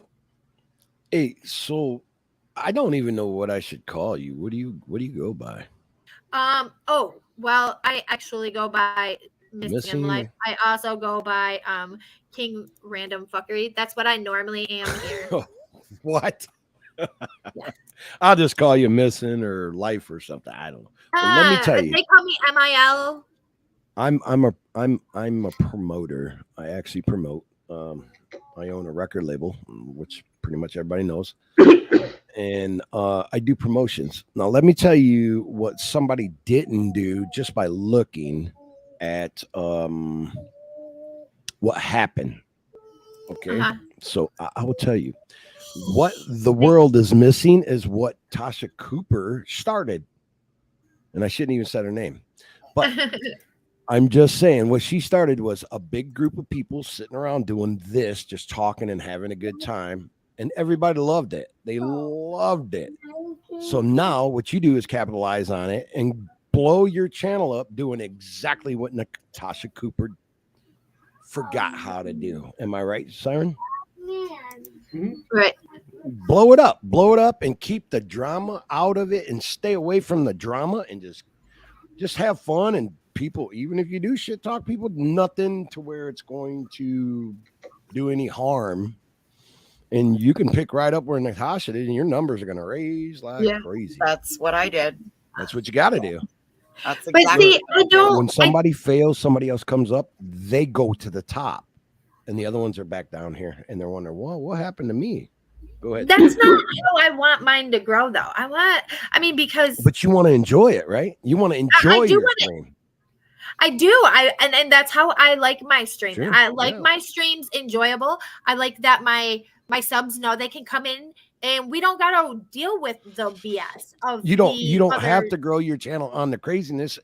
Hey, so I don't even know what I should call you. What do you go by? Oh, well, I actually go by Missing in Life. I also go by King Random Fuckery. That's what I normally am here. What? Yeah. I'll just call you Missing or Life or something. I don't know. But let me tell you. They call me MIL. I'm a promoter. I actually promote. I own a record label, which pretty much everybody knows. And I do promotions. Now, let me tell you what somebody didn't do just by looking at what happened. Okay. So I will tell you what the world is missing is what Tasha Cooper started. And I shouldn't even said her name, but I'm just saying what she started was a big group of people sitting around doing this, just talking and having a good time. And everybody loved it. They loved it. So now what you do is capitalize on it and blow your channel up doing exactly what Natasha Cooper forgot how to do. Am I right, Siren? Right. Blow it up and keep the drama out of it and stay away from the drama and just have fun. And people, even if you do shit talk people, nothing to where it's going to do any harm. And you can pick right up where Natasha did, and your numbers are going to raise like crazy. That's what I did. That's what you got to do. That's But exactly see, I don't. When somebody fails, somebody else comes up, they go to the top, and the other ones are back down here, and they're wondering, well, what happened to me? Go ahead. That's not how I want mine to grow, though. Because. But you want to enjoy it, right? You want to enjoy your stream. I do. And that's how I like my stream. Sure, I like my streams enjoyable. I like that my subs know they can come in and we don't gotta deal with the BS of you don't have to grow your channel on the craziness.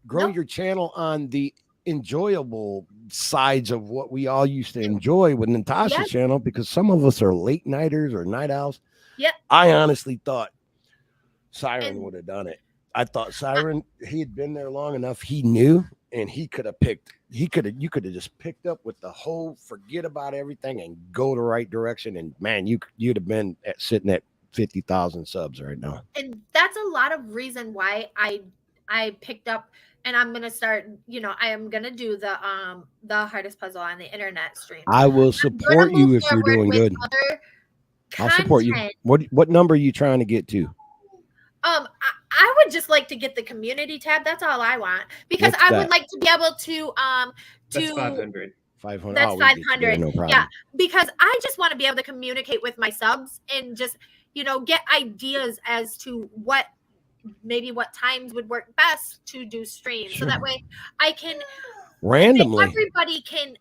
Grow your channel on the enjoyable sides of what we all used to enjoy with Natasha's channel, because some of us are late nighters or night owls. Yep. I honestly thought Siren would have done it. I thought Siren, he had been there long enough. He knew, and you could have just picked up with the whole forget about everything and go the right direction. And man, you'd have been sitting at 50,000 subs right now. And that's a lot of reason why I picked up, and I'm going to start, I am going to do the hardest puzzle on the internet stream. I will support you if you're doing good. I'll support you. What number are you trying to get to? I would just like to get the community tab. That's all I want, because I would like to be able to That's 500. 500. That's 500. No problem. Yeah, because I just want to be able to communicate with my subs and just get ideas as to what times would work best to do streams, so that way I can randomly everybody can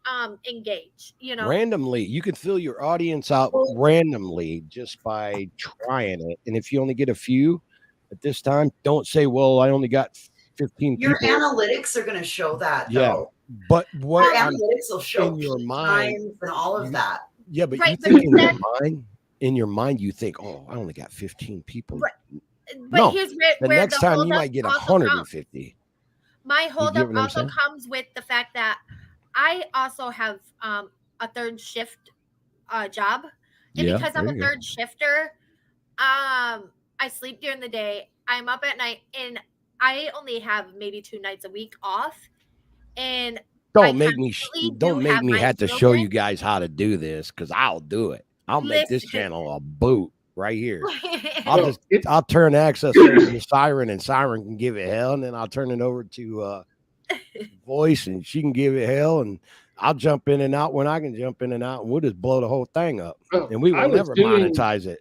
engage. Randomly, you can fill your audience out randomly just by trying it. And if you only get a few at this time, don't say, well, I only got 15 your people. Analytics are going to show that, though. But what your analytics will show in your mind and all of that. Yeah, but Right, you but think in your mind, you think, oh, I only got 15 people. Right. But no, here's the where next time you might get 150. My holdup also saying? comes with the fact that I also have a third shift job, and because I'm a third shifter, I sleep during the day, I'm up at night, and I only have maybe 2 nights a week off. And Don't make me have to show you guys how to do this, because I'll do it. I'll make this channel a boot right here. I'll turn access over to Siren, and Siren can give it hell, and then I'll turn it over to Voice, and she can give it hell, and I'll jump in and out when I can jump in and out, and we'll just blow the whole thing up, Oh, and we I will was never doing- monetize it.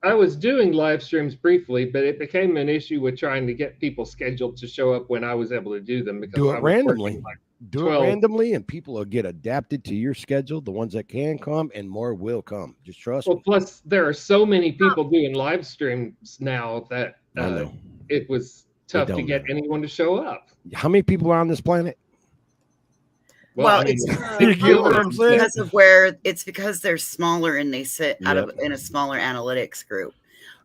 I was doing live streams briefly, but it became an issue with trying to get people scheduled to show up when I was able to do them because Do I it was randomly. working, like, Do 12. it randomly, and people will get adapted to your schedule. The ones that can come, and more will come. Just trust Well, me. plus there are so many people doing live streams now that I know. it was tough to don't get know. anyone to show up. How many people are on this planet? Well, I mean, You get what I'm saying? because of where it's because they're smaller and they sit out of Yep. in a smaller analytics group.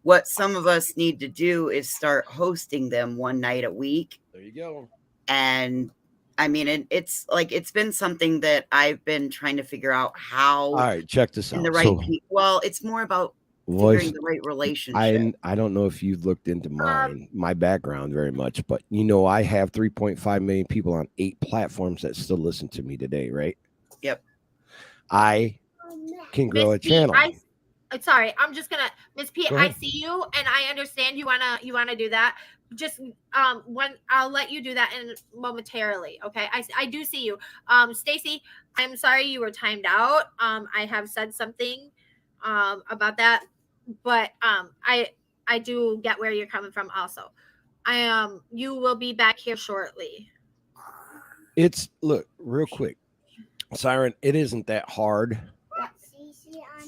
What some of us need to do is start hosting them one night a week. There you go. And I mean, it's like it's been something that I've been trying to figure out how All right, check this out. in the right. So, Well, it's more about voice, figuring the right relationship. I don't know if you've looked into my background very much, but I have 3.5 million people on 8 platforms that still listen to me today, right? Yep. I can grow a Miss P, channel. Sorry, I'm just gonna Miss P. Go I ahead. see you, and I understand you wanna do that. Just when I'll let you do that in momentarily. Okay, I do see you. Stacy, I'm sorry you were timed out. I have said something about that, but I do get where you're coming from. Also, you will be back here shortly. It's look real quick, Siren. It isn't that hard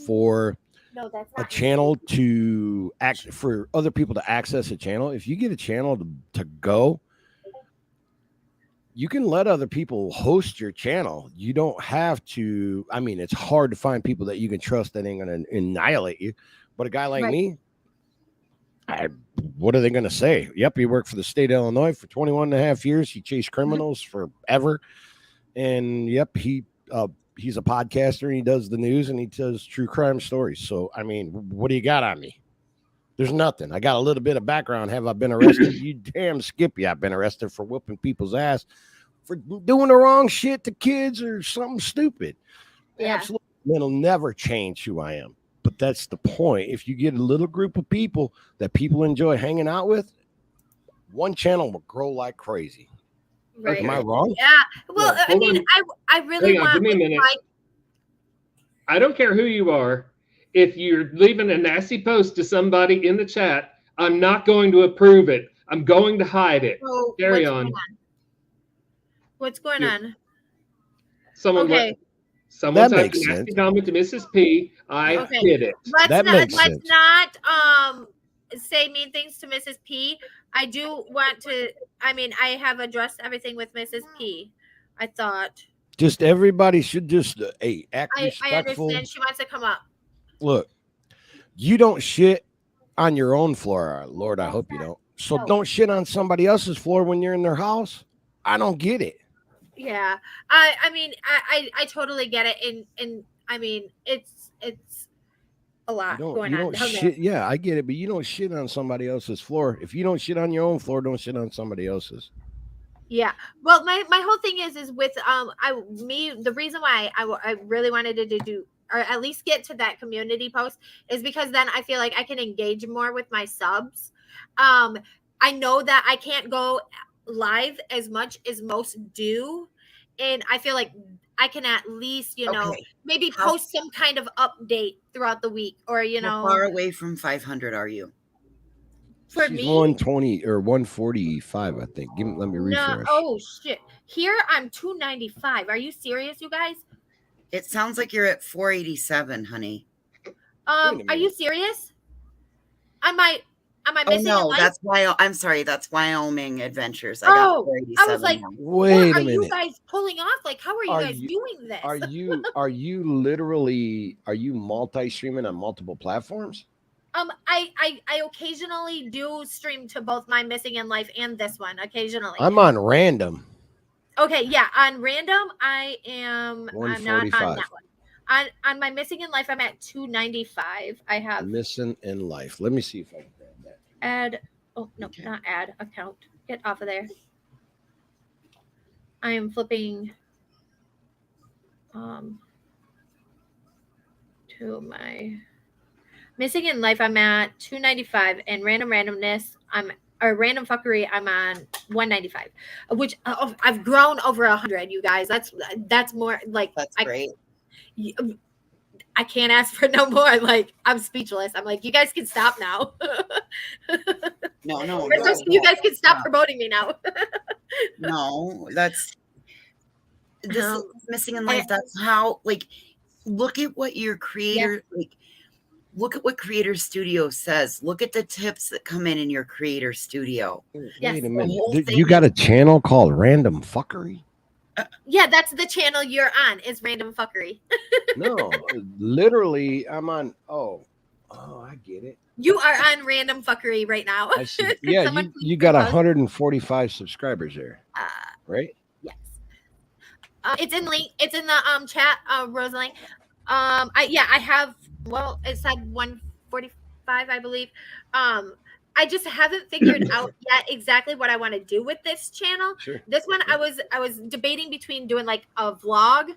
for No, that's a not channel to for other people to access a channel. If you get a channel to go, you can let other people host your channel. You don't have to. I mean, it's hard to find people that you can trust that ain't going to annihilate you. But a guy like Right. me, what are they going to say? Yep, he worked for the state of Illinois for 21 and a half years. He chased criminals forever. And yep, he's a podcaster, and he does the news, and he does true crime stories. So, I mean, what do you got on me? There's nothing. I got a little bit of background. Have I been arrested? You damn Skippy. I've been arrested for whooping people's ass for doing the wrong shit to kids or something stupid. Yeah. Absolutely. It'll never change who I am. But that's the point. If you get a little group of people that people enjoy hanging out with, one channel will grow like crazy. right. Am I wrong? Yeah. Well, Yeah, I hold mean, on. I really Hang on, want give me a like, minute. I don't care who you are. If you're leaving a nasty post to somebody in the chat, I'm not going to approve it. I'm going to hide it. So Carry what's on. going on? What's going You- on? Someone Okay. someone That typed a makes nasty sense. comment to Mrs. P. I Okay. did it. That makes Let's sense. not say mean things to Mrs. P. I do want to. I mean, I have addressed everything with Mrs. P. I thought. Just everybody should just act I respectful. understand she wants to come up. Look, you don't shit on your own floor, Lord. I hope you don't. So No. don't shit on somebody else's floor when you're in their house. I don't get it. Yeah. I mean, I totally get it, and I mean, it's a lot You going on. don't down there. shit. Yeah, I get it, but you don't shit on somebody else's floor. If you don't shit on your own floor, don't shit on somebody else's. Yeah. Well, my whole thing is with the reason why I really wanted to do or at least get to that community post is because then I feel like I can engage more with my subs. I know that I can't go live as much as most do, and I feel like I can at least, Okay. maybe How- post some kind of update throughout the week, or How far away from 500 are you? for She's me. 120 or 145, I think. Let me No, refresh. oh shit. Here I'm 295. Are you serious, you guys? It sounds like you're at 487, honey. Are minute. you serious? Am I Oh missing a no, life? that's why I'm sorry. That's Wyoming Adventures. I Oh, got 487. I was like, now. what Wait are a you minute. guys pulling off? Like, how are you Are guys you- doing this? Are you literally multi-streaming on multiple platforms? I occasionally do stream to both my Missing in Life and this one occasionally. I'm on random. Okay, yeah, on random I'm not on 145. that one. On my Missing in Life I'm at 295. I have Missing in life. Let me see if I can grab that. add no, Okay. not add account. Get off of there. I am flipping to my Missing in Life I'm at 295 and random randomness or random fuckery, I'm on 195, which I've grown over 100. You guys, that's more like That's great. I can't ask for no more. Like, I'm speechless. I'm like, you guys can stop now. No, You guys can stop promoting me now. no, that's this Um, is missing in life. That's how, like, look at what your creator, like, look at what Creator Studio says. Look at the tips that come in your Creator Studio. Yes. Wait a The minute. whole You thing got is- a channel called Random Fuckery? Yeah, that's the channel you're on, is Random Fuckery. No, literally, I'm on. Oh, I get it. You are on Random Fuckery right now. I see. Yeah, Someone please you got repost. 145 subscribers there, right? Yes. It's in link. It's in the chat, Rosalind. I have. Well, it said 145, I believe. I just haven't figured out yet exactly what I want to do with this channel. Sure. This one, I was debating between doing like a vlog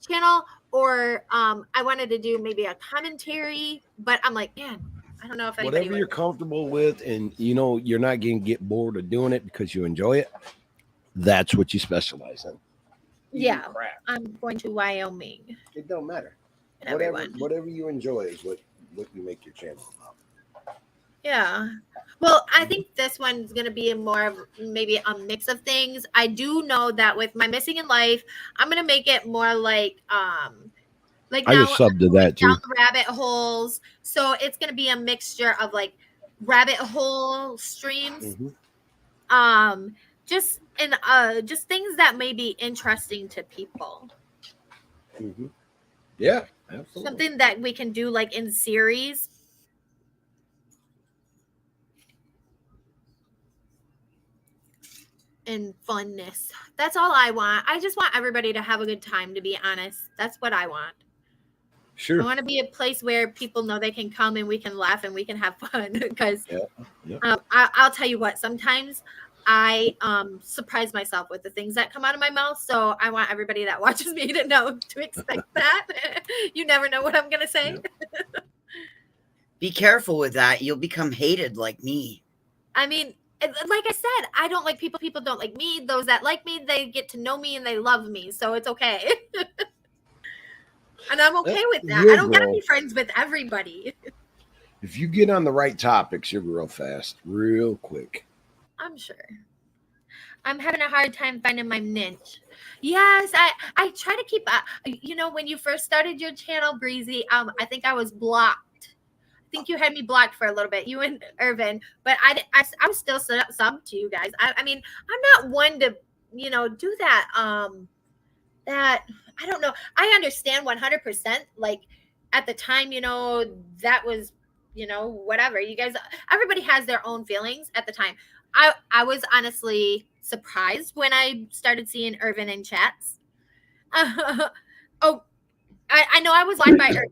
channel or I wanted to do maybe a commentary, but I'm like, man, I don't know if anybody Whatever you're comfortable with, and you know you're not going to get bored of doing it because you enjoy it. That's what you specialize in. Yeah, Crap. I'm going to Wyoming. It don't matter. And everyone. Whatever you enjoy is what you make your channel about. Yeah. Well, I think this one's going to be more of maybe a mix of things. I do know that with my missing in life, I'm going to make it more like I now just subbed to I'm that too. down the rabbit holes. So it's going to be a mixture of like rabbit hole streams. Mhm. Just things that may be interesting to people. Mhm. Yeah, absolutely. Something that we can do like in series. And funness. That's all I want. I just want everybody to have a good time, to be honest. That's what I want. Sure. I want to be a place where people know they can come and we can laugh and we can have fun. Because Yeah. I'll tell you what, sometimes I surprise myself with the things that come out of my mouth. So I want everybody that watches me to know to expect that. You never know what I'm going to say. Yeah. Be careful with that. You'll become hated like me. I mean, like I said, I don't like people. People don't like me. Those that like me, they get to know me and they love me. So it's okay. And I'm okay with that. I don't got to be friends with everybody. If you get on the right topics, you'll grow fast, real quick. I'm sure. I'm having a hard time finding my niche. Yes, I try to keep. When you first started your channel, Breezy, I think I was blocked. I think you had me blocked for a little bit, you and Irvin, but I'm still sub to you guys. I mean, I'm not one to do that. That I don't know. I understand 100%. Like at the time, that was, whatever. You guys, everybody has their own feelings at the time. I was honestly surprised when I started seeing Irvin in chats. I know I was liked by Irvin.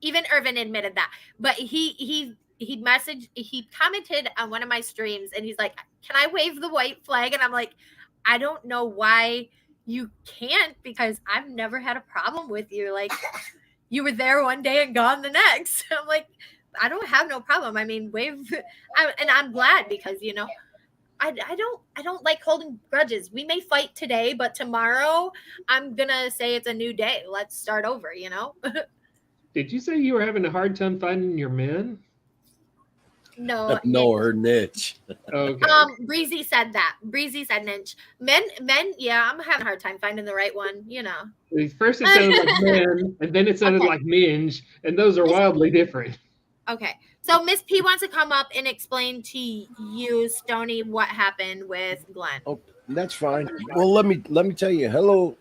Even Irvin admitted that. But he commented on one of my streams and he's like, "Can I wave the white flag?" And I'm like, I don't know why you can't, because I've never had a problem with you. Like, you were there one day and gone the next. I'm like, I don't have no problem. I mean, wave. And I'm glad because, I don't like holding grudges. We may fight today, but tomorrow I'm going to say it's a new day. Let's start over, Did you say you were having a hard time finding your men? No. Know her niche. Okay. Breezy said that. Breezy said niche. Men, yeah, I'm having a hard time finding the right one, First it sounded like men, and then it sounded Okay. like minge, and those are wildly different. Okay. So Miss P wants to come up and explain to you, Stony, what happened with Glenn. Oh, that's fine. Well, let me tell you. Hello.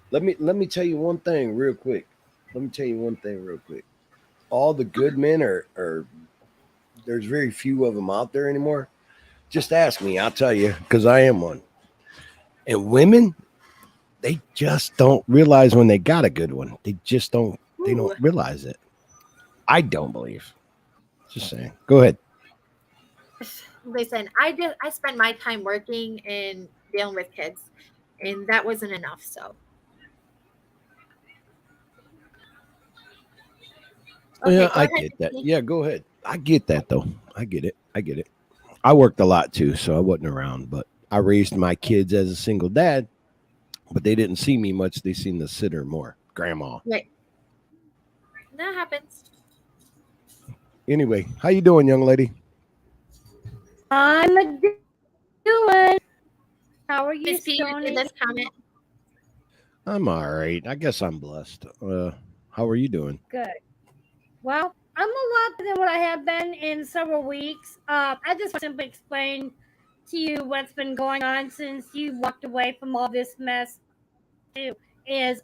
Let me tell you one thing real quick. All the good men are there's very few of them out there anymore. Just ask me, I'll tell you, because I am one. And women, they just don't realize when they got a good one. They just don't. They don't realize it. I don't believe. Just saying. Go ahead. Listen, I spend my time working and dealing with kids, and that wasn't enough. So. Yeah, go I ahead, get that. Miss P. Yeah, go ahead. I get that though. I get it. I worked a lot too, so I wasn't around. But I raised my kids as a single dad, but they didn't see me much. They seen the sitter more, grandma. Right. That happens. Anyway, how you doing, young lady? I'm a doing. How are you, Miss P, you Stoney? did this comment. I'm all right. I guess I'm blessed. How are you doing? Good. Well, I'm a lot better than what I have been in several weeks. I just want to simply explain to you what's been going on since you walked away from all this mess. Too is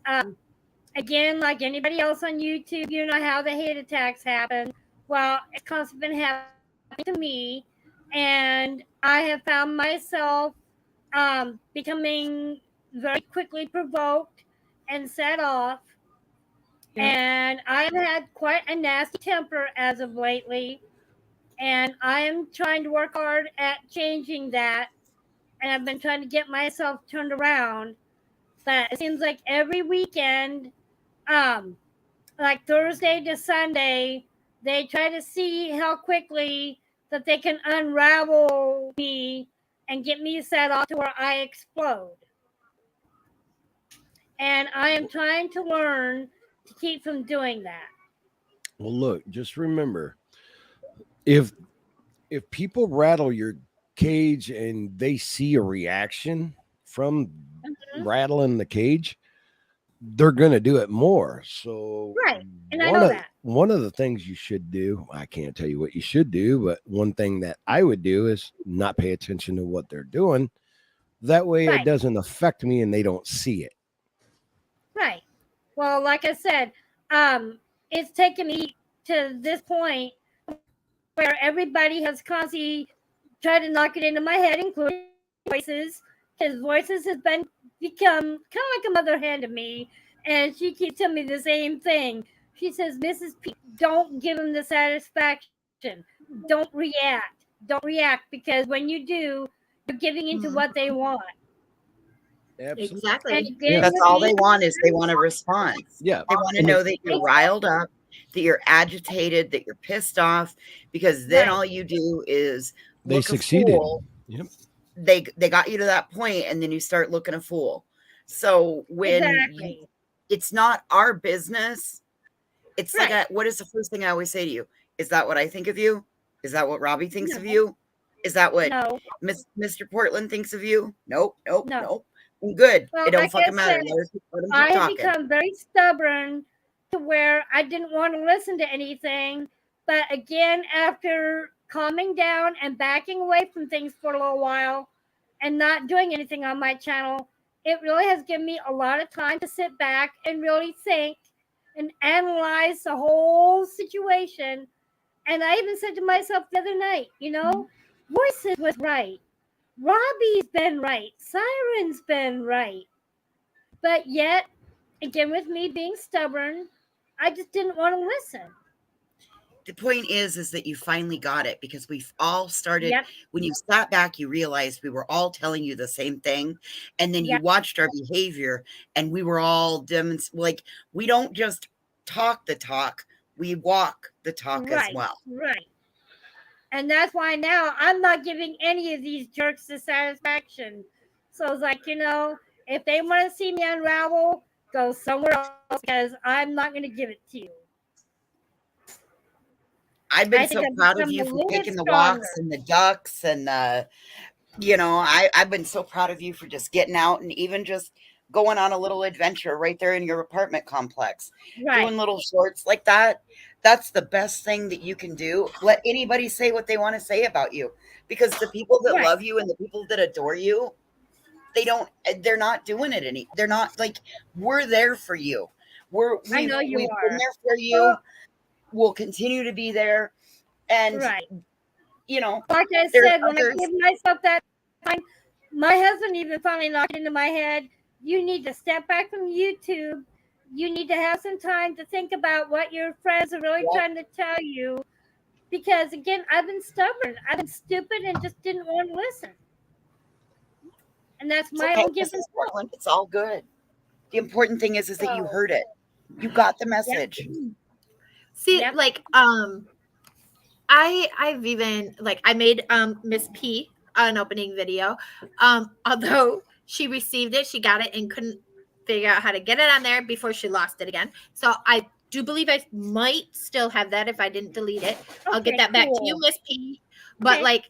again, like anybody else on YouTube, you know how the hate attacks happen. Well, it's constantly been happening to me, and I have found myself becoming very quickly provoked and set off. And I've had quite a nasty temper as of lately. And I am trying to work hard at changing that. And I've been trying to get myself turned around. But it seems like every weekend, like Thursday to Sunday, they try to see how quickly that they can unravel me and get me set off to where I explode. And I am trying to learn to keep from doing that. Well, look, just remember, if people rattle your cage and they see a reaction from rattling the cage, they're gonna do it more. So Right. And I know that. One of the things you should do, I can't tell you what you should do, but one thing that I would do is not pay attention to what they're doing. That way it Right. doesn't affect me and they don't see it. Right. Well, like I said, it's taken me to this point where everybody has constantly tried to knock it into my head, including Voices. His Voices has become kind of like a mother hen to me, and she keeps telling me the same thing. She says, Mrs. P, don't give them the satisfaction. Don't react. Don't react, because when you do, you're giving into what they want. Absolutely. Exactly. And again, That's with all me, they want is they want a response. Yeah. They want to know that you're riled up, that you're agitated, that you're pissed off, because then Right. all you do is They look a succeeded. fool. Yep. They got you to that point, and then you start looking a fool. So when Exactly. it's not our business, it's Right. like what is the first thing I always say to you? Is that what I think of you? Is that what Robbie thinks of No. you? Is that what No. Mr. Portland thinks of you? Nope. No. I'm good. Well, It don't like I fucking matter. said, Let 'em keep I have talking. become very stubborn to where I didn't want to listen to anything. But again, after calming down and backing away from things for a little while and not doing anything on my channel, it really has given me a lot of time to sit back and really think and analyze the whole situation. And I even said to myself the other night, Voices was right. Robbie's been right. Siren's been right. But yet, again, with me being stubborn, I just didn't want to listen. The point is that you finally got it, because we've all started. Yep. When you sat back, you realized we were all telling you the same thing. And then Yep. you watched our behavior, and we were all like, we don't just talk the talk, we walk the talk as well. Right. And that's why now I'm not giving any of these jerks the satisfaction. So it's like, if they want to see me unravel, go somewhere else, because I'm not going to give it to you. I've been I think so I've proud of become you a for little bit taking the walks stronger. and the ducks, and I've been so proud of you for just getting out and even just going on a little adventure right there in your apartment complex, Right. doing little shorts like that. That's the best thing that you can do. Let anybody say what they want to say about you, because the people that Right. love you and the people that adore you, they're not doing it they're not like, we're there for you. I know you we've are. been there for you. We'll continue to be there. And Right. like I said, when I give myself that time, my husband even finally knocked into my head, you need to step back from YouTube. You need to have some time to think about what your friends are really trying to tell you. Because again, I've been stubborn. I've been stupid and just didn't want to listen. And that's my own given fault. It's all good. The important thing is that you heard it. You got the message. See, Yep. like, I've even like I made Miss P an opening video. Although she received it, she got it and couldn't figure out how to get it on there before she lost it again. So I do believe I might still have that if I didn't delete it. I'll get Okay, that back to you, cool. Miss P. But Okay. like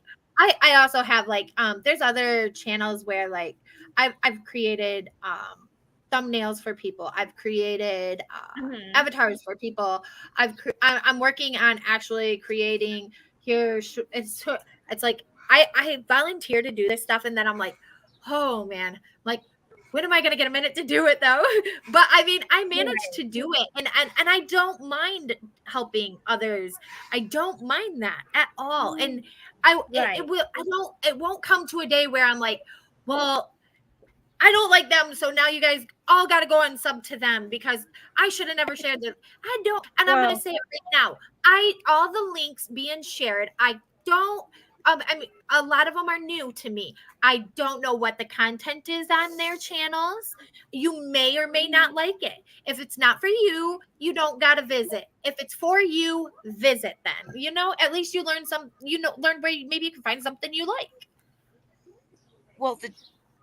I also have like there's other channels where like I've created thumbnails for people. I've created Mhm. avatars for people. I'm working on actually creating here. It's like I volunteer to do this stuff, and then I'm like, oh man, like when am I gonna get a minute to do it though? But I mean, I managed to do it, and I don't mind helping others. I don't mind that at all, and Right. it won't come to a day where I'm like, well, I don't like them, so now you guys all got to go and sub to them because I should have never shared them. I don't, and I'm Well, gonna say it right now. All the links being shared, I don't. I mean, a lot of them are new to me. I don't know what the content is on their channels. You may or may not like it. If it's not for you, you don't gotta visit. If it's for you, visit then. You know, at least you learn some. You know, learn where maybe you can find something you like. Well,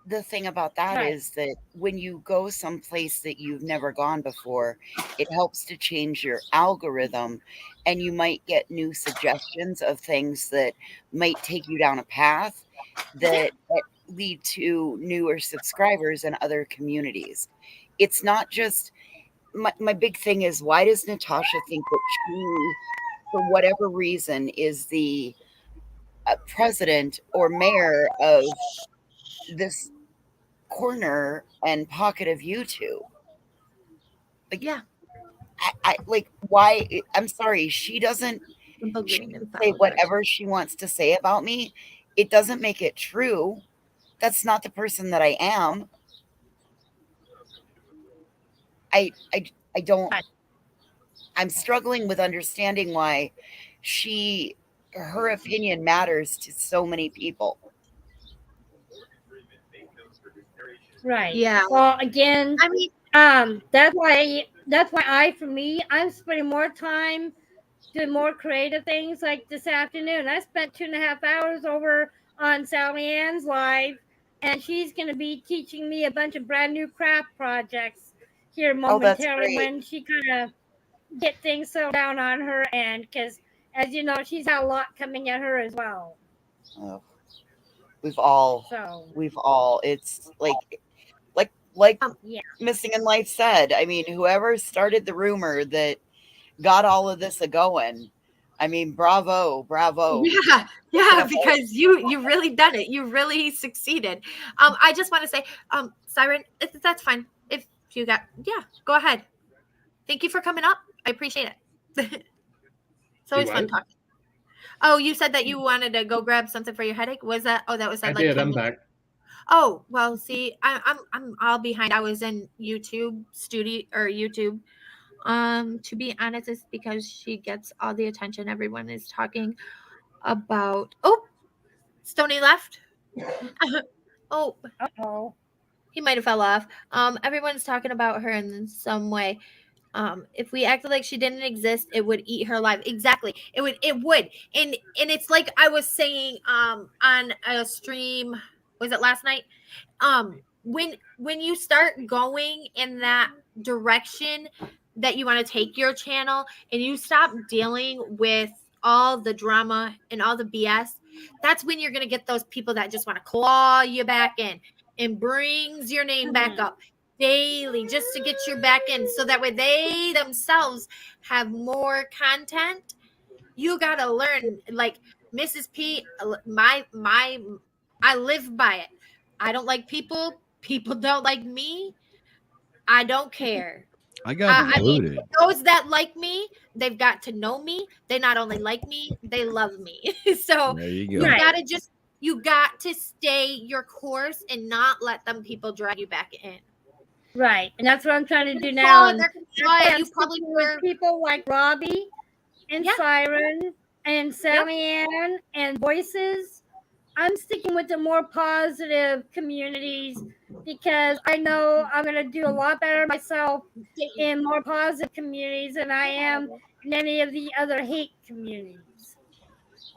the thing about that Right. is that when you go someplace that you've never gone before, it helps to change your algorithm, and you might get new suggestions of things that might take you down a path that lead to newer subscribers and other communities. It's not just my big thing is, why does Natasha think that she, for whatever reason, is the president or mayor of this corner and pocket of YouTube? Like, Yeah, I like, why? I'm sorry, she doesn't. simple She green can and say follow directions. whatever she wants to say about me. It doesn't make it true. That's not the person that I am. I don't. Right. I'm struggling with understanding why her opinion matters to so many people. Right. Yeah, Well, again, I mean, that's why for me, I'm spending more time doing more creative things. Like this afternoon, I spent 2.5 hours over on Sally Ann's live, and she's going to be teaching me a bunch of brand new craft projects here Oh, that's momentarily great. when she kind of get things settled down on her end, because as you know, she's got a lot coming at her as well. Oh, we've all, So it's like yeah, Missing in Life said. I mean, whoever started the rumor that got all of this a going, I mean, bravo. yeah, Yeah. because you really done it. You really succeeded. I just want to say, Siren, that's fine. If you got, yeah, go ahead. Thank you for coming up. I appreciate it. It's always fun what? talking. Oh, you said that you wanted to go grab something for your headache. Was that? Oh, that was I that like did. 10 I'm minutes. back. Oh, well, see, I'm all behind. I was in YouTube studio or YouTube. To be honest, it's because she gets all the attention. Everyone is talking about. Oh, Stony left. Oh, uh-oh. he might have fell off. Everyone's talking about her in some way. If we acted like she didn't exist, it would eat her alive. Exactly. It would. And it's like I was saying on a stream, was it last night? When you start going in that direction that you want to take your channel and you stop dealing with all the drama and all the BS, that's when you're going to get those people that just want to claw you back in and brings your name back up daily just to get you back in so that way they themselves have more content. You got to learn, like Mrs. P, my I live by it. I don't like people. People don't like me. I don't care. I got I mean, included. those that like me, they've got to know me. They not only like me, they love me. So There you you go. Right. gotta just you got to stay your course and not let them people drag you back in. Right, and that's what I'm trying to do They're now. fun, And they're that's fun. why I'm You probably sticking with were people like Robbie and Yeah. Siren and Sally Ann and Voices. I'm sticking with the more positive communities because I know I'm going to do a lot better myself in more positive communities than I am in any of the other hate communities.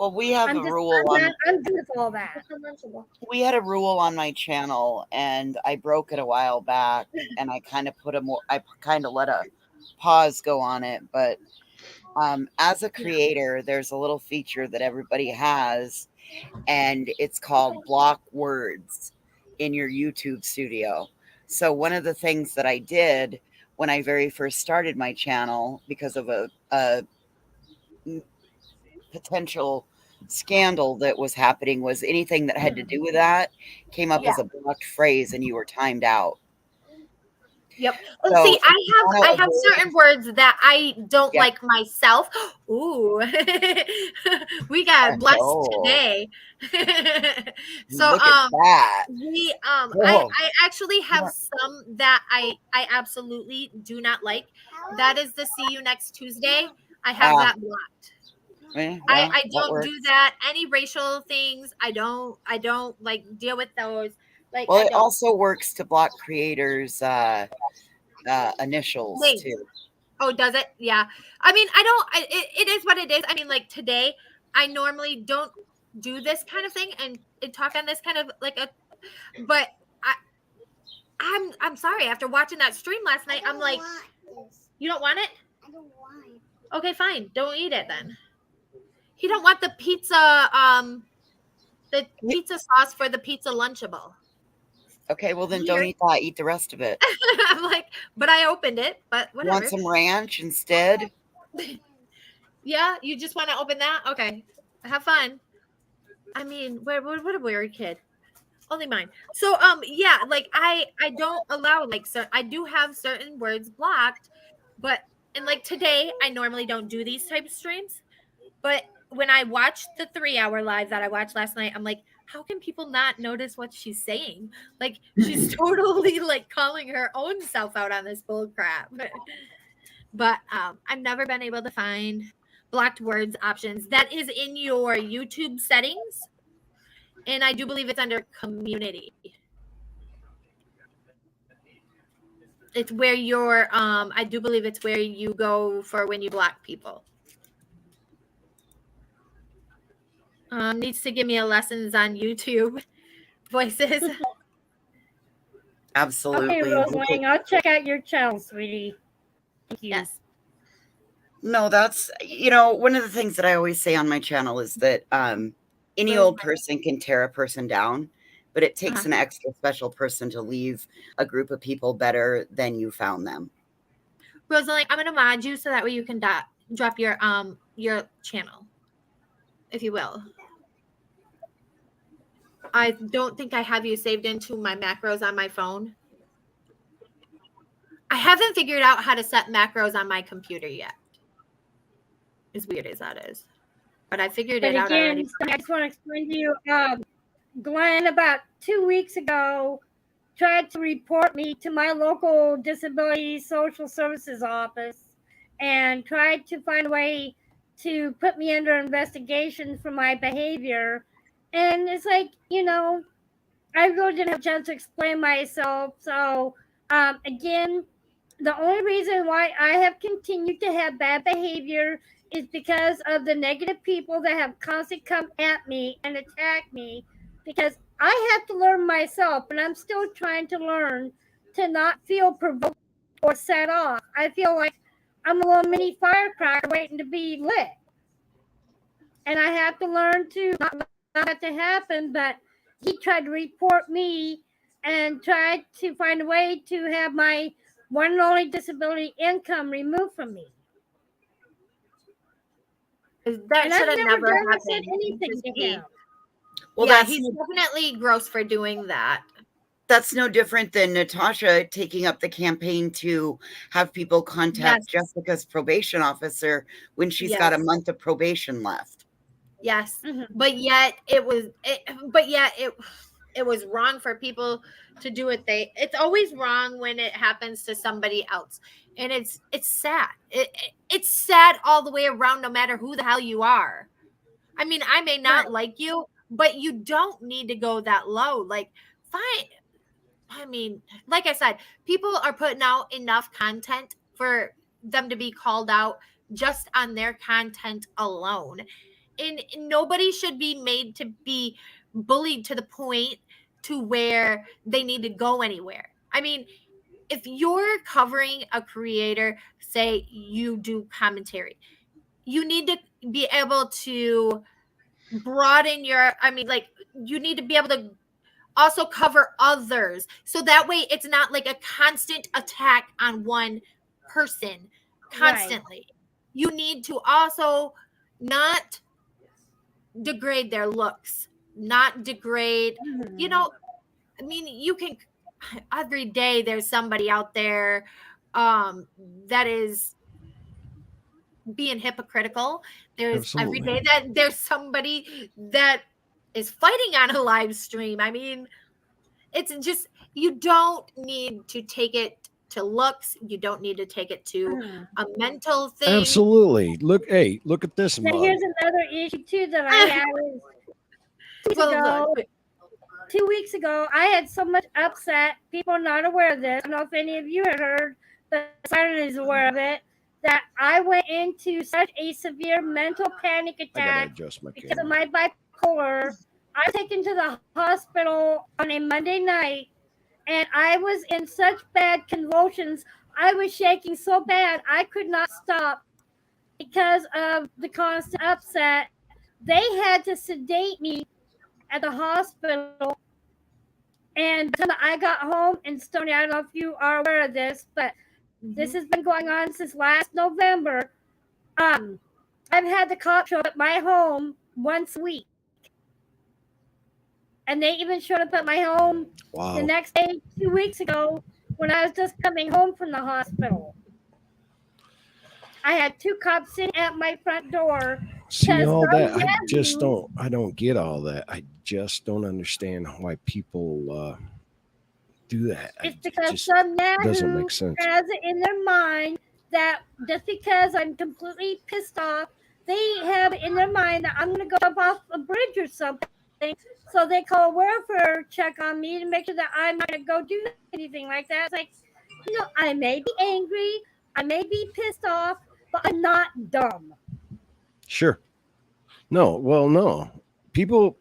Well, we have a rule on. I'm good with all that. We had a rule on my channel, and I broke it a while back, and I kind of let a pause go on it. But as a creator, there's a little feature that everybody has, and it's called block words in your YouTube studio. So one of the things that I did when I very first started my channel, because of a potential scandal that was happening, was anything that had to do with that came up as a blocked phrase, and you were timed out. Yep. So, See, I have certain words that I don't like myself. Ooh, we got blessed today. So Look at that. I actually have some that I absolutely do not like. That is the See You Next Tuesday. I have that blocked. I don't do that. Any racial things, I don't like deal with those. Like, well, it also works to block creators' initials too. Oh, does it? Yeah. I mean, it is what it is. I mean, like today, I normally don't do this kind of thing and talk on this kind of but I'm sorry. After watching that stream last night, I'm like, you don't want it? I don't want it. Okay, fine. Don't eat it then. You don't want the pizza sauce for the pizza Lunchable. Okay, well then don't eat that. Eat the rest of it. I'm like, but I opened it. But whatever. Want some ranch instead? Yeah, you just want to open that? Okay, have fun. I mean, what a weird kid. Only mine. So yeah, like I don't allow I do have certain words blocked, but and like today I normally don't do these type of streams, but when I watched the 3-hour live that I watched last night, I'm like, how can people not notice what she's saying? Like, she's totally like calling her own self out on this bull crap. But I've never been able to find blocked words options. That is in your YouTube settings. And I do believe it's under community. It's where I do believe it's where you go for when you block people. Needs to give me a lessons on YouTube voices. Absolutely. Okay, Roseling, I'll check out your channel, sweetie. Thank you. Yes. No, that's, one of the things that I always say on my channel is that any old person can tear a person down, but it takes an extra special person to leave a group of people better than you found them. Rosalind, I'm gonna mod you so that way you can drop your channel, if you will. I don't think I have you saved into my macros on my phone. I haven't figured out how to set macros on my computer yet. As weird as that is. But I figured it out already. I just want to explain to you, Glenn, about 2 weeks ago, tried to report me to my local disability social services office and tried to find a way to put me under investigation for my behavior. And it's like, I really didn't have a chance to explain myself. So, again, the only reason why I have continued to have bad behavior is because of the negative people that have constantly come at me and attack me, because I have to learn myself, and I'm still trying to learn to not feel provoked or set off. I feel like I'm a little mini firecracker waiting to be lit. And I have to learn to not allow that to happen, but he tried to report me and tried to find a way to have my one and only disability income removed from me. That should have never happened. Anything to him. Well, yeah, he's definitely gross for doing that. That's no different than Natasha taking up the campaign to have people contact Jessica's probation officer when she's got a month of probation left. Yes, but yet it was wrong for people to do it. It's always wrong when it happens to somebody else, and it's sad. It's sad all the way around, no matter who the hell you are. I mean, I may not like you, but you don't need to go that low. Like, fine. I mean, like I said, people are putting out enough content for them to be called out just on their content alone. and nobody should be made to be bullied to the point to where they need to go anywhere. I mean, if you're covering a creator, say you do commentary, you need to be able to broaden your, I mean, like, you need to be able to also cover others, so that way it's not like a constant attack on one person constantly. You need to also not degrade their looks, not degrade, you know, I mean, you can, every day there's somebody out there that is being hypocritical. There's every day that there's somebody that is fighting on a live stream. I mean, it's just, you don't need to take it to looks. You don't need to take it to a mental thing. Absolutely. Look, hey, look at this Now, mug. here's another issue too that I had. Well, 2 weeks ago, I had so much upset. People are not aware of this. I don't know if any of you had heard, but Siren is aware of it. That I went into such a severe mental panic I gotta attack adjust my because of camera. my bipolar. I was taken to the hospital on a Monday night, and I was in such bad convulsions. I was shaking so bad I could not stop because of the constant upset. They had to sedate me at the hospital. And by the time I got home, and Stoney, I don't know if you are aware of this, but this has been going on since last November. I've had the cops show up at my home once a week. And they even showed up at my home Wow. the next day, 2 weeks ago, when I was just coming home from the hospital. I had 2 cops sitting at my front door. See because all that? some I just nephew- don't. I don't get all that. I just don't understand why people do that. It's It because just some doesn't Yahoo make sense. has it in their mind that just because I'm completely pissed off, they have it in their mind that I'm going to go up off a bridge or something. So they call a welfare check on me to make sure that I'm not going to go do anything like that. It's like, you know, I may be angry, I may be pissed off, but I'm not dumb. Sure. No. Well, no. People,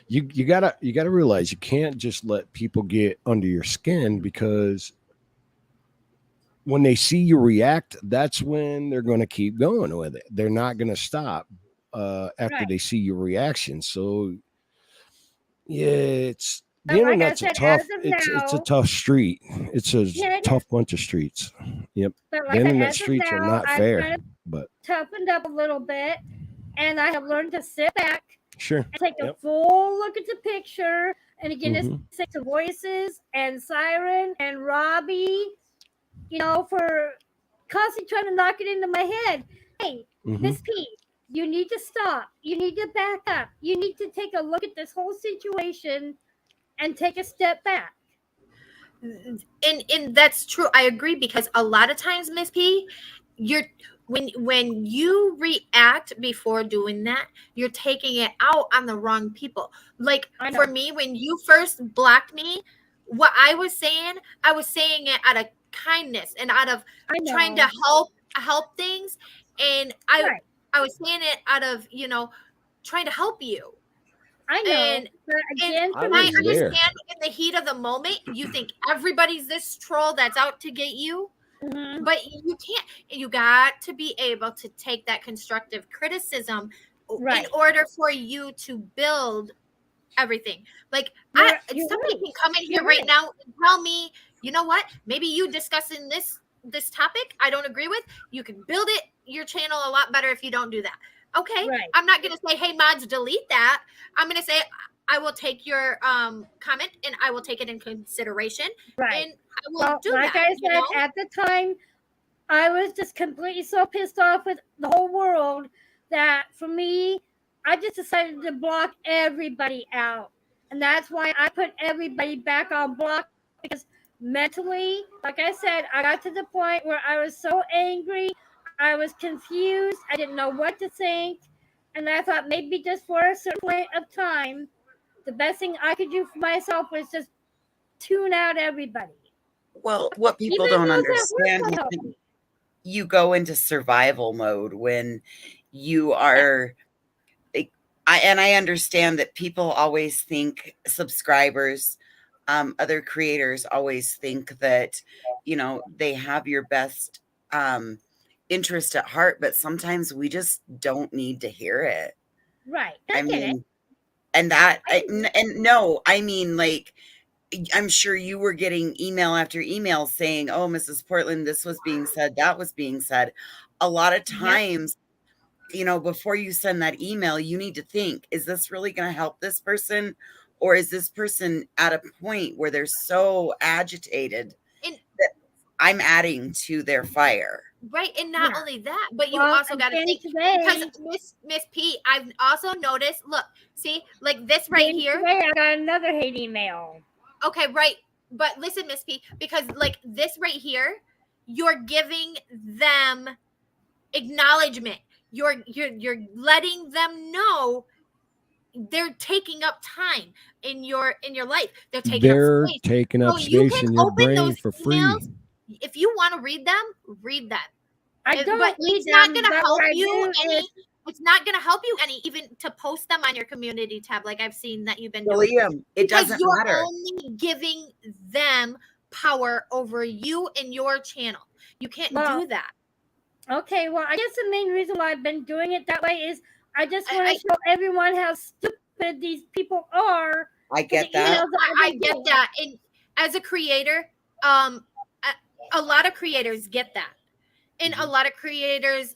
you gotta realize you can't just let people get under your skin, because when they see you react, that's when they're going to keep going with it. They're not going to stop after Right. they see your reaction. So yeah, it's the But like I internet's a said, tough. as of It's a now- tough street. It's a Yeah, it tough bunch of streets. Yep. But The like I said, internet as of streets are now, not I've fair, kind of but toughened up a little bit, and I have learned to sit back sure. and take a Yep. full look at the picture. And again, Mhm. it's six voices and Siren and Robbie, you know, for constantly trying to knock it into my head. Hey, Mhm. Miss P, you need to stop. You need to back up. You need to take a look at this whole situation and take a step back. And that's true. I agree, because a lot of times, Miss P, you're when you react before doing that, you're taking it out on the wrong people. Like I know. for me, when you first blocked me, what I was saying it out of kindness and out of I know. trying to help things, and Right. I was saying it out of, trying to help you. I know. And- but again, I for I was me, understand there. in the heat of the moment, you think everybody's this troll that's out to get you, Mhm. but you can't. You got to be able to take that constructive criticism Right. in order for you to build everything. Like, You're somebody right. can come in here You're right right. now and tell me, you know what? Maybe you discussing this topic I don't agree with. You can build your channel a lot better if you don't do that. Okay, Right. I'm not gonna say, hey mods, delete that. I'm gonna say, I will take your comment and I will take it in consideration, Right. and I will Well, do like that. I said, at the time, I was just completely so pissed off with the whole world that for me, I just decided to block everybody out. And that's why I put everybody back on block, because mentally, like I said, I got to the point where I was so angry, I was confused, I didn't know what to think. And I thought maybe just for a certain point of time, the best thing I could do for myself was just tune out everybody. Well, what people Even don't those that were understand is helping that me. you go into survival mode when you are I understand that people always think subscribers, other creators always think that, you know, they have your best interest at heart, but sometimes we just don't need to hear it. Right. I get it. mean, and that, and no, I mean, like, I'm sure you were getting email after email saying, oh, Mrs. Portland, this was being said, that was being said. A lot of times, you know, before you send that email, you need to think, is this really going to help this person? Or is this person at a point where they're so agitated that I'm adding to their fire? Right. And not only that, but you Well, also got to again think, today- because Miss P, I've also noticed, look, see, like this right Then here. today I got another hate email. Okay, right. But listen, Miss P, because like this right here, you're giving them acknowledgement. You're letting them know they're taking up time in your life. They're taking They're up space. taking up So you space can in your open brain those for free. emails. If you want to read them, read them. I don't But read it's not them, going to but help what I you do any. is- It's not going to help you any, even to post them on your community tab, like I've seen that you've been doing. William, it Because doesn't you're matter. only giving them power over you and your channel. You can't Well, do that. Okay, well, I guess the main reason why I've been doing it that way is I just want I- to show everyone how stupid these people are. I get the emails that. that I I've been get getting. that. And as a creator, a lot of creators get that. And a lot of creators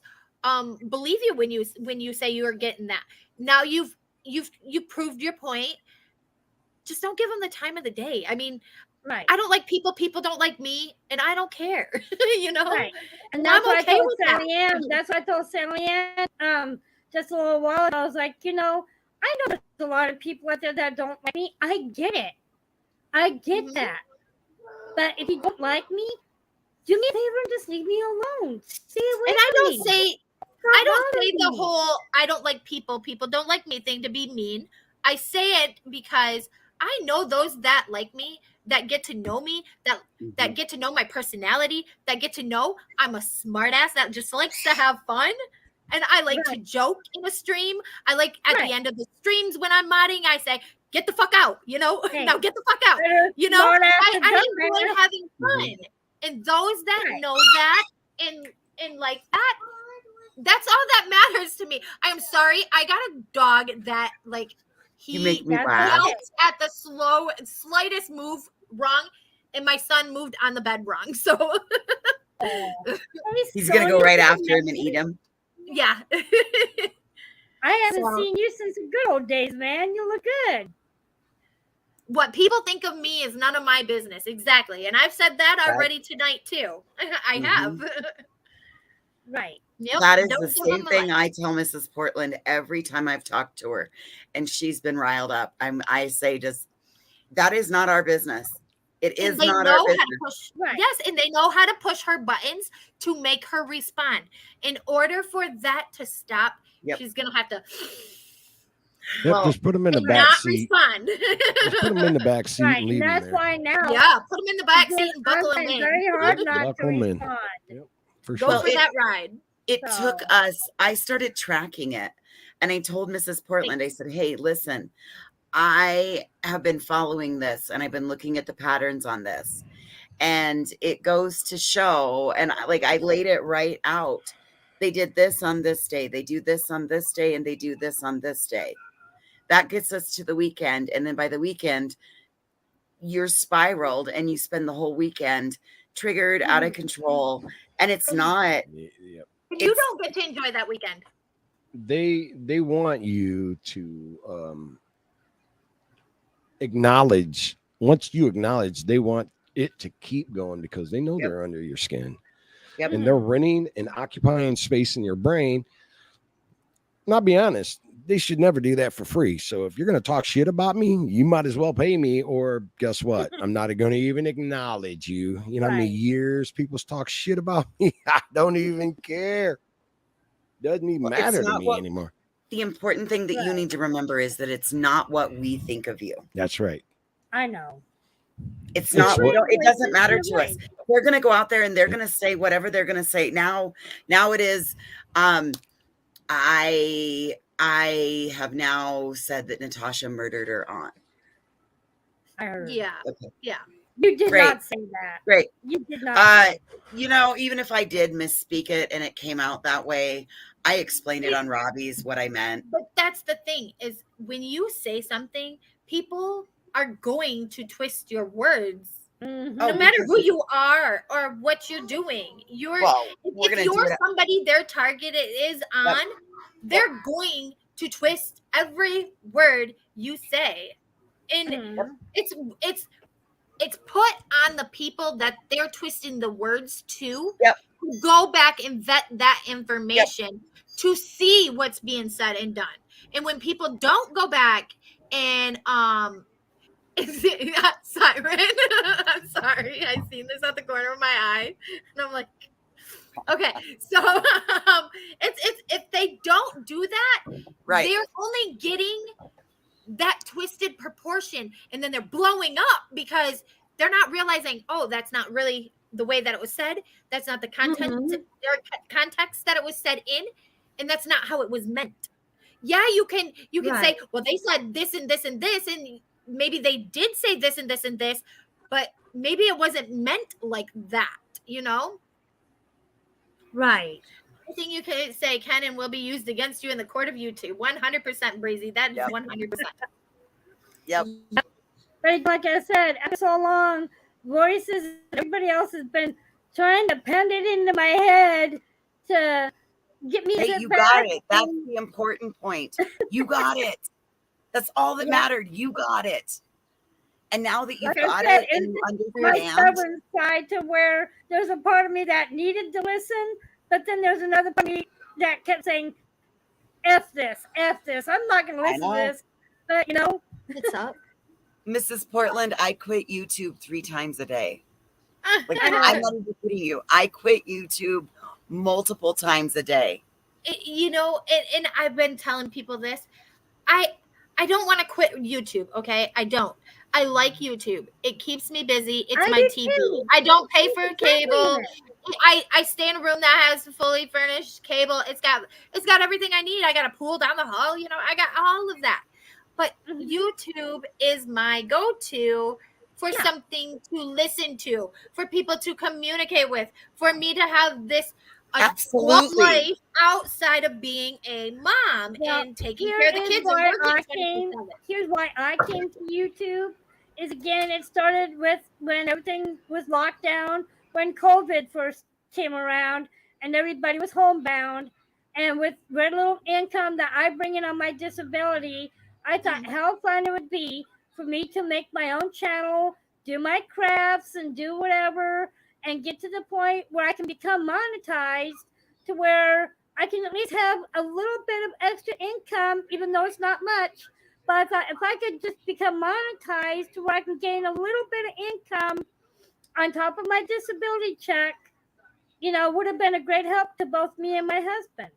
believe you when you say you are getting that. Now you've proved your point. Just don't give them the time of the day. I mean, Right. I don't like people don't like me, and I don't care. You know? Right. And I'm that's what okay I told with that. Sally Ann. That's what I told Sally Ann just a little while ago. I was like, you know, I know there's a lot of people out there that don't like me. I get it. I get Mhm. that. But if you don't like me, do me a favor and just leave me alone. Stay away And I from don't me. say Stop I don't say bothering the me. whole I don't like people don't like me thing to be mean. I say it because I know those that like me, that get to know me, that get to know my personality, that get to know I'm a smartass that just likes to have fun. And I like to joke in a stream. I like at Right. the end of the streams when I'm modding, I say, get the fuck out, you know? Hey. Now get the fuck out. Better You know, smart ass I than dumb enjoy ass. having fun. And those that Right. know that and like that, that's all that matters to me. I am sorry. I got a dog that like You make me That's laugh. okay. yelped at the slightest move wrong, and my son moved on the bed wrong. So He's gonna go right after him and eat him. yeah. I haven't So- seen you since the good old days, man. You look good. What people think of me is none of my business. Exactly. And I've said that already tonight too. I have. Right. Yep, That is don't the give same them a thing like. I tell Mrs. Portland every time I've talked to her, and she's been riled up. I say, just that is not our business. It is And they not know our how to business. push. Right. Yes, and they know how to push her buttons to make her respond. In order for that to stop, Yep. she's gonna have to Yep, Well, just put them in the and back not seat. respond. Just put them in the back seat Right. and And leave them that's there. why now Yeah, put them in the back again, seat and buckle I'm them trying in. very hard not to Buckle 'em in. respond. For Go sure. Well, for it- that ride. It So- took us, I started tracking it, and I told Mrs. Portland, I said, hey, listen, I have been following this and I've been looking at the patterns on this, and it goes to show, and I laid it right out. They did this on this day, they do this on this day, and they do this on this day. That gets us to the weekend, and then by the weekend, you're spiraled and you spend the whole weekend triggered, out of control, and it's not. Yep. But you It's- don't get to enjoy that weekend. They want you to acknowledge. Once you acknowledge, they want it to keep going because they know Yep. they're under your skin. Yep. And they're renting and occupying space in your brain. And I'll be honest, they should never do that for free. So if you're going to talk shit about me, you might as well pay me, or guess what? I'm not going to even acknowledge you. You know how many Right. years people talk shit about me? I don't even care. Doesn't even Well, it's matter to not me what- anymore. The important thing that you Right. need to remember is that it's not what we think of you. That's right. I know. It's It's not. what- It doesn't matter You're to right. us. They're going to go out there and they're going to say whatever they're going to say. Now it is. I I have now said that Natasha murdered her aunt. I heard. Yeah. Okay. Yeah. You did Great. not say that. Great. You did not. You know, even if I did misspeak it and it came out that way, I explained it on Robbie's what I meant. But that's the thing is when you say something, people are going to twist your words. Mhm. Oh, No matter because who you are or what you're doing. You're well, we're if gonna do you're it. somebody their target is on, they're going to twist every word you say. And Mhm. it's put on the people that they're twisting the words to Yep. go back and vet that information to see what's being said and done. And when people don't go back and Siren, I'm sorry, I seen this at the corner of my eye, and I'm like, okay, so it's if they don't do that, Right. they're only getting that twisted proportion, and then they're blowing up because they're not realizing, oh, that's not really the way that it was said. That's not the content or context that it was said in, and that's not how it was meant. Yeah, you can say, well, they said this and this and this, and maybe they did say this and this and this, but maybe it wasn't meant like that, you know? Right. Everything you can say can and will be used against you in the court of YouTube. 100% Breezy. That is 100%. Yep. But like I said, after so long, voices, everybody else has been trying to pound it into my head to get me Hey, to you back. got it. That's the important point. You got it. That's all that Yeah. mattered. You got it. And now that you've Like I got said, it and you my understand, stubborn side to where there's a part of me that needed to listen, but then there's another part of me that kept saying, F this. I'm not going to listen to know. this. But, you know, What's up? Mrs. Portland, I quit YouTube 3 times a day. Like, I know. I'm not even kidding you. I quit YouTube multiple times a day. You know, and I've been telling people this. I don't want to quit YouTube, okay? I don't. I like YouTube. It keeps me busy. It's I my do TV. too. I don't pay for Exactly cable. that. I stay in a room that has fully furnished cable. It's got everything I need. I got a pool down the hall, you know. I got all of that. But YouTube is my go-to for something to listen to, for people to communicate with, for me to have this love Absolutely. life outside of being a mom Well, and taking here care of the is kids and why working 24/7. here's why I came to YouTube is, again, it started with when everything was locked down, when COVID first came around and everybody was homebound, and with very little income that I bring in on my disability, I thought how fun it would be for me to make my own channel, do my crafts and do whatever, and get to the point where I can become monetized to where I can at least have a little bit of extra income, even though it's not much. But I thought if I could just become monetized to where I can gain a little bit of income on top of my disability check, you know, would have been a great help to both me and my husband.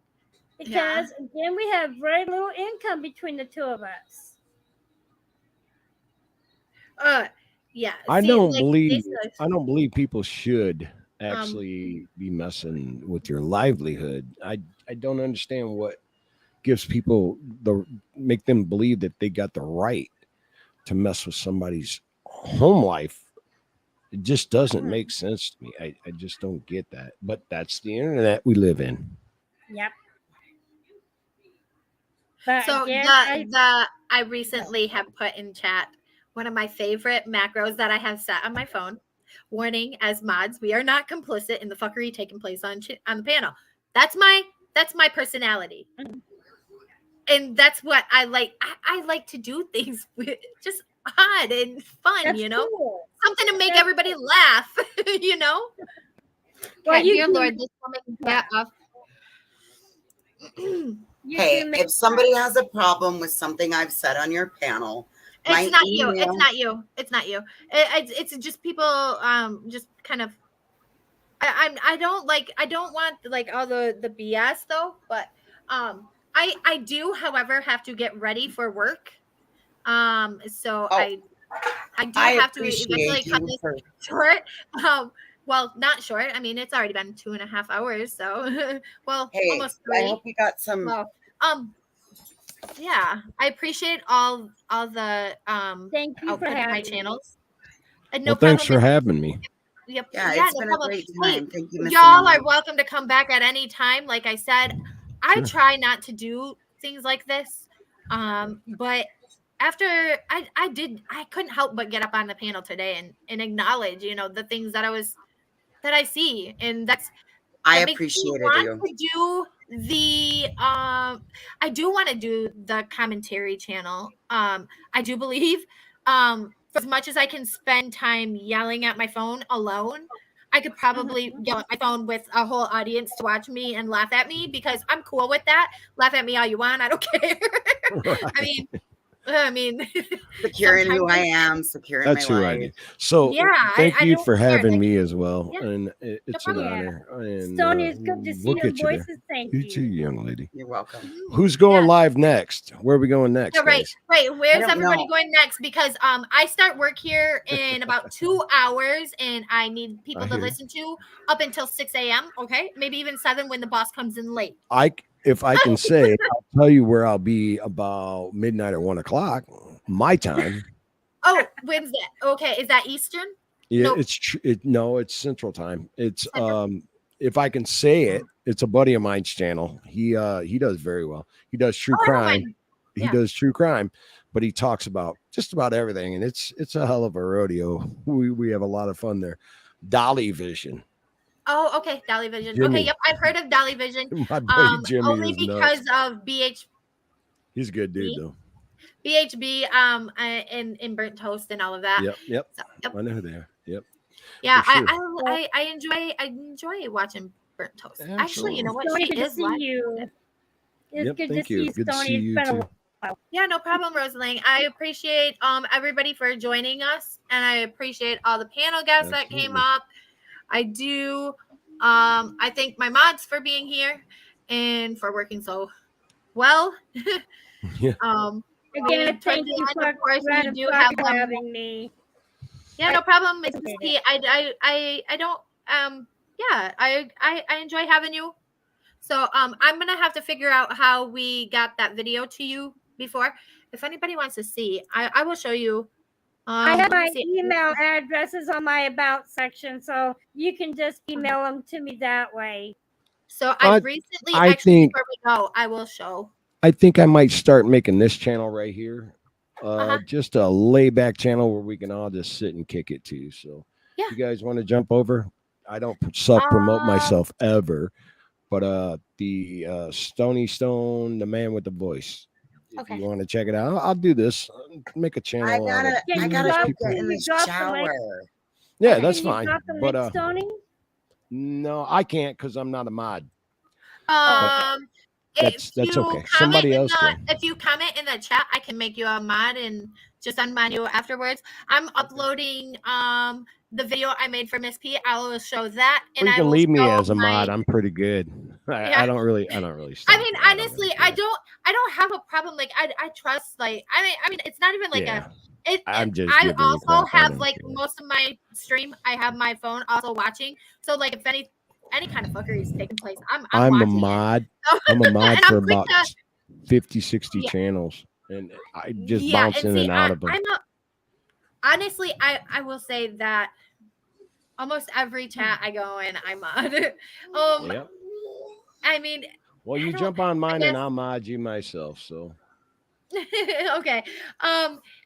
Because, again, we have very little income between the two of us. Yeah. I see, don't like, believe this is- I don't believe people should actually be messing with your livelihood. I don't understand what gives people make them believe that they got the right to mess with somebody's home life. It just doesn't make sense to me. I just don't get that. But that's the internet we live in. Yep. But So again, I recently have put in chat one of my favorite macros that I have set on my phone. Warning, as mods, we are not complicit in the fuckery taking place on the panel. That's my personality. And that's what I like. I like to do things with just odd and fun, that's you know? cool. Something to make everybody laugh, you know? Well, Okay, you dear do- Lord, this woman got off. You Hey, do make if somebody has a problem with something I've said on your panel, my It's not you. email- It's not you. It's not you. It's just people just kind of I don't want like all the BS though, but I do, however, have to get ready for work. So I do I have to eventually appreciate cut you this for short. Well, not short. I mean, it's already been 2.5 hours, so well, Hey, almost I 3. hope you got some. Well, Yeah, I appreciate all the Thank you for output of my having me. channels. And Well, thanks for Miss- having me. Yep. Yeah, Yeah, it's no been problem. a great Hey, time. Thank you, Miss y'all Amanda. are welcome to come back at any time. Like I said, I Sure. try not to do things like this. But after I couldn't help but get up on the panel today and acknowledge, the things that I see. And that makes me appreciated want you. to do the I do want to do the commentary channel. I do believe for as much as I can spend time yelling at my phone alone, I could probably yell at my phone with a whole audience to watch me and laugh at me, because I'm cool with that. Laugh at me all you want, I don't care. Right. I mean, Securing who I sometimes- am, securing That's my who life. I need. So Yeah, thank I you don't for care, having like- me as well. Yeah, And it's an problem. honor. And Stoney, it's good to see we'll your get you there. voices. Thank You you. too, young lady. You're welcome. Who's going Yeah. live next? Where are we going next? Yeah, right, guys? right. Where's don't everybody know. going next? Because I start work here in about 2 hours, and I need people I to hear you. listen to up until 6 a.m. Okay, maybe even 7 when the boss comes in late. If I can say, I'll tell you where I'll be about midnight or 1 o'clock, my time. Oh, when's that? Okay, is that Eastern? Yeah, Nope. it's Central Time. It's Central? if I can say it, it's a buddy of mine's channel. He does very well. He does true Oh, I don't crime. mind. He Yeah. does true crime, but he talks about just about everything, and it's a hell of a rodeo. We have a lot of fun there. Dolly Vision. Oh, okay, Dolly Vision. Jimmy. Okay, yep, I've heard of Dolly Vision. My buddy Jimmy Only is because nuts. of BHB, He's a good dude though. and Burnt Toast and all of that. Yep. So, yep. I know who they are. Yep. Yeah, For sure. I enjoy watching Burnt Toast. Actually, you know what? Stoney, She good to is see live. you. It's Yep, good to thank see you. you, Good to Stoney. see It's you been a too. while. Yeah, no problem, Rosalie. I appreciate everybody for joining us, and I appreciate all the panel guests that came Absolutely. up. I do. I thank my mods for being here and for working so well. Yeah. Again, and towards thank the you end, for, of course, we do have for having me. Yeah, no problem, Mrs. appreciate P. I don't yeah, I enjoy having you. So I'm gonna have to figure out how we got that video to you before. If anybody wants to see, I will show you. I have let me my see. email addresses on my about section, so you can just email them to me that way. So I I recently I actually think- before we go, I will show. I think I might start making this channel right here. Uh-huh. Just a layback channel where we can all just sit and kick it too. So Yeah. you guys want to jump over? I don't self-promote myself ever, but the Stony Stone, the man with the voice. If Okay. you want to check it out, I'll do this. Make a channel. I out of gotta Can I you gotta drop- go get in can the you drop the link? shower. Yeah, that's Can you fine. drop the But link, Stoney? no, I can't because I'm not a mod. If That's you okay. comment Somebody in else the- can. If you comment in the chat, I can make you a mod and just unmod you afterwards. I'm uploading the video I made for Miss P. I will show that, Or and you I can will leave me show as a my- mod. I'm pretty good. Yeah. I don't really. I I stop mean, that. don't honestly, really I care. don't have a problem. Like I trust. Like I mean, it's not even like Yeah. I'm just I giving you also crap. I have don't like care. most of my stream. I have my phone also watching. So like if any kind of fuckery is taking place, I'm I'm a watching it. mod. I'm a mod And I'm for quick about to- 50, 60 Yeah. channels, and I just Yeah, bounce in see, and out of them. Honestly, I will say that almost every chat I go in, I'm on. Yep. I mean, Well, I you don't- jump on mine, and guess- I'll mod you myself. So okay.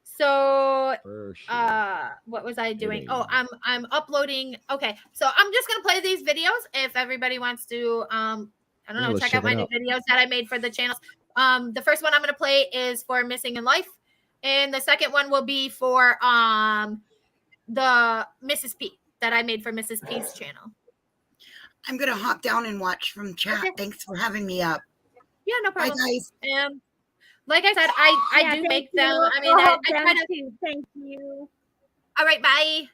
So for sure. what was I doing? ain't Oh, I'm uploading. Okay, so I'm just gonna play these videos if everybody wants to I don't Yeah, know, let's check check out my it new out. videos that I made for the channels. The first one I'm gonna play is for Missing in Life, and the second one will be for the Mrs. P that I made for Mrs. P's channel. I'm gonna hop down and watch from chat. Okay. Thanks for having me up. Yeah, no Bye problem. guys. Like I said, I Yeah, do thank make you. them. I mean, I'll I help try them to. too. Thank you. All right, bye.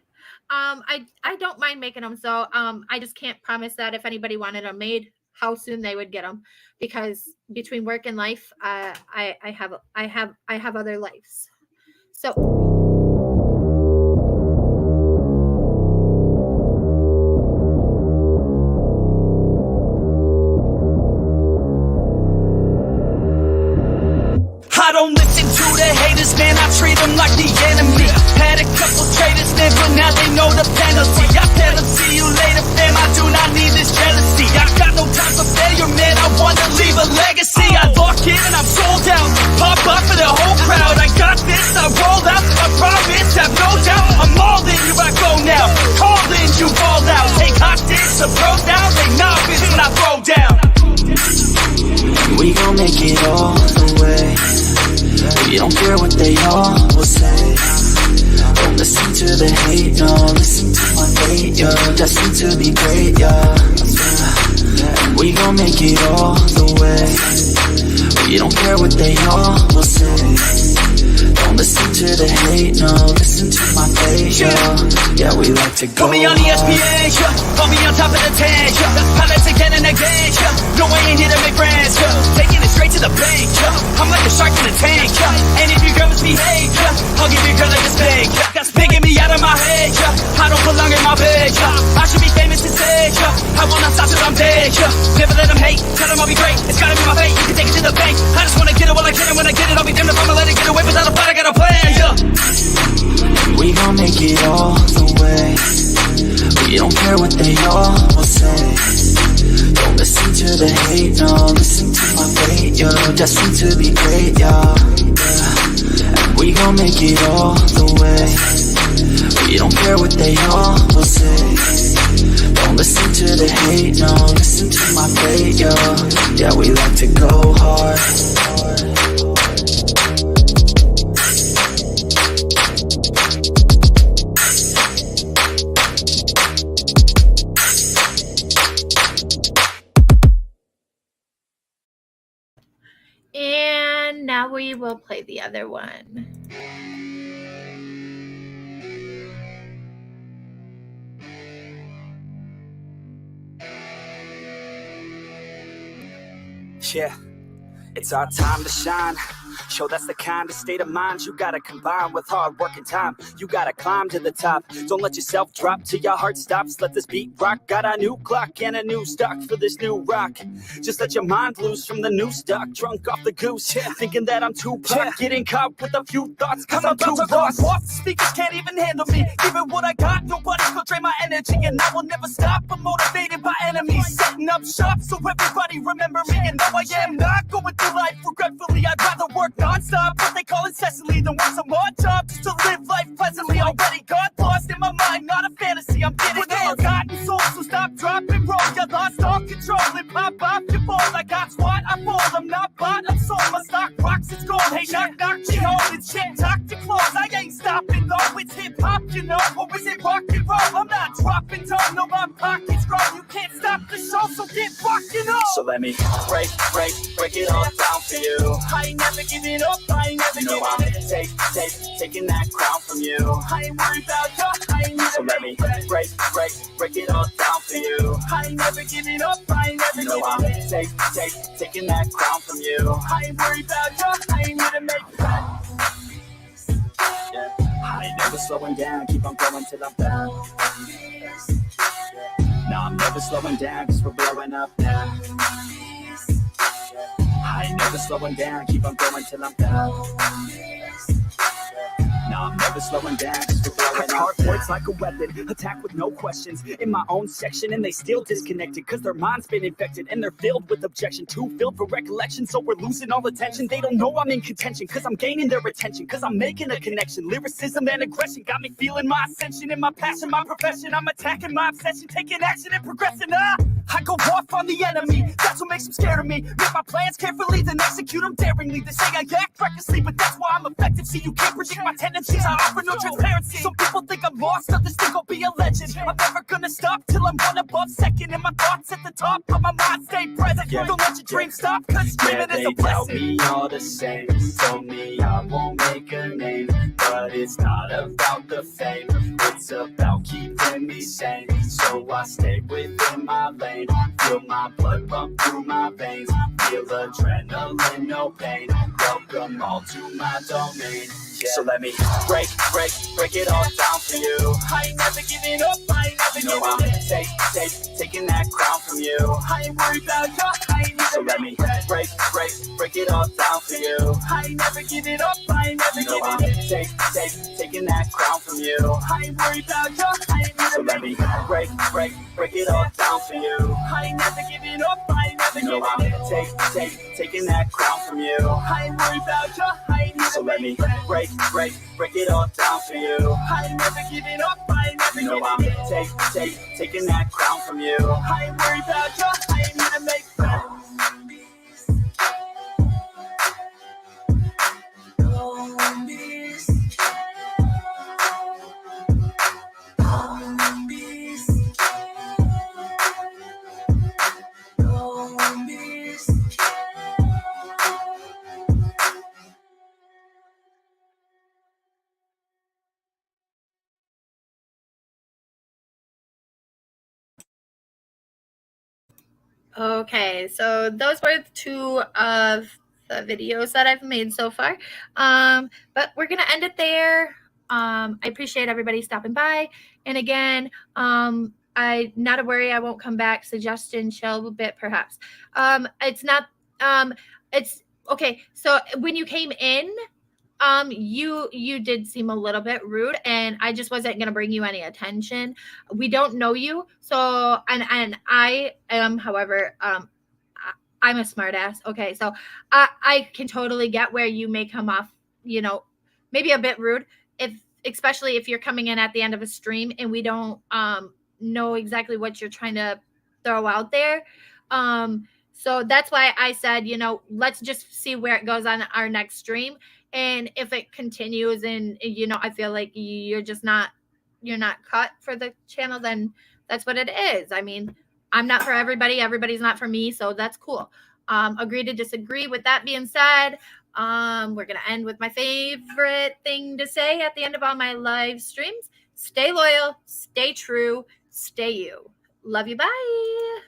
I don't mind making them, so I just can't promise that if anybody wanted them made, how soon they would get them, because between work and life, I have other lives. So. I don't listen to the haters, man, I treat them like the enemy. Had a couple traitors, man, but now they know the penalty. I tell them, see you later, fam, I do not need this jealousy. I got no time for failure, man, I wanna leave a legacy. I lock in and I'm sold out, pop up for the whole crowd. I got this, I roll out, I promise, have no doubt. I'm all in, here I go now, call in, you fall out. Take hostage, to pros down, they novice when I throw down. We gon' make it all the way. We don't care what they all will say. Don't listen to the hate, no. Listen to my fate, yo. Destined to be great, yo. And we gon' make it all the way. We don't care what they all will say. Don't listen to the hate, no. Listen to my fate, yo. Yeah, we like to go. Put me on ESPN, yeah. Put me on top of the tank, yeah. Pilots again and again, yeah. No, I ain't here to make friends, yeah. Taking it straight to the bank, yeah. I'm like a shark in the tank, yeah. And if your girl misbehave, yeah, I'll give your girl like a steak, yeah. That's picking me out of my head, yeah. I don't belong in my bed, yeah. I should be famous instead, yeah. I will not stop till I'm dead, yeah. Never let them hate, tell them I'll be great. It's gotta be my fate, you can take it to the bank. I just wanna get it while I can, and when I get it, I'll be damned if I'ma let it get away without a fight. I got a plan, yeah. We gon' make it all the way. We don't care what they all will say. Don't listen to the hate, no. Listen to my fate, yo. Destined to be great, yo. And we gon' make it all the way. We don't care what they all will say. Don't listen to the hate, no. Listen to my fate, yo. Yeah, we like to go hard. And now we will play the other one. Yeah, it's our time to shine. Show that's the kind of state of mind you gotta combine with hard work and time. You gotta climb to the top. Don't let yourself drop till your heart stops. Let this beat rock. Got a new clock and a new stock for this new rock. Just let your mind loose from the new stock. Drunk off the goose, yeah. Thinking that I'm too pop. Getting caught with a few thoughts cause I'm too lost. Off the speakers can't even handle me. Even what I got, nobody's gonna drain my energy. And I will never stop. I'm motivated by enemies. Setting up shop so everybody remember me. And no, I am not going through life regretfully. I'd rather work non-stop, what they call incessantly, than work some more jobs just to live life pleasantly. Already got lost in my mind, not a fantasy. I'm getting with a forgotten soul, so stop, drop, and roll. You lost all control and pop off your ball. I got squat, I fall. I'm not bought, I'm sold. My stock rocks, it's gold. Hey, knock, knock, she holding shit. Talk to close, I ain't stopping though. It's hip hop, you know, or is it rock and roll? I'm not dropping down, no, my pocket's grow. You can't stop the show, so get rockin' on. So let me break it all down for you. I ain't never giving up, I ain't never giving up. Taking that crown from you. I ain't worried about you, I ain't never. So let me break it all down for you. I ain't never giving up, I ain't never giving up. Taking that crown from you. I ain't worried about you, I ain't here to make that. Yeah. I ain't never slowing down, keep on going till I'm down. No, I'm never slowing down, cause we're blowing up now. I ain't never slowing down, keep on going till I'm down. No, I'm never slowing down, cause we're blowing up. Hard words like a weapon, attack with no questions. In my own section, and they still disconnected, cause their mind's been infected, and they're filled with objection, too filled for recollection, so we're losing all attention. They don't know I'm in contention, cause I'm gaining their attention, cause I'm making a connection. Lyricism and aggression got me feeling my ascension. In my passion, my profession, I'm attacking my obsession, taking action and progressing. I go off on the enemy, that's what makes them scared of me. Make my plans carefully, then execute them daringly. They say I act recklessly, but that's why I'm effective. See, you can't predict my tendencies, I offer no transparency. Some people think I'm lost, others think I'll be a legend. I'm never gonna stop till I'm one above second. And my thoughts at the top, but my mind stay present. Don't let your dreams stop, cause dreaming is a blessing. They tell me all the same, told me I won't make a name. But it's not about the fame, it's about keeping me sane. So I stay within my lane, feel my blood pump through my veins, feel adrenaline, no pain. Welcome all to my domain. So let me break it all down for you. I ain't never giving up, I ain't never giving up. Taking that crown from you. I ain't worried about you, I ain't never. So let me break it all down for you. I ain't never giving up, I ain't never giving up. Taking that crown from you. I ain't worried about you, I ain't never. So let me break it all down for you. I ain't never giving up, I ain't never giving up. Taking that crown from you. I ain't worried about you, I ain't never. So let me break it all down for you. I ain't never giving up, I ain't never giving up. Taking that crown from you. I ain't worried about you, I ain't never make friends. Okay, so those were two of the videos that I've made so far. But we're gonna end it there. I appreciate everybody stopping by. And again, I not to worry, I won't come back. Suggestion, chill a bit, perhaps. It's not. It's okay. So when you came in, you did seem a little bit rude, and I just wasn't gonna bring you any attention. We don't know you, so and I am, however, I'm a smartass. Okay, so I can totally get where you may come off, maybe a bit rude, especially if you're coming in at the end of a stream and we don't know exactly what you're trying to throw out there. So that's why I said, let's just see where it goes on our next stream. And if it continues and, I feel like you're not cut for the channel, then that's what it is. I mean, I'm not for everybody. Everybody's not for me. So that's cool. Agree to disagree. With that being said, we're going to end with my favorite thing to say at the end of all my live streams. Stay loyal, stay true, stay you. Love you. Bye.